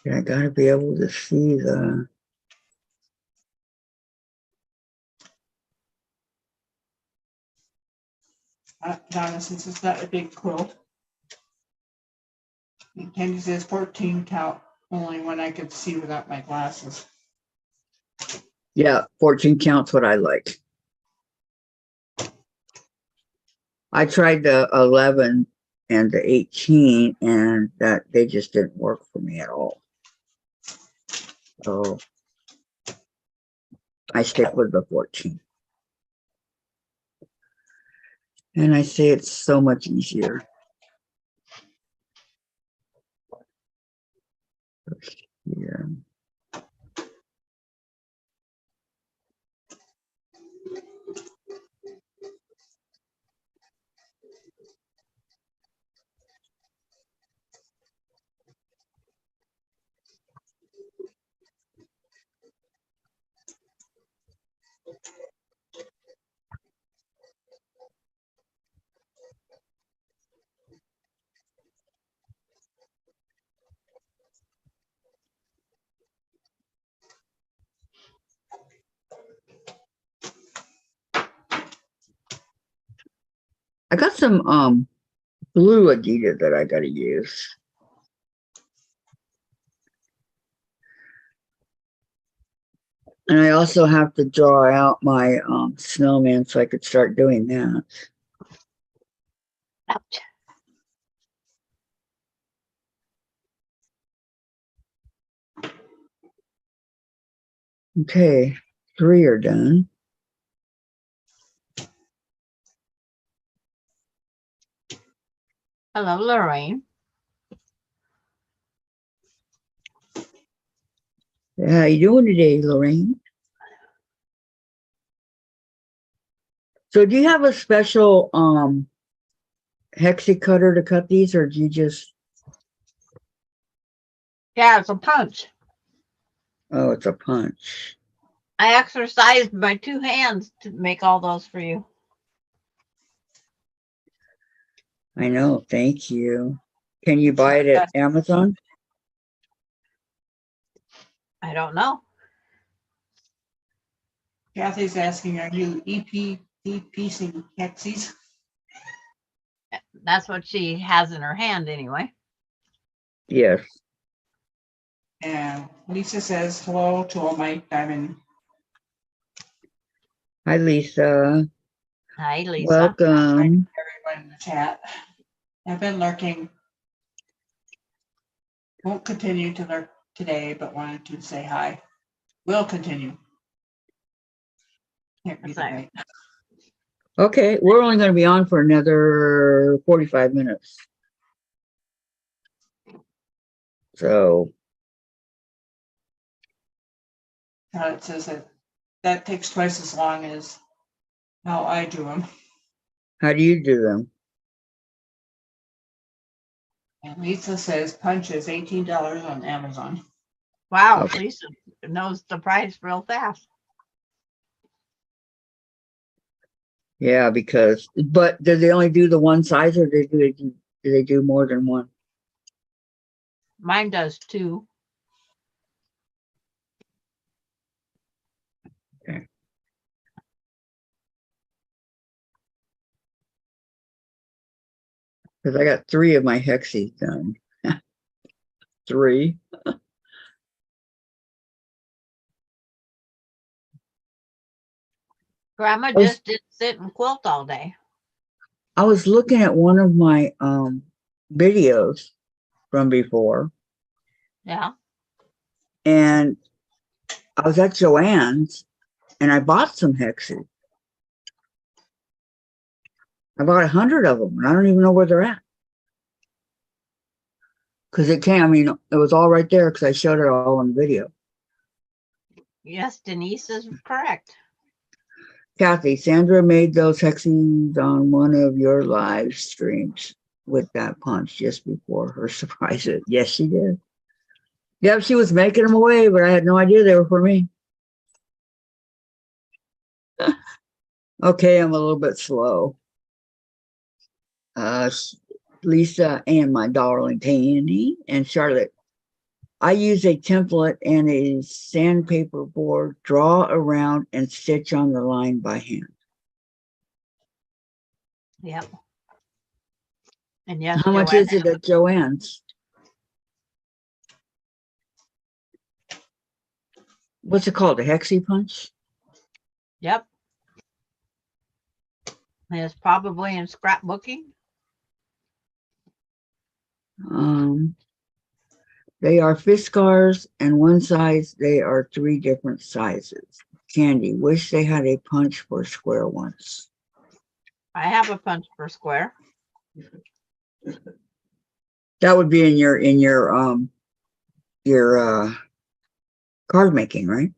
I gotta be able to see the. Donna says it's not a big quilt. And Candy says 14 count, only one I could see without my glasses. Yeah, 14 counts what I like. I tried the 11 and the 18 and that they just didn't work for me at all. So I stick with the 14. And I say it's so much easier. Here. I got some blue Adidas that I gotta use. And I also have to draw out my snowman so I could start doing that. Ouch. Okay, 3 are done. Hello, Lorraine. How you doing today, Lorraine? So do you have a special hexie cutter to cut these, or do you just? Yeah, it's a punch. Oh, it's a punch. I exercised my 2 hands to make all those for you. I know. Thank you. Can you buy it at Amazon? I don't know. Kathy's asking, are you piecing hexies? That's what she has in her hand anyway. Yes. And Lisa says hello to all my diamond. Hi, Lisa. Hi, Lisa. Welcome. Everyone in the chat. I've been lurking. Won't continue to lurk today, but wanted to say hi. Will continue. Can't be That's the right. right. Okay, we're only going to be on for another 45 minutes. So, It says that takes twice as long as how I do them. how do you do them? And Lisa says punch is $18 on Amazon. Wow, Okay. Lisa knows the price real fast. Yeah, because, but do they only do the one size or do they do more than one? Mine does too. Because I got 3 of my hexies done. 3. Grandma was- just didn't sit and quilt all day. I was looking at one of my videos from before, Yeah. and I was at Joann's and I bought some hexes. I bought 100 of them and I don't even know where they're at. Because it came, I mean, it was all right there because I showed it all on video. Yes, Denise is correct. Kathy, Sandra made those hexes on one of your live streams with that punch just before her surprise. Yes, she did. Yep, she was making them away, but I had no idea they were for me. Okay, I'm a little bit slow. Lisa and my darling Tandy and Charlotte. I use a template and a sandpaper board, draw around and stitch on the line by hand. Yep. And yes, How much Joanne is it at Joann's? What's it called? A hexie punch? Yep. And it's probably in scrapbooking. They are Fiskars and one size. They are 3 different sizes. Candy, wish they had a punch for square ones. I have a punch per square. That would be in your card making, right?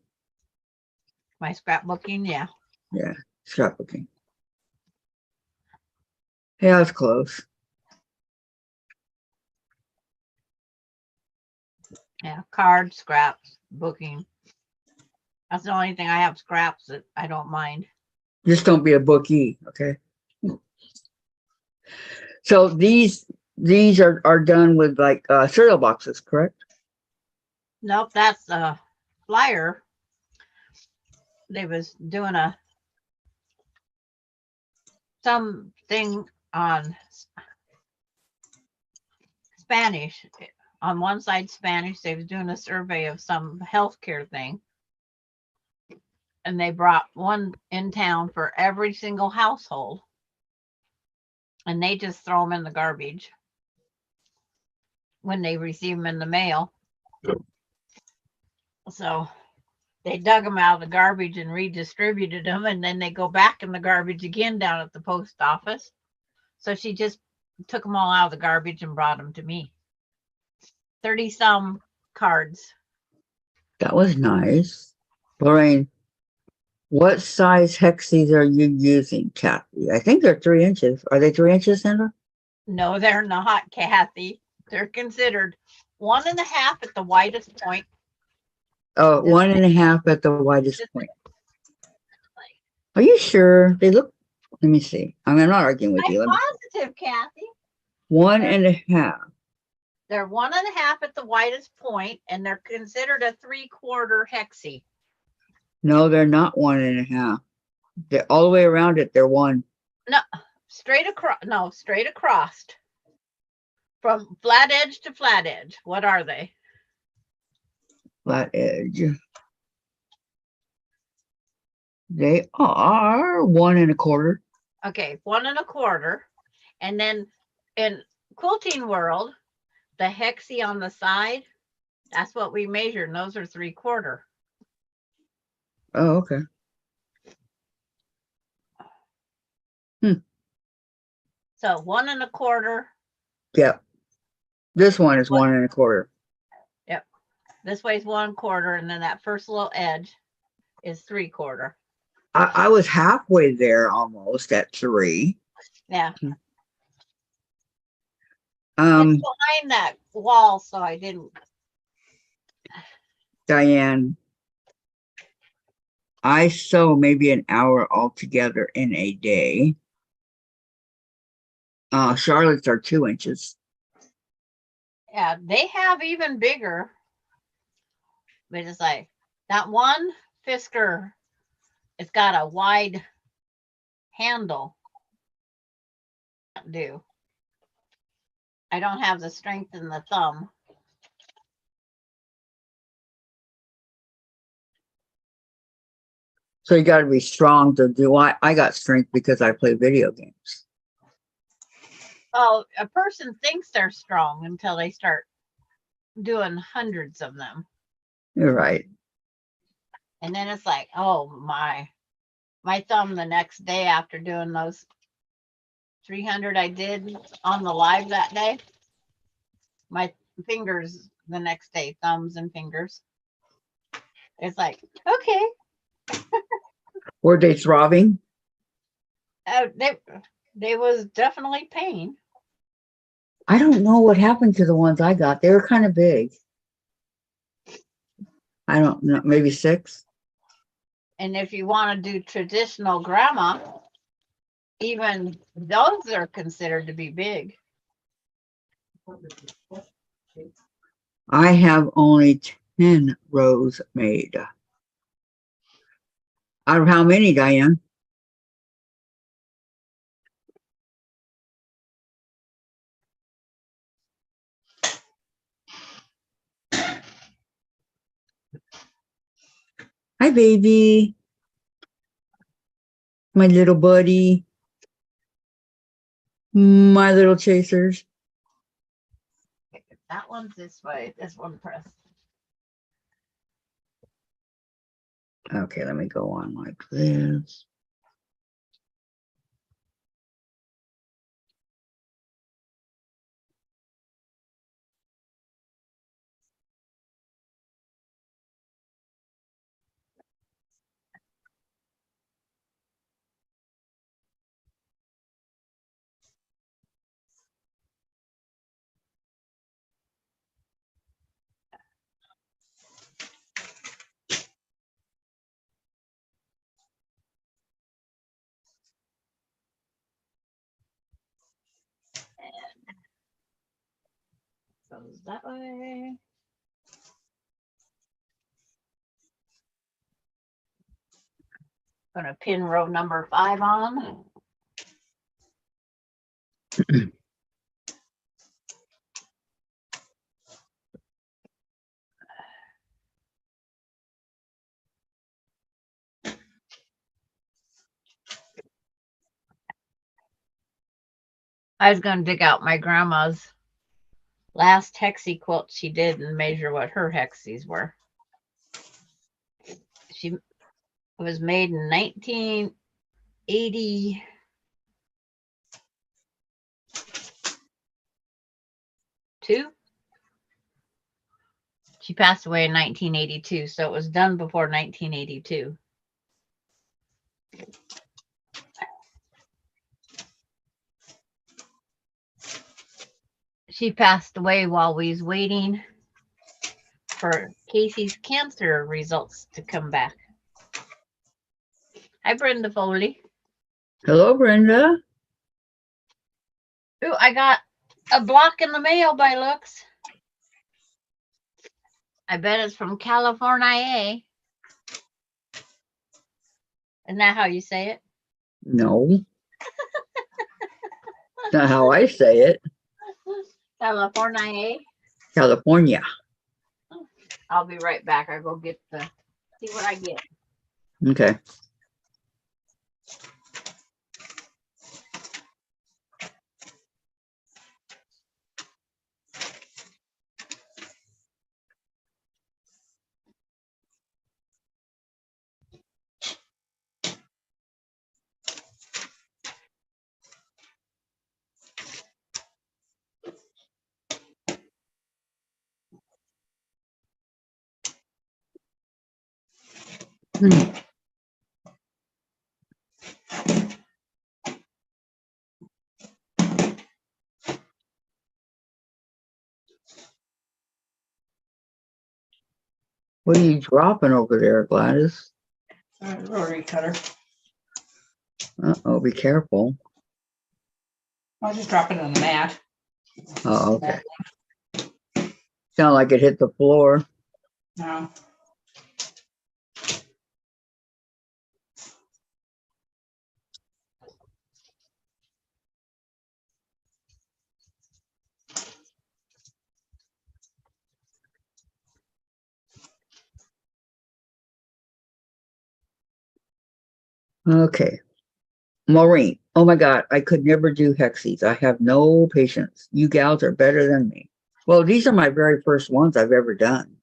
My scrapbooking, yeah. Yeah, scrapbooking. Yeah, it's close. Yeah, cards, scraps, booking. That's the only thing I have scraps that I don't mind. Just don't be a bookie, okay? So these are done with like cereal boxes, correct? Nope, that's a flyer. They was doing something on Spanish. On one side Spanish, they was doing a survey of some healthcare thing. And they brought one in town for every single household. And they just throw them in the garbage when they receive them in the mail. So they dug them out of the garbage and redistributed them, and then they go back in the garbage again down at the post office. So she just took them all out of the garbage and brought them to me. 30 some cards. That was nice. Lorraine, what size hexies are you using, Kathy? I think they're 3 inches. Are they 3 inches, Sandra? No, they're not, Kathy. They're considered 1.5 at the widest point. Oh, 1.5 at the widest point. Are you sure? They look, let me see. I mean, I'm not arguing with you. I'm positive, Kathy. 1.5. They're 1.5 at the widest point, and they're considered a 3/4 hexie. No, they're not 1.5. They're all the way around it. They're 1. No, straight across. No, straight across. From flat edge to flat edge. What are they? Flat edge. They are 1.25. Okay, 1.25. And then in quilting world, the hexie on the side, that's what we measure. And those are 3/4. Oh, okay. So 1.25. Yep. This one is What? 1.25. This way's 1/4, and then that first little edge is 3/4. I was halfway there almost at 3. Yeah. Um, It's behind that wall, so I didn't. Diane, I sew maybe an hour altogether in a day. Charlotte's are 2 inches. Yeah, they have even bigger. But it's like that one Fisker, it's got a wide handle. Do I don't have the strength in the thumb. So you got to be strong to do. I got strength because I play video games. Oh, a person thinks they're strong until they start doing hundreds of them. You're right. And then it's like, oh my thumb the next day after doing those 300 I did on the live that day. My fingers the next day, thumbs and fingers. It's like, okay. Were they throbbing? They was definitely pain. I don't know what happened to the ones I got. They were kind of big. I don't know, maybe 6. And if you want to do traditional grandma, even those are considered to be big. I have only 10 rows made. Out of how many, Diane? Hi, baby. My little buddy. My little chasers. That one's this way. This one press. Okay, let me go on like this. Goes that way. Gonna pin row number 5 on. I was gonna dig out my grandma's last hexie quilt she did and measure what her hexies were. She was made in 1982. She passed away in 1982, so it was done before 1982. She passed away while we was waiting for Casey's cancer results to come back. Hi, Brenda Foley. Hello, Brenda. Ooh, I got a block in the mail by looks. I bet it's from California. Isn't that how you say it? No. Not how I say it. California. California. I'll be right back. I'll go get see what I get. Okay. Hmm. What are you dropping over there, Gladys? Rotary cutter. Uh-oh, be careful. I'll just drop it on the mat. Oh, okay. Sound like it hit the floor. No. Okay. Maureen, oh my God, I could never do hexies. I have no patience. You gals are better than me. Well, these are my very first ones I've ever done.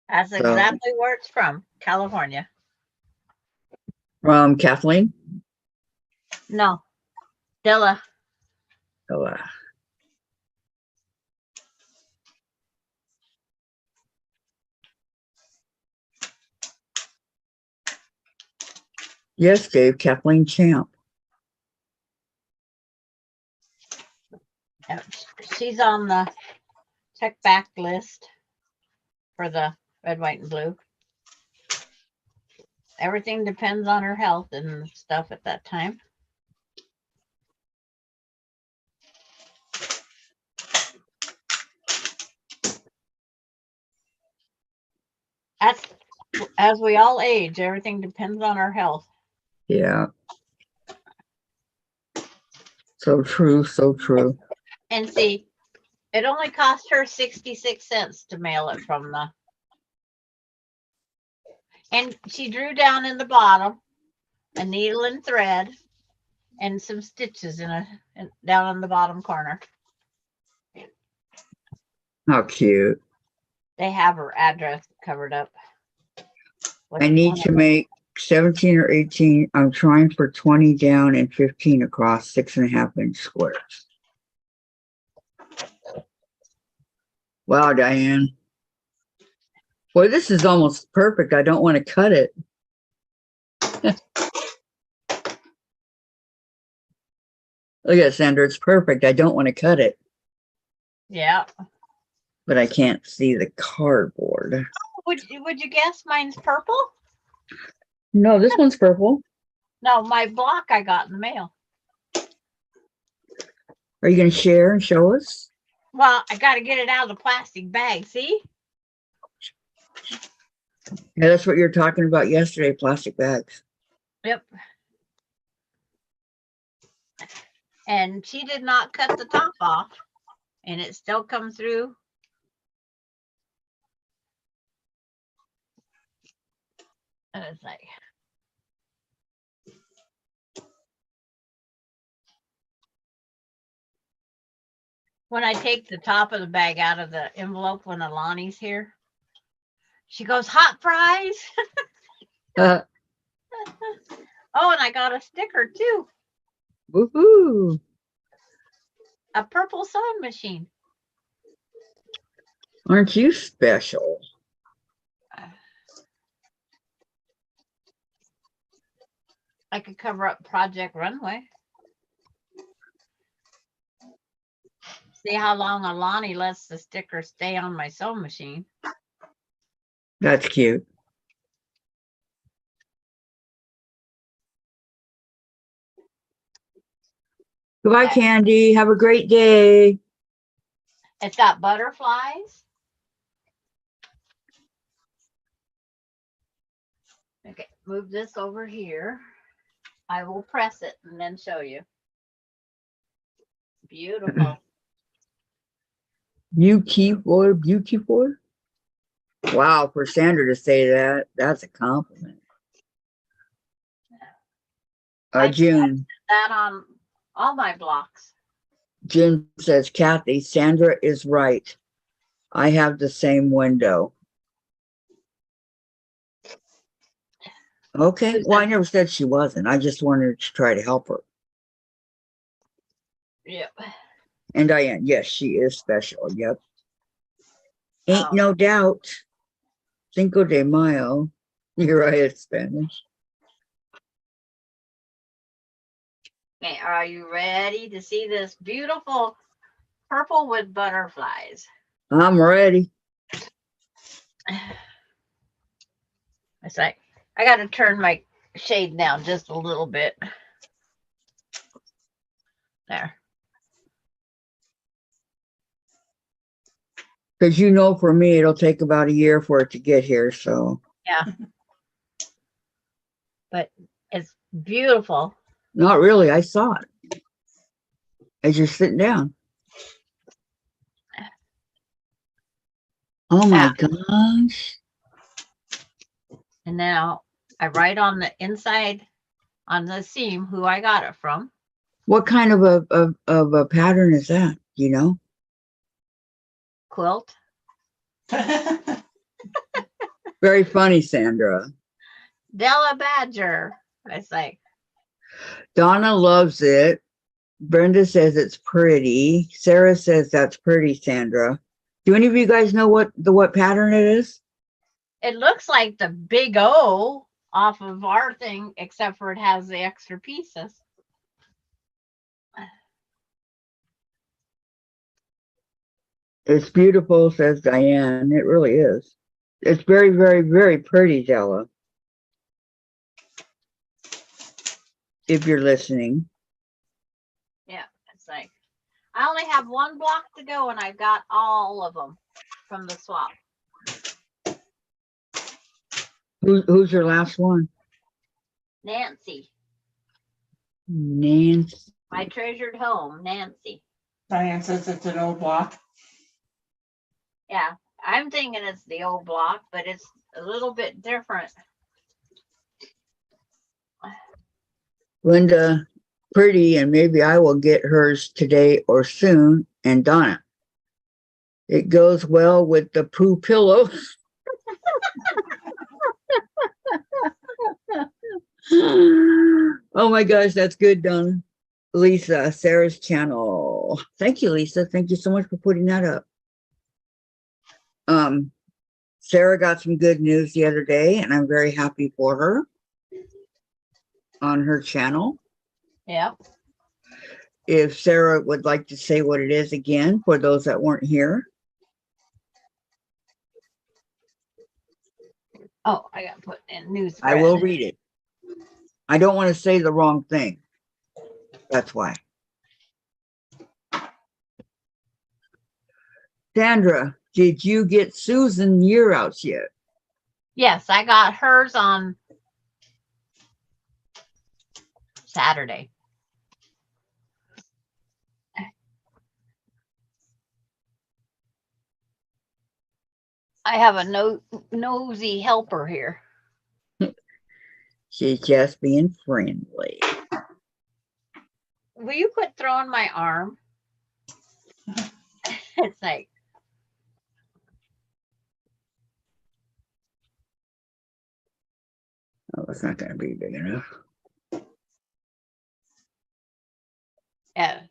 That's exactly where it's from. California. From Kathleen. No. Dilla. Oh, yes, Dave, Kathleen Champ. She's on the check back list for the red, white, and blue. Everything depends on her health and stuff at that time. As we all age, everything depends on our health. Yeah. So true, so true. And see, it only cost her 66 cents to mail it from the. And she drew down in the bottom a needle and thread and some stitches down on the bottom corner. How cute. They have her address covered up. I need to make 17 or 18. I'm trying for 20 down and 15 across 6.5-inch squares. Wow, Diane. Boy, this is almost perfect. I don't want to cut it. Look at it, Sandra. It's perfect. I don't want to cut it. Yeah. But I can't see the cardboard. Would you guess mine's purple? No, this one's purple. No, my block I got in the mail. Are you going to share and show us? Well, I got to get it out of the plastic bag. See? Yeah, that's what you were talking about yesterday, plastic bags. Yep. And she did not cut the top off, and it still comes through. And it's like, when I take the top of the bag out of the envelope when Alani's here, she goes, hot fries. Oh, and I got a sticker too. Woohoo! A purple sewing machine. Aren't you special? I could cover up Project Runway. See how long Alani lets the sticker stay on my sewing machine. That's cute. Goodbye, Candy. Have a great day. It's got butterflies. move this over here. I will press it and then show you. Beautiful. Beautiful. Wow, for Sandra to say that, that's a compliment. I June. That on all my blocks. June says, Kathy, Sandra is right. I have the same window. Okay. Well, I never said she wasn't. I just wanted to try to help her. Yep. And Diane, yes, she is special. Yep. Ain't Oh. no doubt. Cinco de Mayo. You're right, it's Spanish. Okay, are you ready to see this beautiful purple with butterflies? I'm ready. It's like I got to turn my shade down just a little bit. There. Because you know, for me, it'll take about a year for it to get here. So, Yeah. But it's beautiful. not really. I saw it as you're sitting down. Oh my gosh. And now I write on the inside on the seam who I got it from. What kind of a pattern is that? You know? Quilt. Very funny, Sandra. Della Badger. It's like, Donna loves it. Brenda says it's pretty. Sarah says that's pretty, Sandra. Do any of you guys know what pattern it is? it looks like the big O off of our thing, except for it has the extra pieces. It's beautiful, says Diane. It really is. It's very, very, very pretty, Della. If you're listening. Yeah, it's like I only have one block to go and I've got all of them from the swap. Who's your last one? Nancy, Nancy. my treasured home, Nancy. Diane says it's an old block. Yeah, I'm thinking it's the old block, but it's a little bit different. Linda, pretty, and maybe I will get hers today or soon. And Donna, it goes well with the poo pillow. Oh my gosh, that's good, Donna. Lisa, Sarah's channel. Thank you, Lisa. Thank you so much for putting that up. Sarah got some good news the other day, and I'm very happy for her on her channel. Yeah. If Sarah would like to say what it is again for those that weren't here. Oh, I got to put in news. I will read it. I don't want to say the wrong thing. That's why. Sandra, did you get Susan year outs yet? Yes, I got hers on Saturday. I have a nosy helper here. She's just being friendly. Will you quit throwing my arm? It's like, Oh, it's not going to be big enough. yeah.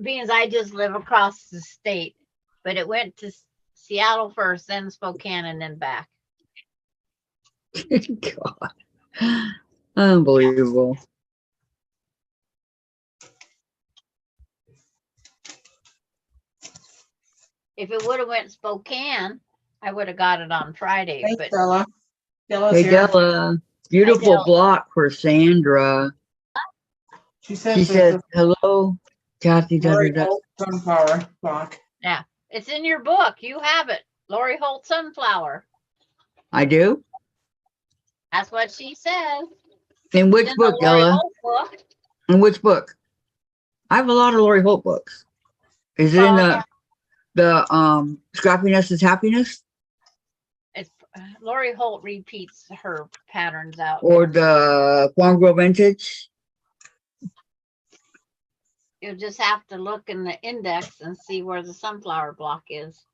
Being as I just live across the state, but it went to Seattle first, then Spokane, and then back. God. Unbelievable. If it would have went Spokane, I would have got it on Friday. Thanks, But Della. Della's Hey, here. Della. Beautiful Della. block for Sandra. She says She it's said, a hello, Kathy. Da, da, very da. old sunflower block. yeah, it's in your book. You have it. Lori Holt Sunflower. I do? That's what she says. In which In the book, Lori Ella? Holt book. In which book? I have a lot of Lori Holt books. Is it in Well, the Scrappiness is Happiness it's Lori Holt repeats her patterns out. or the Farm Girl Vintage? You'll just have to look in the index and see where the sunflower block is.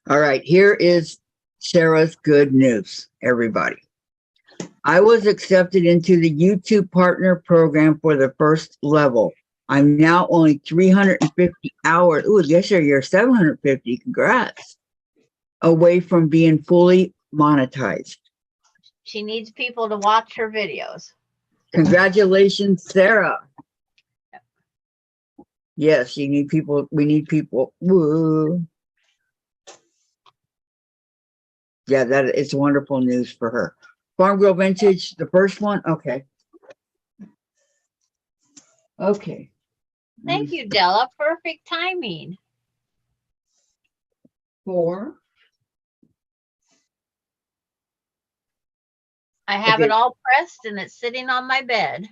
All right, here is Sarah's good news, everybody. I was accepted into the YouTube Partner Program for the first level. I'm now only 350 hours. Ooh, yesterday you're 750. Congrats. Away from being fully monetized. She needs people to watch her videos. Congratulations, Sarah. Yes, you need people. We need people. Woo. Yeah, that it's wonderful news for her. Farm Girl Vintage, the first one. Okay. Okay. Thank you, Della. Perfect timing. 4. I have Okay. it all pressed and it's sitting on my bed.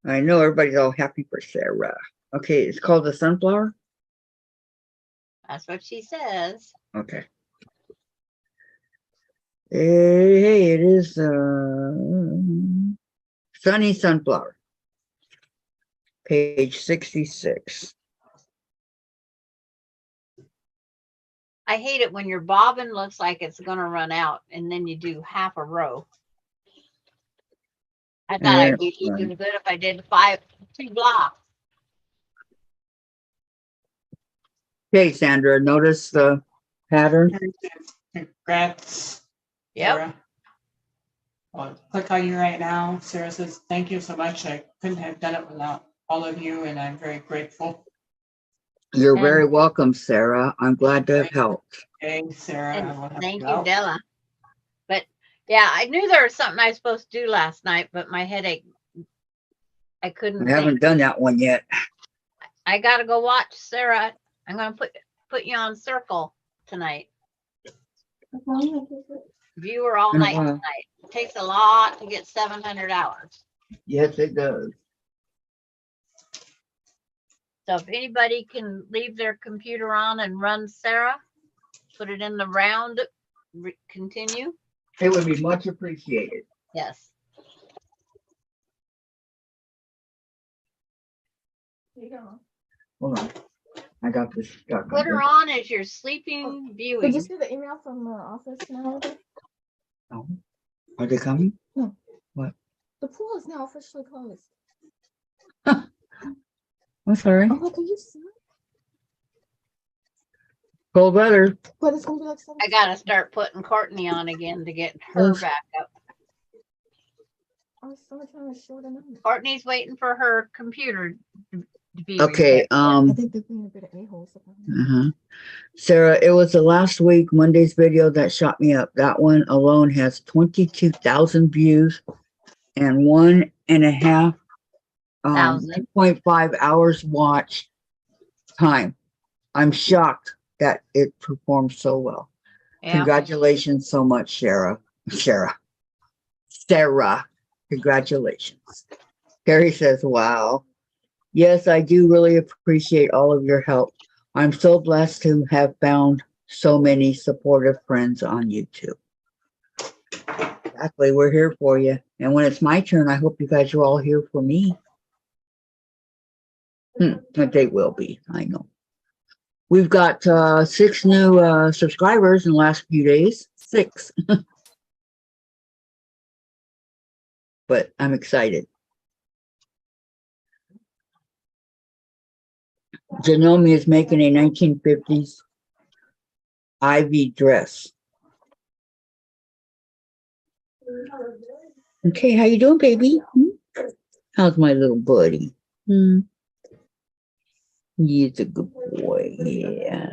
I know everybody's all happy for Sarah. Okay, it's called the Sunflower. That's what she says. Okay. Hey, it is Sunny Sunflower. Page 66. I hate it when your bobbin looks like it's going to run out and then you do half a row. I thought I'd be even good if I did 2 blocks. Okay, Sandra, notice the pattern. Congrats, Yep. Sarah. I'll click on you right now. Sarah says, thank you so much. I couldn't have done it without all of you, and I'm very grateful. You're And- very welcome, Sarah. I'm glad to have helped. Okay, Sarah. I will And have thank you you, out. Della. But yeah, I knew there was something I was supposed to do last night, but my headache, I couldn't I think. haven't done that one yet. I got to go watch Sarah. I'm going to put you on circle tonight. Viewer all night Uh-huh. tonight. It takes a lot to get 700 hours. Yes, it does. So if anybody can leave their computer on and run Sarah, put it in the round, continue. It would be much appreciated. Yes. Hold on. I got this stuck. Put her on as you're sleeping viewing. Did you see the email from the office now? Oh. Are they coming? No. What? The pool is now officially closed. I'm sorry. Oh, can you see it? Cold weather. But it's gonna be like 7. I got to start putting Courtney on again to get her Yes. back up. Our summertime is short enough. Courtney's waiting for her computer to be Okay. repaired. I think they're being a bit of a-holes. Uh-huh. Sarah, it was the last week, Monday's video that shot me up. That one alone has 22,000 views and 1.5, 1.5 hours watch time. I'm shocked that it performed so well. Yeah. Congratulations so much, Sarah. Congratulations. Carrie says, wow. Yes, I do really appreciate all of your help. I'm so blessed to have found so many supportive friends on YouTube. Exactly. We're here for you. And when it's my turn, I hope you guys are all here for me. But they will be, I know. We've got 6 new subscribers in the last few days. 6. But I'm excited. Janome is making a 1950s ivy dress. Okay, how you doing, baby? How's my little buddy? He's a good boy, yeah.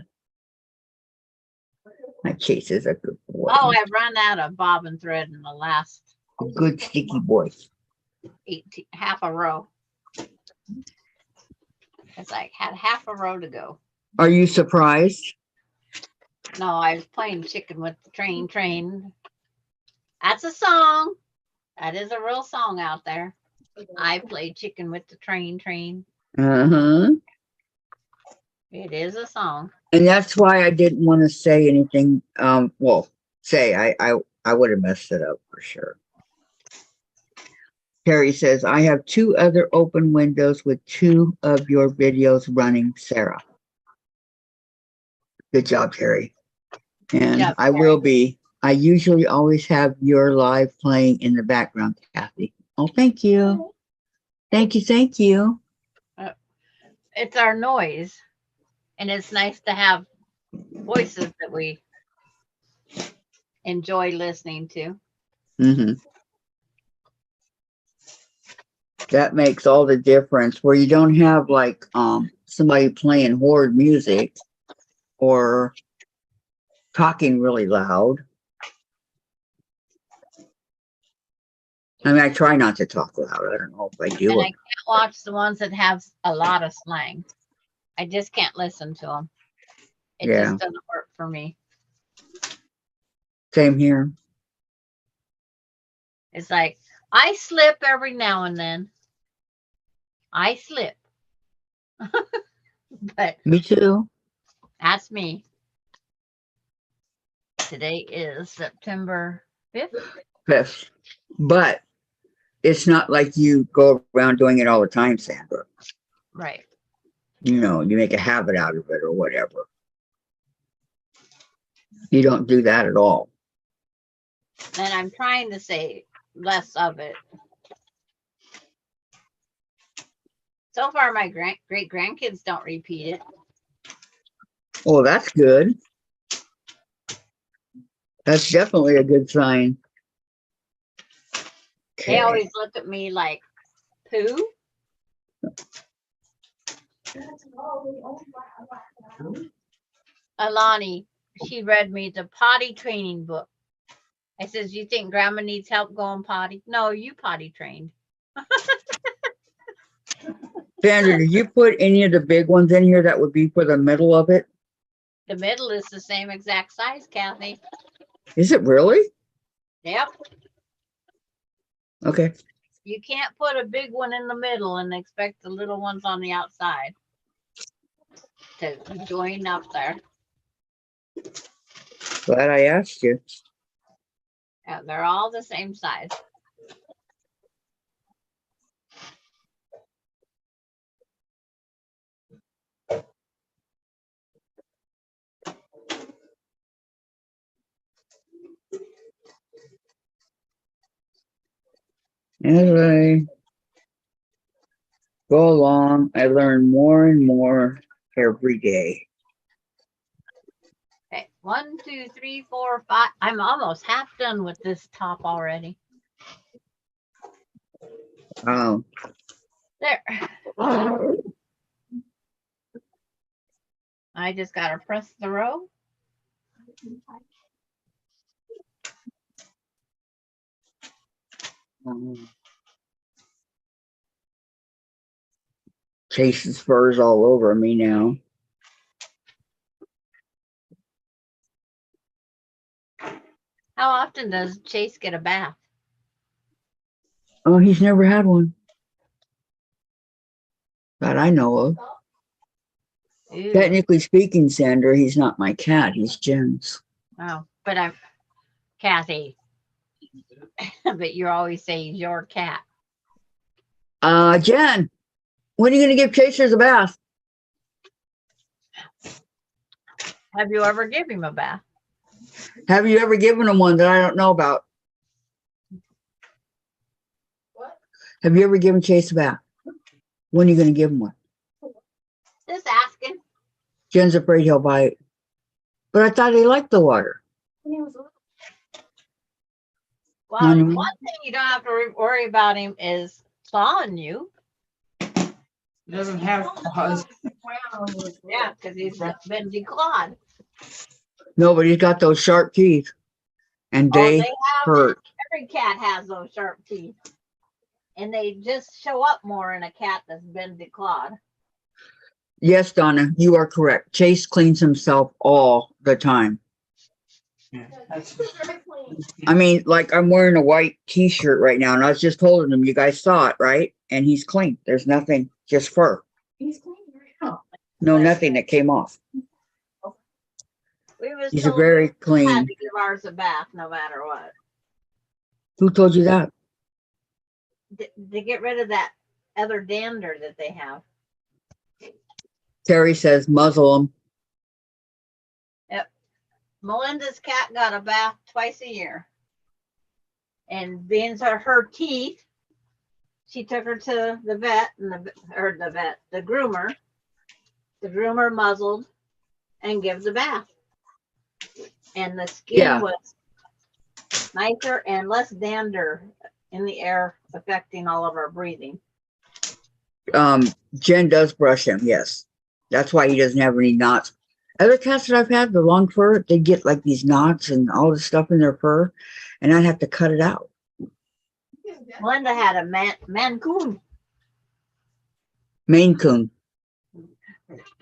My Chase is a good boy. Oh, I've run out of bobbin thread in the last A good sticky boy. 18, half a row. It's like had half a row to go. Are you surprised? No, I was playing chicken with the train. That's a song. That is a real song out there. I play chicken with the train. Uh-huh. It is a song. And that's why I didn't want to say anything. Well, I would have messed it up for sure. Terry says, I have 2 other open windows with 2 of your videos running, Sarah. Good job, Terry. And job, I will be. I usually always have your live playing in the background, Kathy. Oh, thank you. Thank you. Thank you. It's our noise. And it's nice to have voices that we enjoy listening to. Mm-hmm. That makes all the difference where you don't have like somebody playing horde music or talking really loud. I mean, I try not to talk loud. I don't know if I do. And I can't watch the ones that have a lot of slang. I just can't listen to them. It Yeah. just doesn't work for me. Same here. It's like, I slip every now and then. I slip. But Me too. that's me. Today is September 5th. 5th. But it's not like you go around doing it all the time, Sandra. Right. You know, you make a habit out of it or whatever. You don't do that at all. And I'm trying to say less of it. So far, my great grandkids don't repeat it. Oh, that's good. That's definitely a good sign. They always look at me like, who? Alani, she read me the potty training book. I says, you think grandma needs help going potty? No, you potty trained. Sandra, did you put any of the big ones in here that would be for the middle of it? The middle is the same exact size, Kathy. Is it really? Yep. Okay. You can't put a big one in the middle and expect the little ones on the outside to join up there. Glad I asked you. Yeah, they're all the same size. As I go along, I learn more and more every day. Okay, 1, 2, 3, 4, 5. I'm almost half done with this top already. Wow. There. I just gotta press the row. Chase's fur's all over me now. How often does Chase get a bath? Oh, he's never had one that I know of. Ew. Technically speaking, Sandra, he's not my cat. He's Jen's. Oh, but I'm Kathy. But you're always saying your cat. Jen, when are you going to give Chasers a bath? Have you ever given him a bath? Have you ever given him one that I don't know about? What? Have you ever given Chase a bath? When are you going to give him one? Just asking. Jen's afraid he'll bite. But I thought he liked the water. When he was little. Well, Mhm. one thing you don't have to worry about him is clawing you. He doesn't have claws. Yeah, because he's been declawed. No, but he's got those sharp teeth. And they have. hurt. Every cat has those sharp teeth. And they just show up more in a cat that's been declawed. Yes, Donna, you are correct. Chase cleans himself all the time. Yeah, that's, Very clean. I mean, like I'm wearing a white t-shirt right now and I was just holding him. You guys saw it, right? And he's clean. There's nothing, just fur. He's clean right now. No, nothing that came off. We was He's a told very we had clean. to give ours a bath no matter what. Who told you that? To get rid of that other dander that they have. Terry says muzzle him. Melinda's cat got a bath twice a year. And being her teeth, she took her to the vet and the groomer. The groomer muzzled and gives the bath. And the skin Yeah. was nicer and less dander in the air affecting all of our breathing. Jen does brush him, yes. That's why he doesn't have any knots. Other cats that I've had, the long fur, they get like these knots and all this stuff in their fur, and I'd have to cut it out. Melinda had a Mancoon. Maine Coon.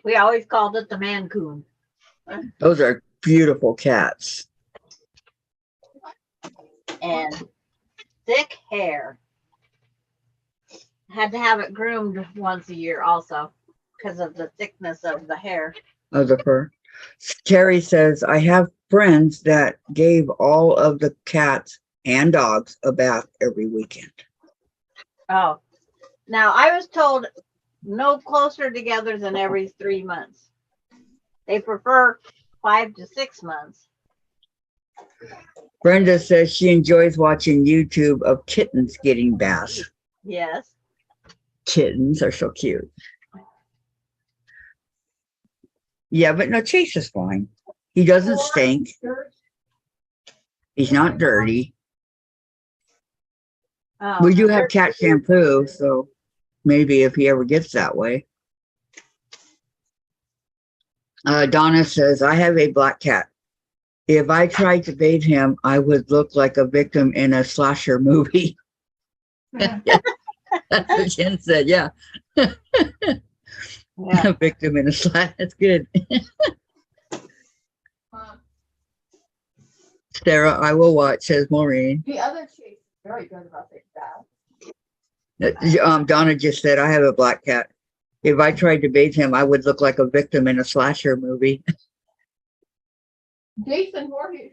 We always called it the Mancoon. Those are beautiful cats. And thick hair. Had to have it groomed once a year also because of the thickness of the hair. Of the fur. Terry says, I have friends that gave all of the cats and dogs a bath every weekend. Oh, now I was told no closer together than every 3 months. They prefer 5 to 6 months. Brenda says she enjoys watching YouTube of kittens getting baths. Yes. Kittens are so cute. Yeah, but no, Chase is fine. He doesn't stink. He's not dirty. Oh, We do have cat shampoo, so maybe if he ever gets that way. Donna says, I have a black cat. If I tried to bathe him, I would look like a victim in a slasher movie. That's what Jen said, yeah. yeah. A victim in a slash. That's good. Sarah, I will watch, says Maureen. The other Chase is very good about this bath. Donna just said, I have a black cat. If I tried to bathe him, I would look like a victim in a slasher movie. Jason Voorhees.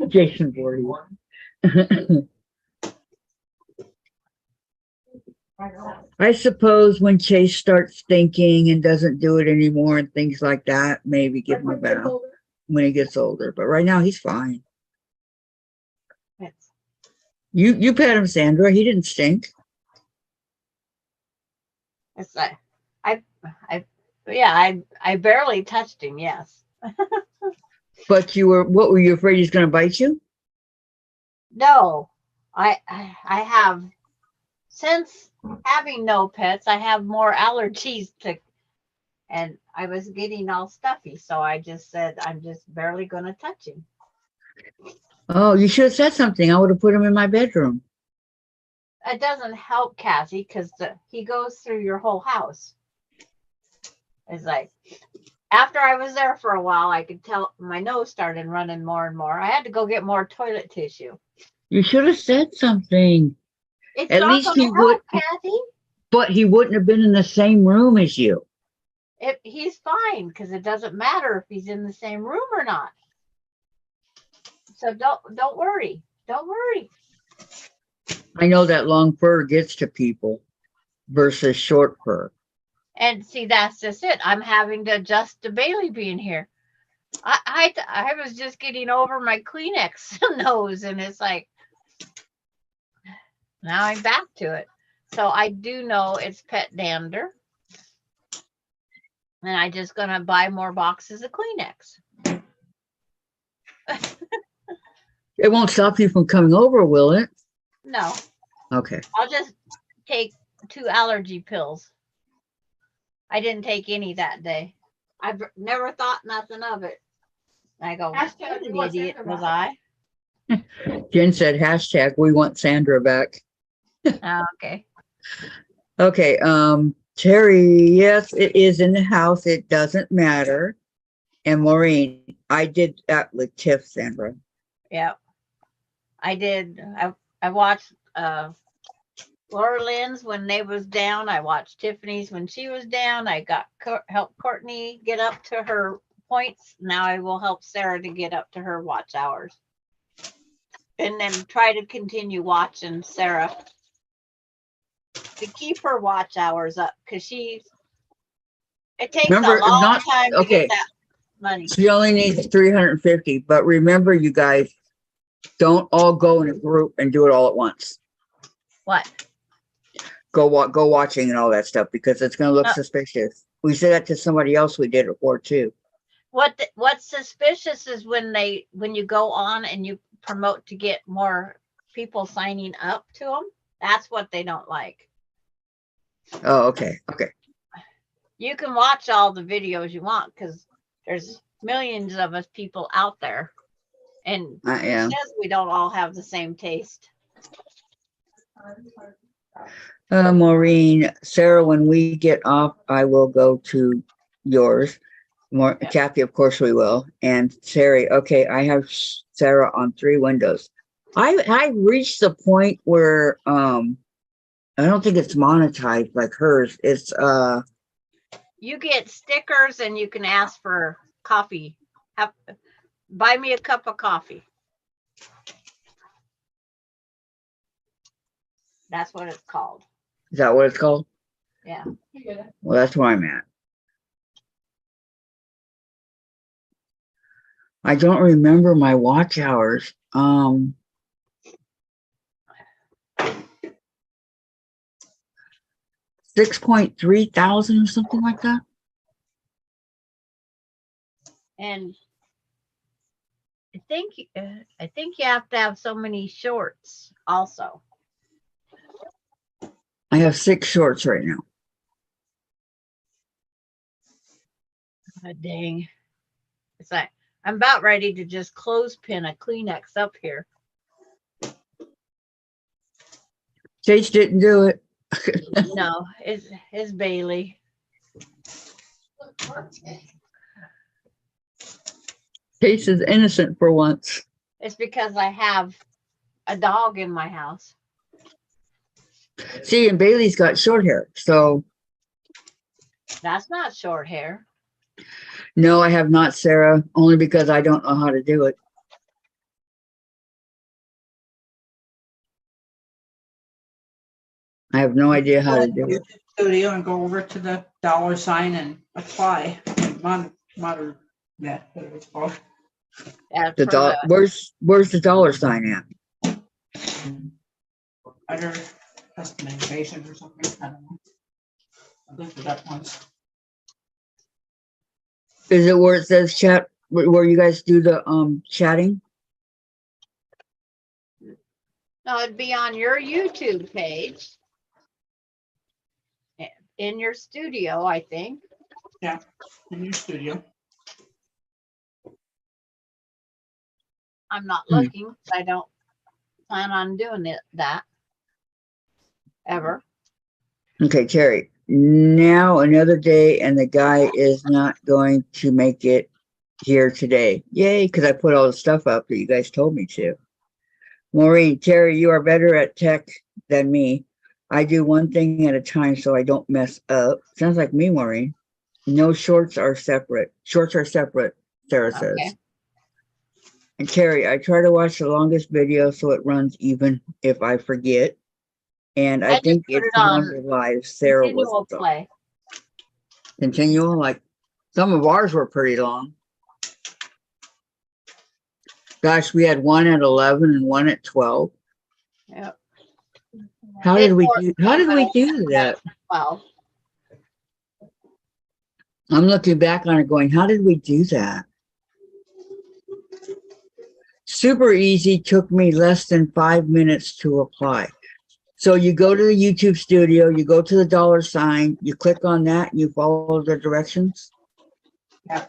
Jason Voorhees. I suppose when Chase starts stinking and doesn't do it anymore and things like that, maybe give him a bath when he gets older. But right now he's fine. It's, You pet him, Sandra. He didn't stink. it's like I barely touched him. Yes. But what were you afraid he's going to bite you? No, I have, since having no pets, I have more allergies and I was getting all stuffy. So I just said, I'm just barely going to touch him. Oh, you should have said something. I would have put him in my bedroom. It doesn't help Cassie because he goes through your whole house. It's like, after I was there for a while, I could tell my nose started running more and more. I had to go get more toilet tissue. You should have said something. It's At not least gonna he help, would- Kathy. But he wouldn't have been in the same room as you. He's fine because it doesn't matter if he's in the same room or not. So don't worry. Don't worry. I know that long fur gets to people versus short fur. And see, that's just it. I'm having to adjust to Bailey being here. I was just getting over my Kleenex nose, and it's like now I'm back to it. So I do know it's pet dander, and I just gonna buy more boxes of Kleenex. It won't stop you from coming over, will it? No, Okay. I'll just take 2 allergy pills. I didn't take any that day. I've never thought nothing of it. I go, what Hashtag an we want idiot Sandra was back. I? Jen said, hashtag, we want Sandra back. Oh, okay. Okay. Terry, yes, it is in the house. It doesn't matter. And Maureen, I did that with Tiff, Sandra. Yeah. I did. I watched Laura Lynn's when they was down. I watched Tiffany's when she was down. I got help Courtney get up to her points. Now I will help Sarah to get up to her watch hours. And then try to continue watching Sarah to keep her watch hours up, because it takes Remember, a long not time to okay. get that money. She only needs 350, but remember, you guys, don't all go in a group and do it all at once. What? Go watching and all that stuff, because it's going to look suspicious. We said that to somebody else we did it for too. What's suspicious is when you go on and you promote to get more people signing up to them. That's what they don't like. Oh, okay. Okay. You can watch all the videos you want, because there's millions of us people out there, and Yeah. it says we don't all have the same taste. Maureen, Sarah, when we get off, I will go to yours. Kathy, of course we will. And Sarah, okay, I have Sarah on 3 windows. I reached the point where I don't think it's monetized like hers. It's you get stickers and you can ask for coffee. Buy me a cup of coffee. That's what it's called. Is that what it's called? Yeah. Well, that's where I'm at. I don't remember my watch hours. 6.3 thousand or something like that. And I think you have to have so many shorts also. I have 6 shorts right now. Oh, dang. It's like I'm about ready to just clothespin a Kleenex up here. Chase didn't do it. No, it's Bailey. Chase is innocent for once. It's because I have a dog in my house. See, and Bailey's got short hair, so. That's not short hair. No, I have not, Sarah, only because I don't know how to do it. I have no idea how to do it. Studio and go over to the $ and apply. Modern, yeah, what it was called. Where's the $ at? Under customizations or something. I don't know. I looked it up once. Is it where it says chat, where you guys do the chatting? No, it'd be on your YouTube page. In your studio, I think. Yeah, in your studio. I'm not looking. I don't plan on doing that ever. Okay, Terry. Now another day, and the guy is not going to make it here today. Yay, because I put all the stuff up that you guys told me to. Maureen, Terry, you are better at tech than me. I do one thing at a time so I don't mess up. Sounds like me, Maureen. No, shorts are separate. Shorts are separate, Sarah says. Okay. And Terry, I try to watch the longest video so it runs even if I forget. And I think it's longer live. Sarah was play. Continual, like some of ours were pretty long. Gosh, we had one at 11 and one at 12. Yep. How did we do that? Well, I'm looking back on it going, how did we do that? Super easy, took me less than 5 minutes to apply. So you go to the YouTube studio, you go to the $, you click on that, and you follow the directions? Yeah.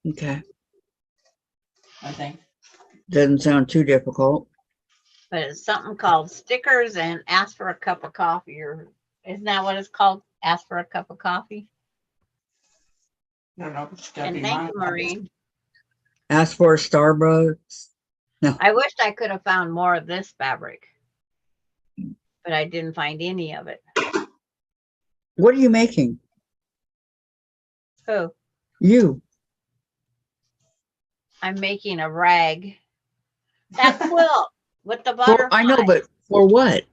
Okay. I think. Doesn't sound too difficult. but it's something called stickers and ask for a cup of coffee, or isn't that what it's called? Ask for a cup of coffee. I don't know if it's gonna And be thank mine. you, Maureen. Ask for a Starbucks. I wished I could have found more of this fabric, but I didn't find any of it. What are you making? Oh, You. I'm making a rag. That quilt with the For, butterfly. I know, but for what?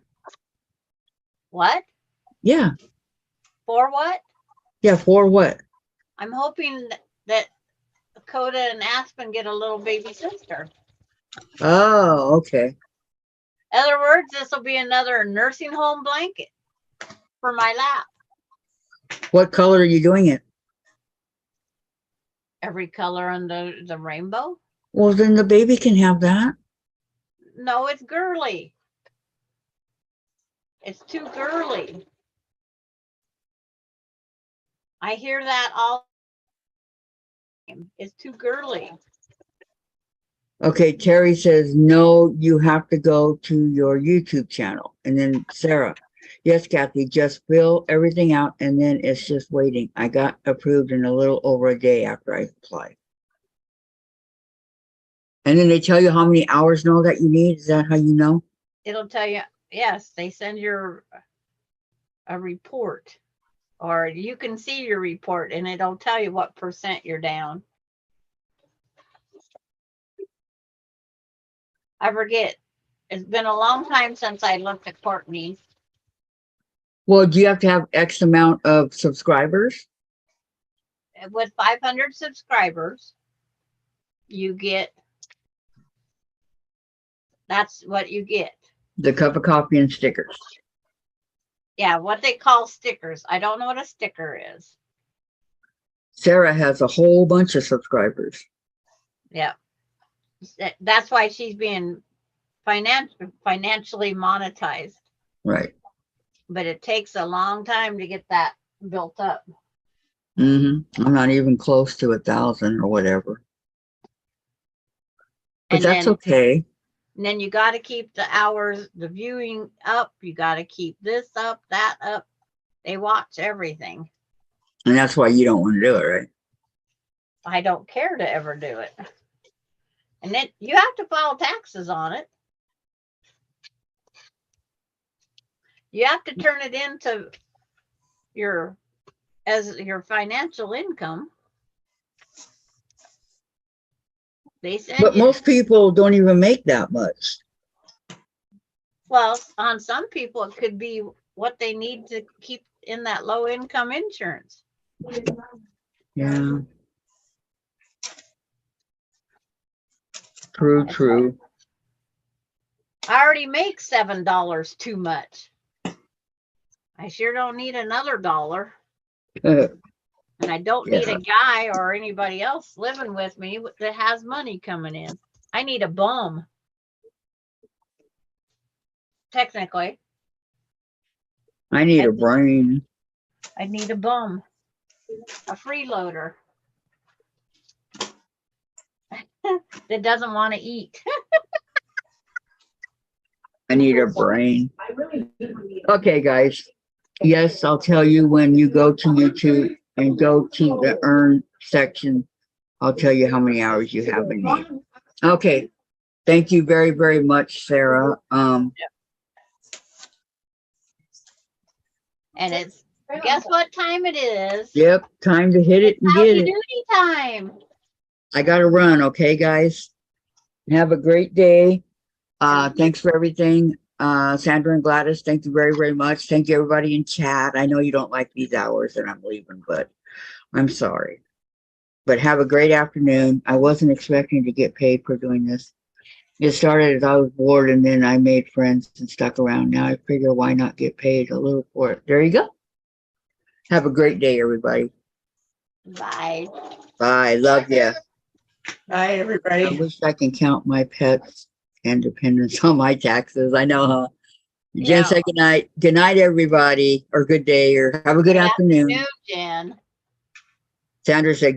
What? Yeah. For what? Yeah, for what? I'm hoping that Dakota and Aspen get a little baby sister. Oh, okay. In other words, this will be another nursing home blanket for my lap. What color are you doing it? Every color on the rainbow. Well, then the baby can have that. No, it's girly. It's too girly. I hear that all the time. It's too girly. Okay, Terry says, no, you have to go to your YouTube channel. And then Sarah, yes, Kathy, just fill everything out and then it's just waiting. I got approved in a little over a day after I applied. And then they tell you how many hours and all that you need. Is that how you know? It'll tell you, yes, they send you a report, or you can see your report and it'll tell you what % you're down. I forget. It's been a long time since I looked at Courtney. Well, do you have to have X amount of subscribers? With 500 subscribers, you get, that's what you get. The cup of coffee and stickers. Yeah, what they call stickers. I don't know what a sticker is. Sarah has a whole bunch of subscribers. Yeah. That's why she's being financially monetized. Right. But it takes a long time to get that built up. I'm not even close to 1,000 or whatever. But And that's then, okay. and then you got to keep the hours, the viewing up. You got to keep this up, that up. They watch everything. And that's why you don't want to do it, right? I don't care to ever do it. And then you have to file taxes on it. You have to turn it into as your financial income. They send But you, most people don't even make that much. well, on some people, it could be what they need to keep in that low income insurance. Yeah. True. I already make $7 too much. I sure don't need another dollar. And I don't need a guy or anybody else living with me that has money coming in. I need a bum. Technically, I need a brain. I need a bum. A freeloader. That doesn't want to eat. I need a brain. Okay, guys. Yes, I'll tell you when you go to YouTube and go to the earn section. I'll tell you how many hours you have in me. Okay. Thank you very, very much, Sarah. And it's, guess what time it is? Yep, time to hit it and get Howdy it. doody time. I gotta run, okay, guys? Have a great day. Thanks for everything. Sandra and Gladys, thank you very, very much. Thank you, everybody in chat. I know you don't like these hours that I'm leaving, but I'm sorry. But have a great afternoon. I wasn't expecting to get paid for doing this. It started as I was bored, and then I made friends and stuck around. Now I figure, why not get paid a little for it? There you go. Have a great day, everybody. Bye. Bye. Love you. Bye, I everybody. wish I can count my pets and dependents on my taxes. I know, huh? Jen Yeah. say good night. Good night, everybody, or good day, or have a good afternoon. Jen. Sandra said